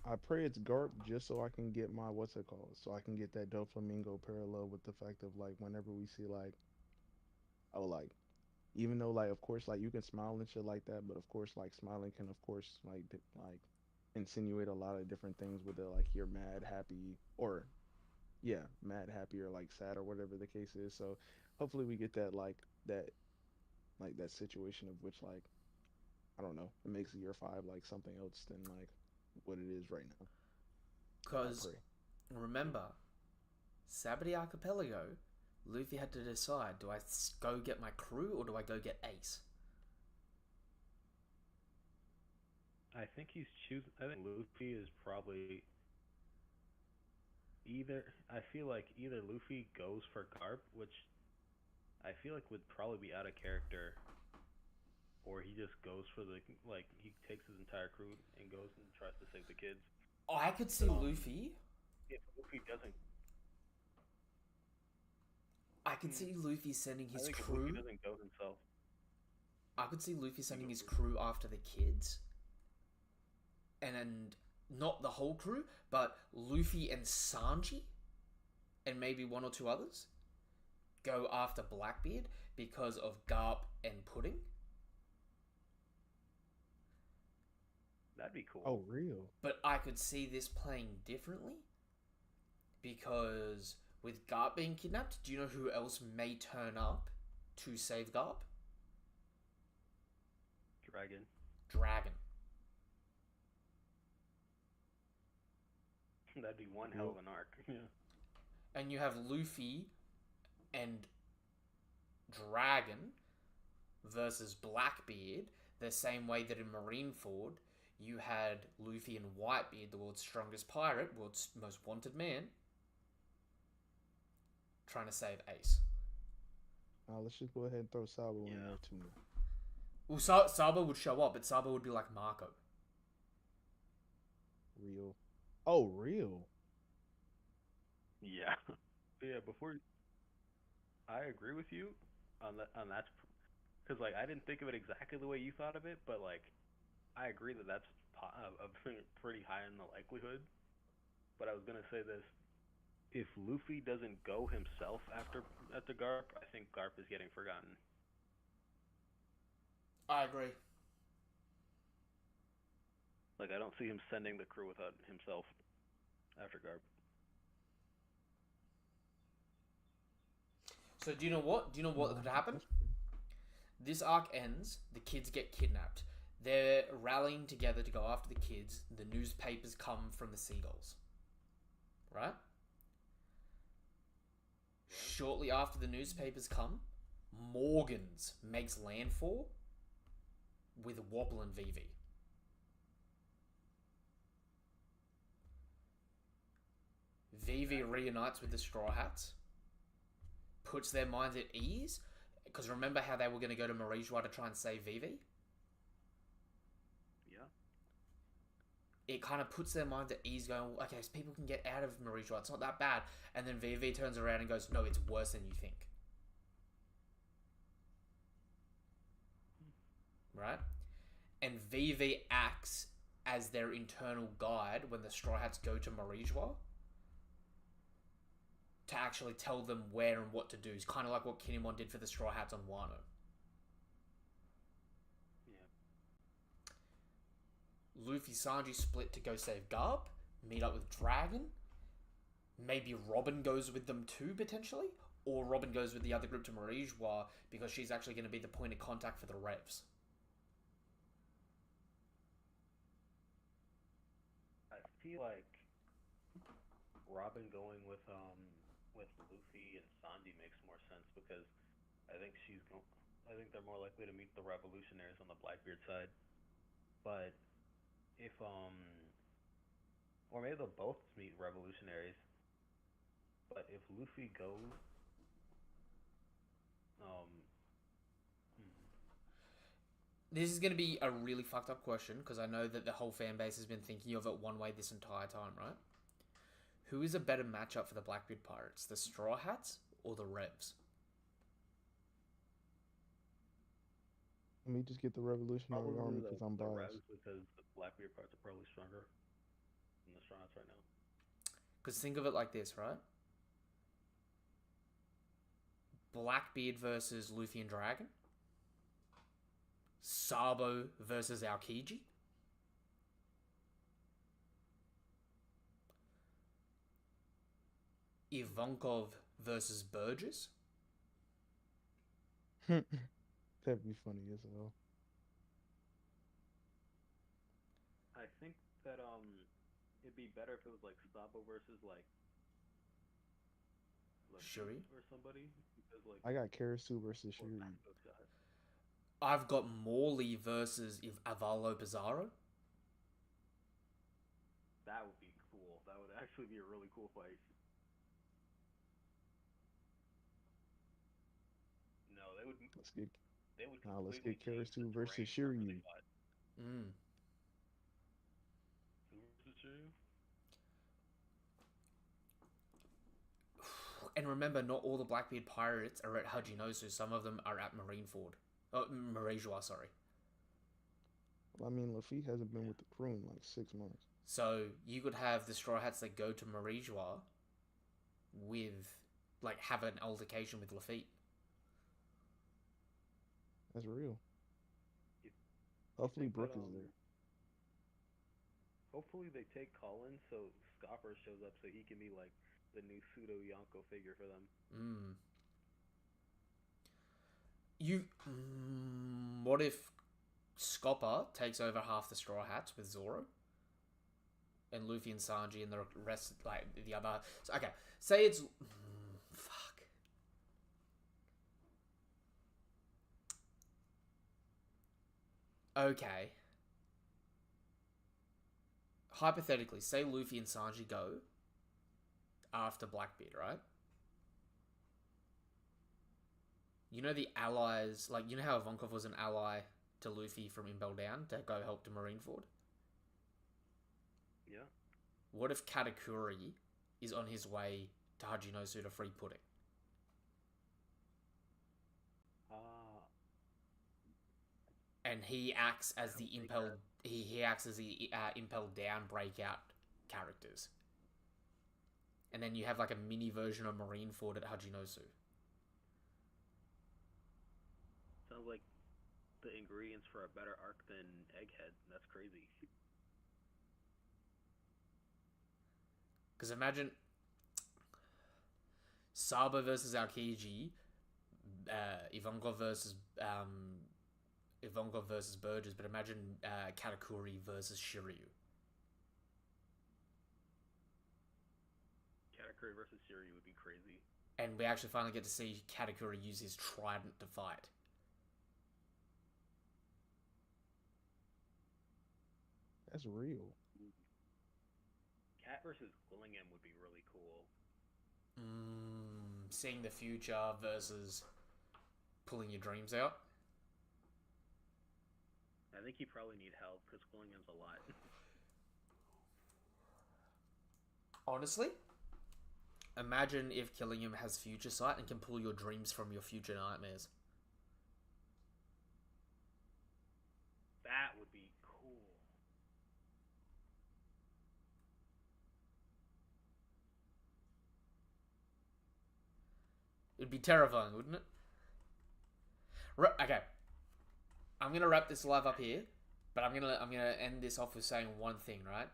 I pray it's Garp just so I can get my what's it called? So I can get that Doflamingo parallel with the fact of like whenever we see like, oh like, even though like of course like you can smile and shit like that, but of course like smiling can of course like insinuate a lot of different things with it, like you're mad, happy, or yeah, mad, happy, or like sad or whatever the case is. So hopefully we get that that situation of which like I don't know, it makes year 5 like something else than like what it is right now. Because, remember, Sabaody Archipelago, Luffy had to decide, do I go get my crew or do I go get Ace? I think he's choosing. I think Luffy is probably either. I feel like either Luffy goes for Garp, which I feel like would probably be out of character, or he just goes for the he takes his entire crew and goes and tries to save the kids. I could see Luffy. If Luffy doesn't, I could see Luffy sending I his think if crew. Luffy doesn't go himself. I could see Luffy sending his crew after the kids. And not the whole crew, but Luffy and Sanji, and maybe 1 or 2 others, go after Blackbeard because of Garp and Pudding. That'd be cool. Oh, real? But I could see this playing differently, because with Garp being kidnapped, do you know who else may turn up to save Garp? Dragon. Dragon. That'd be one hell of an arc. Yeah. And you have Luffy and Dragon versus Blackbeard, the same way that in Marineford you had Luffy and Whitebeard, the world's strongest pirate, world's most wanted man, trying to save Ace. Let's just go ahead and throw Sabo in Yeah. there too. Well, Sabo would show up, but Sabo would be like Marco. Real. Oh, real. Yeah. Yeah. Before, I agree with you on that. Because like I didn't think of it exactly the way you thought of it, but like I agree that that's pretty high in the likelihood. But I was gonna say this: if Luffy doesn't go himself after Garp, I think Garp is getting forgotten. I agree. Like I don't see him sending the crew without himself after Garp. So do you know what? Do you know what could happen? This arc ends, the kids get kidnapped. They're rallying together to go after the kids. The newspapers come from the seagulls. Right? Shortly after the newspapers come, Morgans makes landfall with Wapple and Vivi. Vivi reunites with the Straw Hats, puts their minds at ease, because remember how they were going to go to Marijua to try and save Vivi? Yeah. It kind of puts their minds at ease, going, okay, so people can get out of Marijua, it's not that bad. And then Vivi turns around and goes, no, it's worse than you think. Right? And Vivi acts as their internal guide when the Straw Hats go to Marijua to actually tell them where and what to do. It's kind of like what Kinemon did for the Straw Hats on Wano. Yeah. Luffy Sanji split to go save Garp, meet up with Dragon. Maybe Robin goes with them too, potentially. Or Robin goes with the other group to Marijois because she's actually going to be the point of contact for the Revs. I feel like Robin going with Luffy and Sanji makes more sense because I think I think they're more likely to meet the revolutionaries on the Blackbeard side. But if or maybe they'll both meet revolutionaries. But if Luffy goes, This is going to be a really fucked up question because I know that the whole fan base has been thinking of it one way this entire time, right? Who is a better matchup for the Blackbeard Pirates, the Straw Hats or the Revs? Let me just get the Revolutionary probably Army because I'm the biased. Revs because the Blackbeard parts are probably stronger than the Straw Hats right now. Because think of it like this, right? Blackbeard versus Luffy and Dragon. Sabo versus Aokiji. Ivankov versus Burgess. That'd be funny as hell. I think that it'd be better if it was like Sabo versus like Shuri? or somebody because like I got Karasu versus or Shuri. Bakugo guy. I've got Morley versus Avalo Pizarro. That would be cool. That would actually be a really cool fight. No, they would. Let's get They would. let's completely get change the Karasu versus terrain whenever they Shiryu. fought. Who versus Shiryu? And remember, not all the Blackbeard pirates are at Hajinosu. Some of them are at Marineford. Oh, Marijois, sorry. Well, I mean, Luffy hasn't been with the crew in like 6 months. So you could have the Straw Hats that go to Marijois with, like, have an altercation with Lafitte. That's real. You Hopefully think that, Brook is there. Hopefully they take Colin so Scopper shows up so he can be like the new pseudo Yonko figure for them. What if Scopper takes over half the Straw Hats with Zoro? And Luffy and Sanji and the rest, like, the other... So, okay, say it's... fuck. Okay. Hypothetically, say Luffy and Sanji go after Blackbeard, right? You know the allies, like, you know how Ivankov was an ally to Luffy from Impel Down to go help to Marineford? Yeah. What if Katakuri is on his way to Hajinosu to free Pudding? And he acts as the Impel... He acts as the Impel Down breakout characters. And then you have like a mini version of Marineford at Hajinosu. Sounds like the ingredients for a better arc than Egghead. That's crazy. Because imagine Sabo versus Aokiji, Ivankov versus Burgess, but imagine Katakuri versus Shiryu. Katakuri versus Shiryu would be crazy. And we actually finally get to see Katakuri use his trident to fight. That's real. Cat versus Gillingham would be really cool. Seeing the future versus pulling your dreams out. I think he probably need help because Gillingham's a lot. Honestly, imagine if Killingham has future sight and can pull your dreams from your future nightmares. That would be cool. It'd be terrifying, wouldn't it? Okay. I'm gonna wrap this live up here, but I'm gonna end this off with saying one thing, right?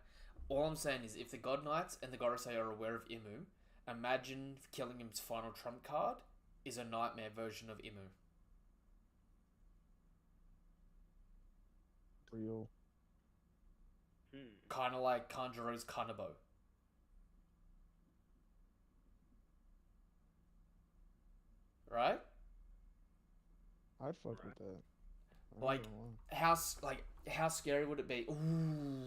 All I'm saying is, if the God Knights and the Gorosei are aware of Imu, imagine Killingham's final trump card is a nightmare version of Imu. Real. Kind of like Kanjuro's Kanabo. Right? I'd fuck with that. I ain't Like, gonna lie. how scary would it be? Ooh.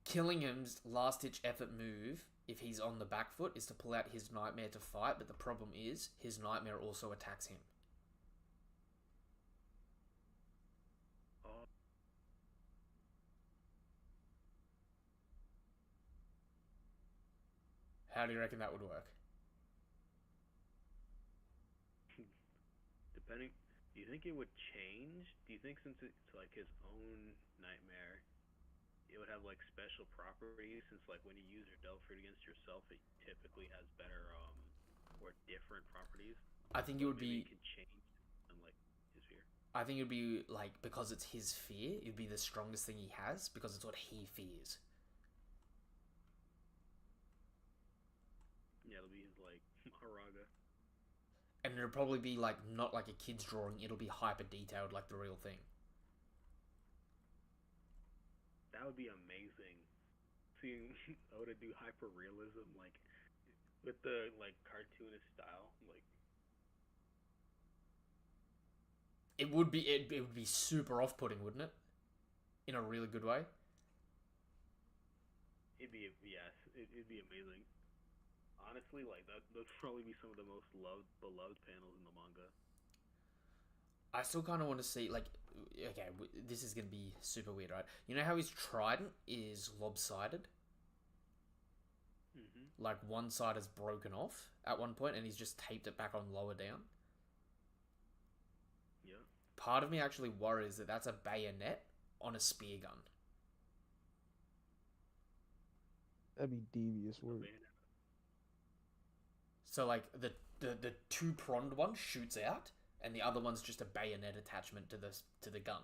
Killingham's last-ditch effort move, if he's on the back foot, is to pull out his Nightmare to fight, but the problem is, his Nightmare also attacks him. How do you reckon that would work? Depending, do you think it would change? Do you think since it's like his own nightmare, it would have like special properties? Since like when you use your Devil Fruit against yourself, it typically has better or different properties. I think it would Maybe be. it could change on like his fear. I think it would be like, because it's his fear, it'd be the strongest thing he has because it's what he fears. Yeah, it'll be his like Maharaga. And it'll probably be like not like a kid's drawing, it'll be hyper detailed like the real thing. That would be amazing. Seeing Oda do hyper realism like with the like cartoonist style, like It would be super off-putting, wouldn't it? In a really good way. it'd be it'd be amazing. Honestly, like that'd probably be some of the most beloved panels in the manga. I still kind of want to see, like, okay, this is going to be super weird, right? You know how his trident is lopsided? Mm-hmm. Like, one side is broken off at one point, and he's just taped it back on lower down. Yeah. Part of me actually worries that that's a bayonet on a spear gun. That'd be devious work. So, like, the two-pronged one shoots out, and the other one's just a bayonet attachment to the gun.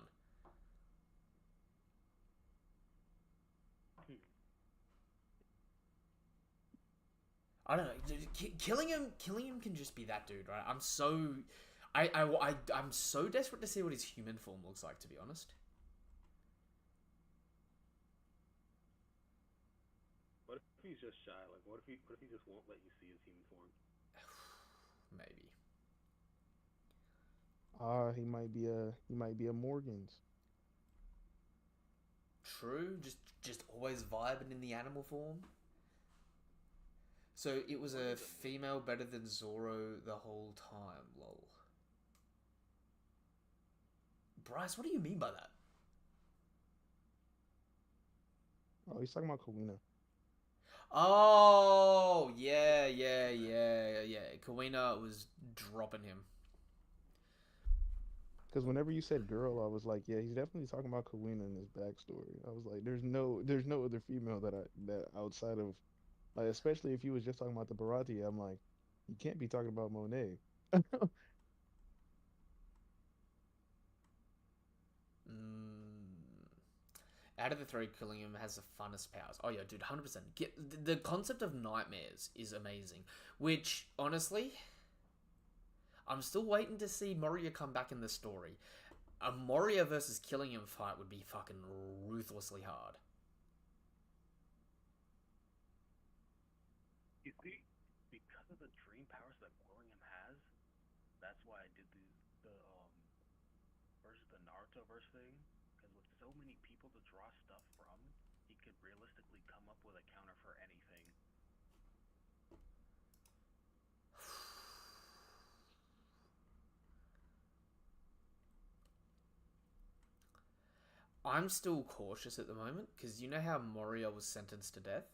I don't know. Killing him can just be that dude, right? I'm so desperate to see what his human form looks like, to be honest. What if he's just shy? Like, what if he just won't let you see his human form? Maybe. He might be a Morgans. True. Just always vibing in the animal form. So it was a female better than Zoro the whole time. Lol. Bryce, what do you mean by that? Oh, he's talking about Kawina. Oh, yeah. Kawina was dropping him. Because whenever you said girl, I was like, yeah, he's definitely talking about Kawina in his backstory. I was like, there's no other female that outside of, like, especially if he was just talking about the Baratie, I'm like, you can't be talking about Monet. Out of the three, Killingham has the funnest powers. Oh yeah, dude, 100%. The concept of nightmares is amazing. Which, honestly, I'm still waiting to see Moria come back in the story. A Moria versus Killingham fight would be fucking ruthlessly hard. You see, because of the dream powers that Willingham has, that's why I did the versus the Naruto verse thing. Because with so many people to draw stuff from, he could realistically come up with a counter for anything. I'm still cautious at the moment, because you know how Moria was sentenced to death?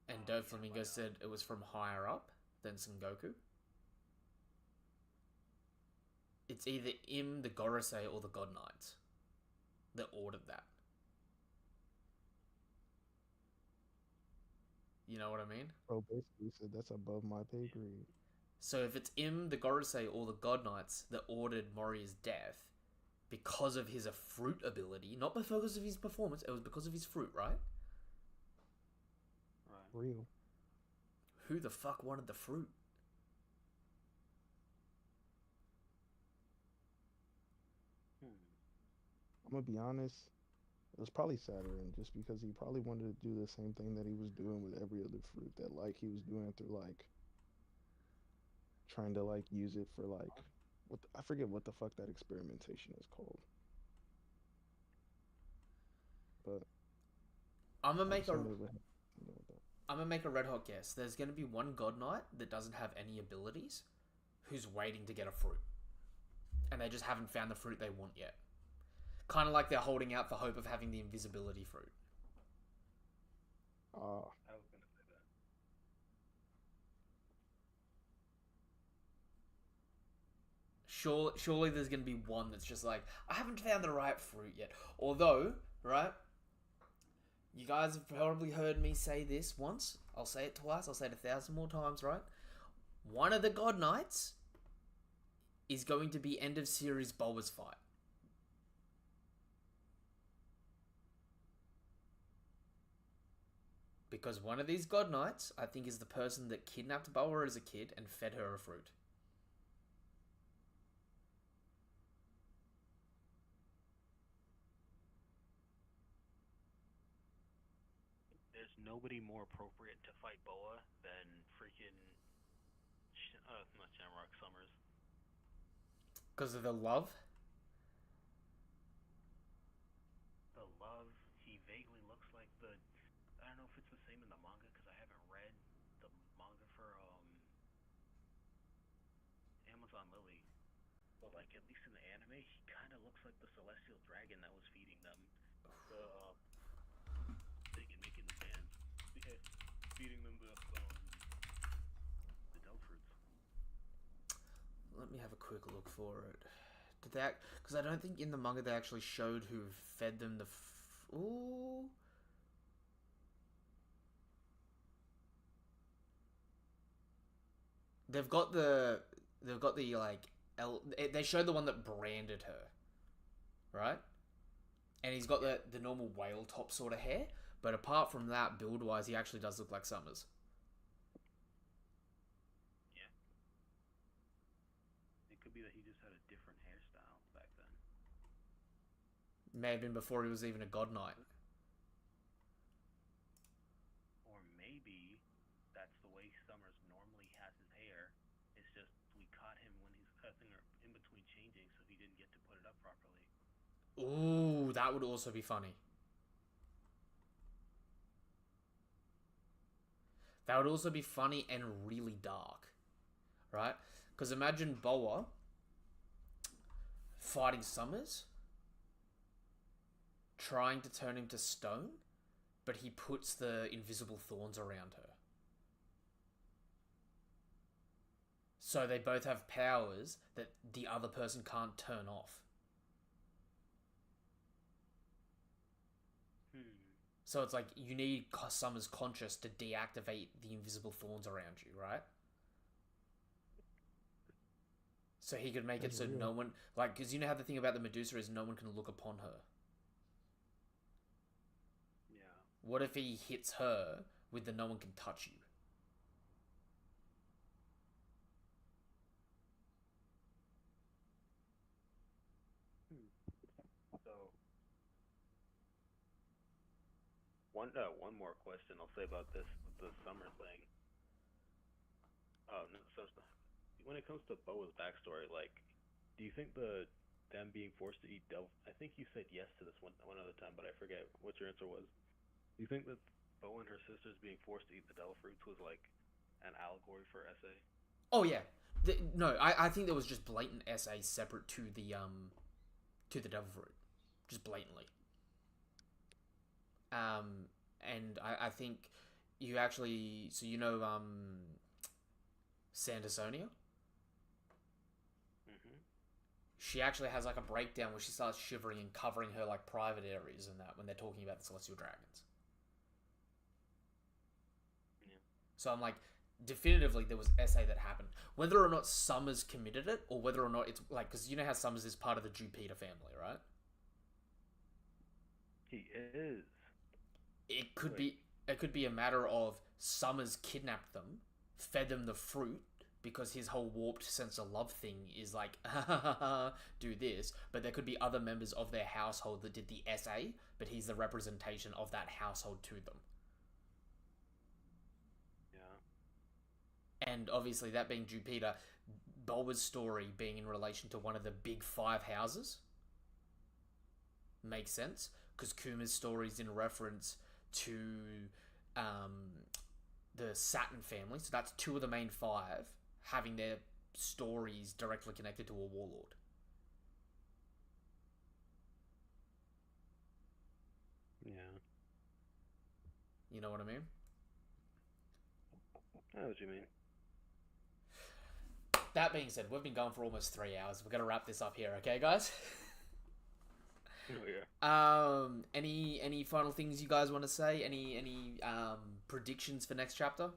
And Doflamingo said it was from higher up than Sengoku? It's either Im, the Gorosei, or the God Knights that ordered that. You know what I mean? Bro basically said that's above my pay grade. So if it's Im, the Gorosei, or the God Knights that ordered Moriya's death because of his fruit ability, not because of his performance, it was because of his fruit, right? Right. Real. Who the fuck wanted the fruit? I'm gonna be honest. It was probably Saturn, just because he probably wanted to do the same thing that he was doing with every other fruit. That like he was doing through like trying to like use it for like I forget what the fuck that experimentation is called. But I'm gonna I make just a wondered what had something with that. I'm gonna make a red hot guess. There's gonna be one God Knight that doesn't have any abilities, who's waiting to get a fruit, and they just haven't found the fruit they want yet. Kind of like they're holding out for hope of having the invisibility fruit. I was gonna say that. Surely there's gonna be one that's just like, I haven't found the right fruit yet. Although, right? You guys have probably heard me say this once. I'll say it twice. I'll say it 1,000 more times, right? One of the God Knights is going to be end of series Boa's fight. Because one of these God Knights, I think, is the person that kidnapped Boa as a kid and fed her a fruit. There's nobody more appropriate to fight Boa than freaking not Shamrock, Summers. Because of the love? The love, he vaguely looks like the. I don't know if it's the same in the manga because I haven't read the manga for Amazon Lily. But like at least in the anime, he kind of looks like the celestial dragon that was feeding them the thing and making the fans. Yeah, feeding them the devil fruits. Let me have a quick look for it. Did that? Because I don't think in the manga they actually showed who fed them the. Ooh. They've got the like they showed the one that branded her, right? And he's got the normal whale top sort of hair, but apart from that, build wise, he actually does look like Summers. Yeah. It could be that he just had a different hairstyle back then. May have been before he was even a God Knight. Or maybe that's the way Summers normally has his hair. It's just we caught him when he's cutting or in between changing, so he didn't get to put it up properly. Ooh, that would also be funny. That would also be funny and really dark, right? Because imagine Boa fighting Summers, trying to turn him to stone, but he puts the invisible thorns around her. So they both have powers that the other person can't turn off. So it's like you need Summer's conscious to deactivate the invisible thorns around you, right? So he could make it so no one, like, because you know how the thing about the Medusa is no one can look upon her. Yeah. What if he hits her with the no one can touch you? So one more question I'll say about the summer thing. No, so when it comes to Boa's backstory, like, do you think them being forced to eat devil? I think you said yes to this one other time, but I forget what your answer was. Do you think that Boa and her sisters being forced to eat the devil fruits was like an allegory for SA? Oh yeah, no, I think there was just blatant SA separate to the devil fruit, just blatantly. And I think you actually, so you know, Sandersonia? Mm-hmm. She actually has like a breakdown where she starts shivering and covering her like private areas and that when they're talking about the celestial dragons. So I'm like, definitively there was SA that happened. Whether or not Summers committed it, or whether or not it's like, because you know how Summers is part of the Jupiter family, right? He is. It could be a matter of Summers kidnapped them, fed them the fruit, because his whole warped sense of love thing is like, do this. But there could be other members of their household that did the SA, but he's the representation of that household to them. Yeah. And obviously, that being Jupiter, Bulba's story being in relation to one of the big 5 houses makes sense, because Kuma's story is in reference to the Saturn family, so that's 2 of the main 5 having their stories directly connected to a warlord. Yeah. You know what I mean? I know what you mean. That being said, we've been going for almost 3 hours. We're gonna wrap this up here, okay, guys? Oh yeah. Any final things you guys want to say? Any predictions for next chapter?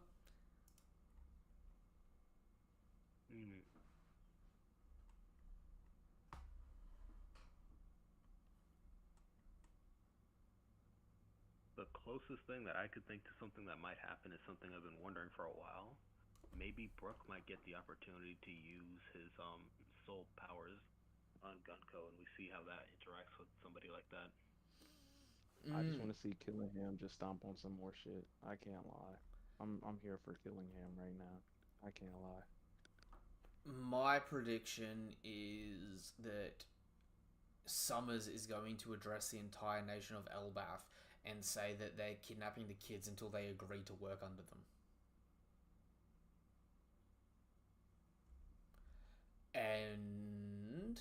The closest thing that I could think to something that might happen is something I've been wondering for a while. Maybe Brook might get the opportunity to use his soul powers on Gunko, and we see how that interacts with somebody like that. I just want to see Killingham just stomp on some more shit. I can't lie. I'm here for Killingham right now. I can't lie. My prediction is that Summers is going to address the entire nation of Elbath and say that they're kidnapping the kids until they agree to work under them. And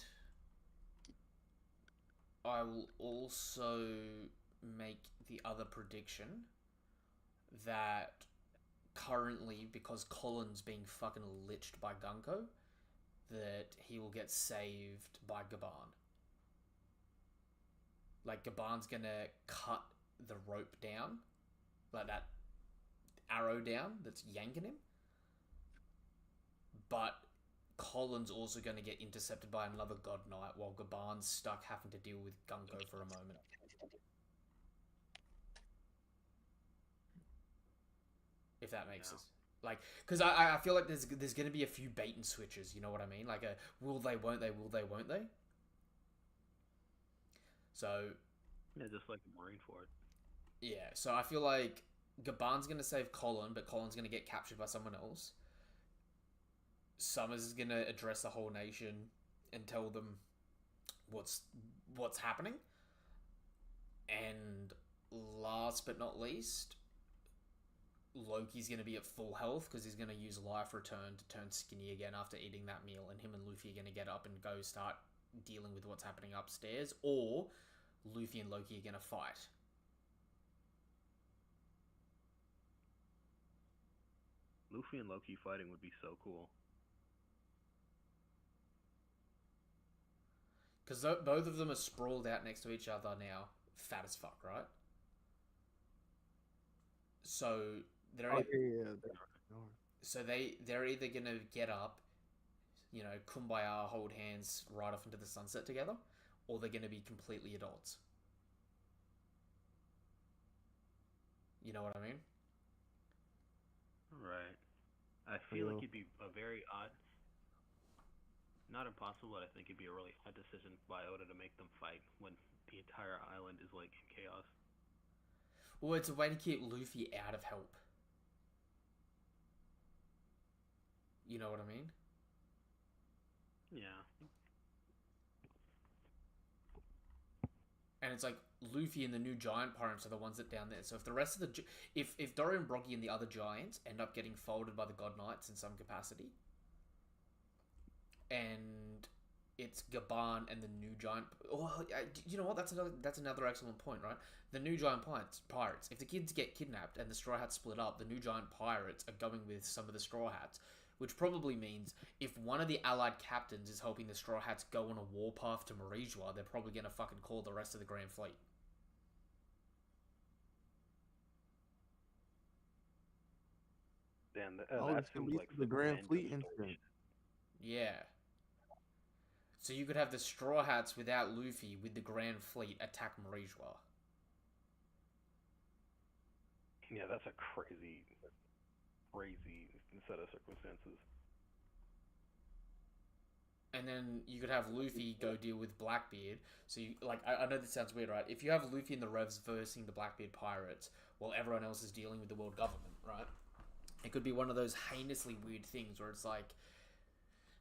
I will also make the other prediction that currently, because Colin's being fucking liched by Gunko, that he will get saved by Gaban. Like, Gaban's gonna cut the rope down, like that arrow down that's yanking him. But Colin's also going to get intercepted by another God Knight while Gaban's stuck having to deal with Gunko for a moment. If that makes sense. Like, because I feel like there's going to be a few bait and switches, you know what I mean? Like, will they, won't they, will they, won't they? So... Yeah, just like the Marine Fort. Yeah, so I feel like Gaban's going to save Colin, but Colin's going to get captured by someone else. Summers is going to address the whole nation and tell them what's happening. And last but not least, Loki's going to be at full health because he's going to use Life Return to turn skinny again after eating that meal, and him and Luffy are going to get up and go start dealing with what's happening upstairs, or Luffy and Loki are going to fight. Luffy and Loki fighting would be so cool. Because both of them are sprawled out next to each other now, fat as fuck, right? So they're they're either gonna get up, you know, kumbaya, hold hands, ride off into the sunset together, or they're gonna be completely adults. You know what I mean? Right. I feel like it'd be a very odd, not impossible, but I think it'd be a really odd decision by Oda to make them fight when the entire island is like in chaos. Well, it's a way to keep Luffy out of help. You know what I mean? Yeah. And it's like Luffy and the new giant pirates are the ones that down there. So if the rest of the if Dorian Broggy and the other giants end up getting folded by the God Knights in some capacity, and it's Gaban and the new giant. Oh, you know what? That's another excellent point, right? The new giant pirates. If the kids get kidnapped and the Straw Hats split up, the new giant pirates are going with some of the Straw Hats, which probably means if one of the allied captains is helping the Straw Hats go on a warpath to Marijua, they're probably gonna fucking call the rest of the Grand Fleet. and Oh, that this can seems lead like to the some Grand random Fleet story incident. shit. Yeah. So you could have the Straw Hats without Luffy with the Grand Fleet attack Marijois. Yeah, that's a crazy set of circumstances. And then you could have Luffy go deal with Blackbeard. So you like I know this sounds weird, right? If you have Luffy and the Revs versing the Blackbeard pirates while everyone else is dealing with the world government, right? It could be one of those heinously weird things where it's like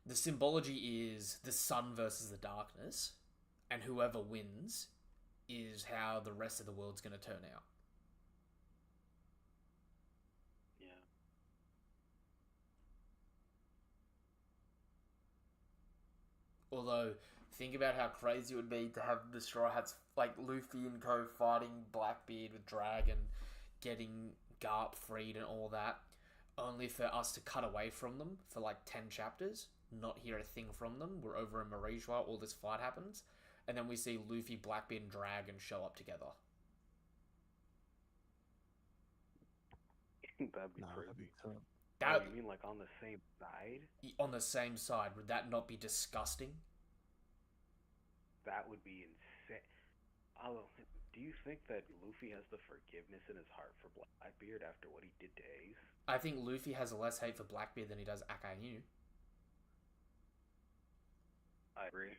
the symbology is the sun versus the darkness, and whoever wins is how the rest of the world's going to turn out. Yeah. Although, think about how crazy it would be to have the Straw Hats, like Luffy and co. fighting Blackbeard with Dragon, getting Garp freed and all that, only for us to cut away from them for like 10 chapters, not hear a thing from them. We're over in Marijois, all this fight happens, and then we see Luffy, Blackbeard, and Dragon show up together. That'd be Nah, that'd crazy. be tough. That, Oh, you mean like on the same side? on the same side, would that not be disgusting? That would be insane. Do you think that Luffy has the forgiveness in his heart for Blackbeard after what he did to Ace? I think Luffy has less hate for Blackbeard than he does Akainu. I agree.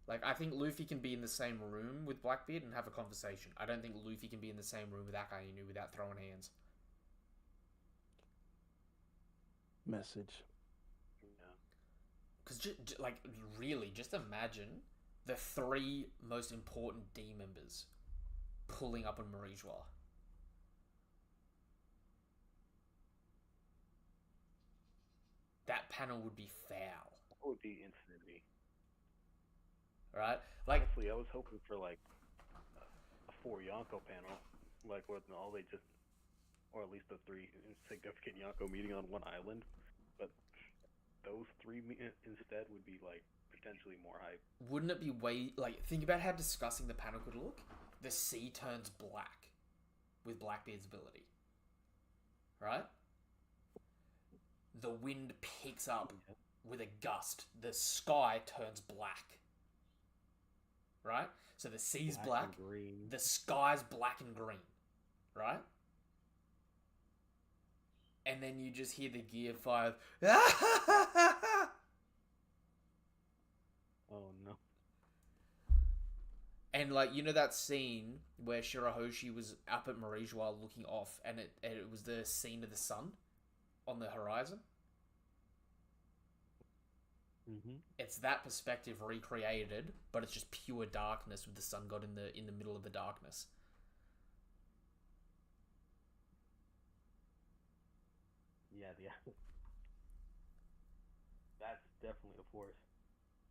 Like, I think Luffy can be in the same room with Blackbeard and have a conversation. I don't think Luffy can be in the same room with Akainu without throwing hands. Message. Yeah. Because, like, really, just imagine the 3 most important D members pulling up on Marijois. That panel would be foul, That would be insanity. right? Like, Honestly, I was hoping for like a 4 Yonko panel, like where all they just, or at least the 3 significant Yonko meeting on one island, but those 3 instead would be like potentially more hype. wouldn't it be way, like, think about how disgusting the panel could look? The sea turns black with Blackbeard's ability, right? The wind picks up with a gust. The sky turns black, right? So the sea's black, and green. the sky's black and green, right? And then you just hear the Gear 5. Oh no. And, like, you know that scene where Shirahoshi was up at Marijois looking off, and it was the scene of the sun on the horizon? Mm-hmm. It's that perspective recreated, but it's just pure darkness with the sun god in the middle of the darkness. Yeah, that's definitely a force.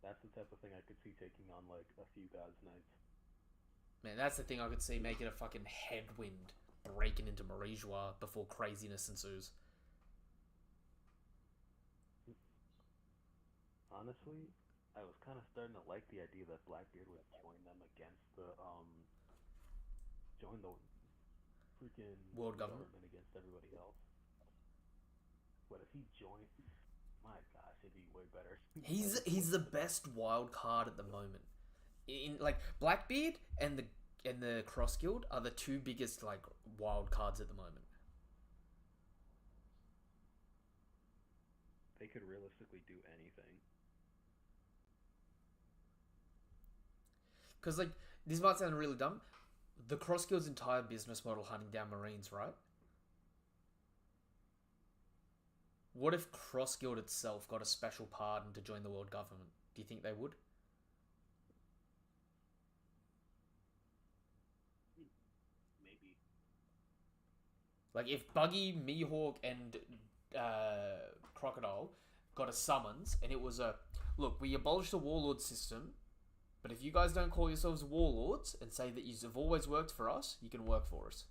That's the type of thing I could see taking on like a few Gods Knights. Man, that's the thing I could see making a fucking headwind breaking into Marijois before craziness ensues. Honestly, I was kind of starting to like the idea that Blackbeard would join them against join the freaking World government against everybody else. But if he joined, my gosh, it'd be way better. He's the best wild card at the moment. In like Blackbeard and the Cross Guild are the 2 biggest like wild cards at the moment. They could realistically do anything. Because, like, this might sound really dumb. The Cross Guild's entire business model hunting down Marines, right? What if Cross Guild itself got a special pardon to join the world government? Do you think they would? Maybe. Like, if Buggy, Mihawk, and Crocodile got a summons, and it was a, look, we abolished the warlord system, but if you guys don't call yourselves warlords and say that you've always worked for us, you can work for us.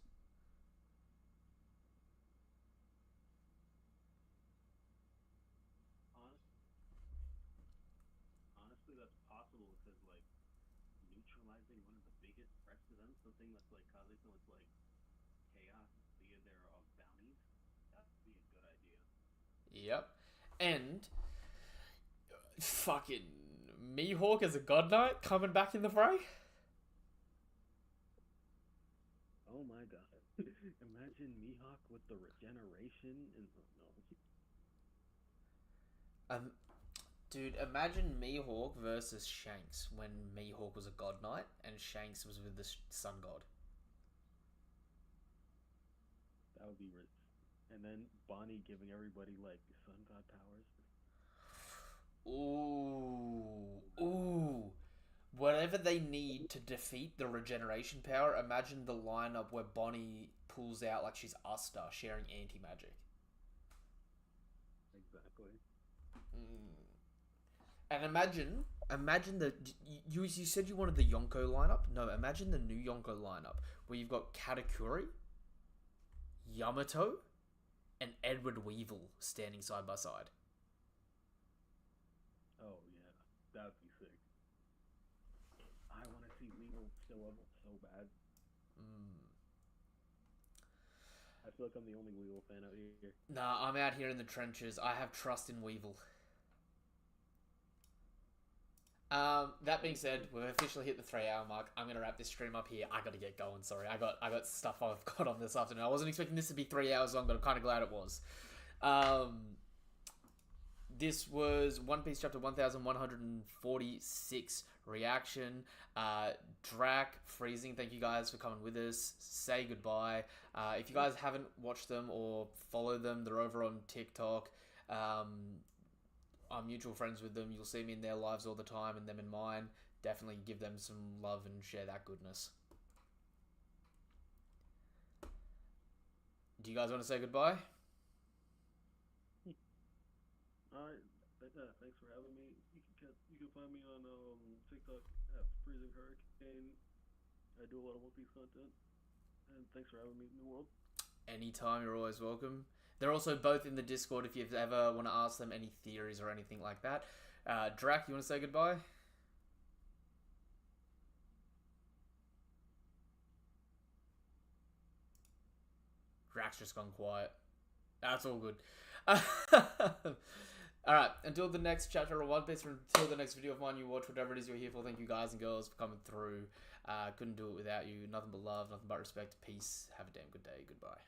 Honestly, that's possible because, like, neutralizing one of the biggest threats to them, something that's like causing so much, like, chaos via their bounties, Yep. And fucking Mihawk as a God Knight coming back in the fray. Oh my god. Imagine Mihawk with the regeneration and no. Dude, imagine Mihawk versus Shanks when Mihawk was a God Knight and Shanks was with the Sun God. That would be rich. And then Bonnie giving everybody like Sun God powers. Ooh. Whatever they need to defeat the regeneration power, imagine the lineup where Bonnie pulls out like she's Uster, sharing anti-magic. Exactly. And imagine you said you wanted the Yonko lineup. No, imagine the new Yonko lineup where you've got Katakuri, Yamato, and Edward Weevil standing side by side. Oh yeah, that'd be sick. I want to see Weevil still up so bad. I feel like I'm the only Weevil fan out here. Nah, I'm out here in the trenches. I have trust in Weevil. That being said, we've officially hit the 3-hour mark. I'm gonna wrap this stream up here. I gotta get going. Sorry, I got stuff I've got on this afternoon. I wasn't expecting this to be 3 hours long, but I'm kind of glad it was. This was One Piece chapter 1146 reaction. Drac, Freezing, thank you guys for coming with us. Say goodbye. If you guys haven't watched them or followed them, they're over on TikTok. I'm mutual friends with them. You'll see me in their lives all the time and them in mine. Definitely give them some love and share that goodness. Do you guys want to say goodbye? Alright, thanks for having me. You can find me on TikTok at Freezing Hurricane. I do a lot of One Piece content. And thanks for having me in the world. Anytime, you're always welcome. They're also both in the Discord if you ever want to ask them any theories or anything like that. Drac, you want to say goodbye? Drac's just gone quiet. That's all good. Alright, until the next chapter of One Piece, or until the next video of mine you watch, whatever it is you're here for, thank you guys and girls for coming through. Couldn't do it without you. Nothing but love, nothing but respect. Peace. Have a damn good day. Goodbye.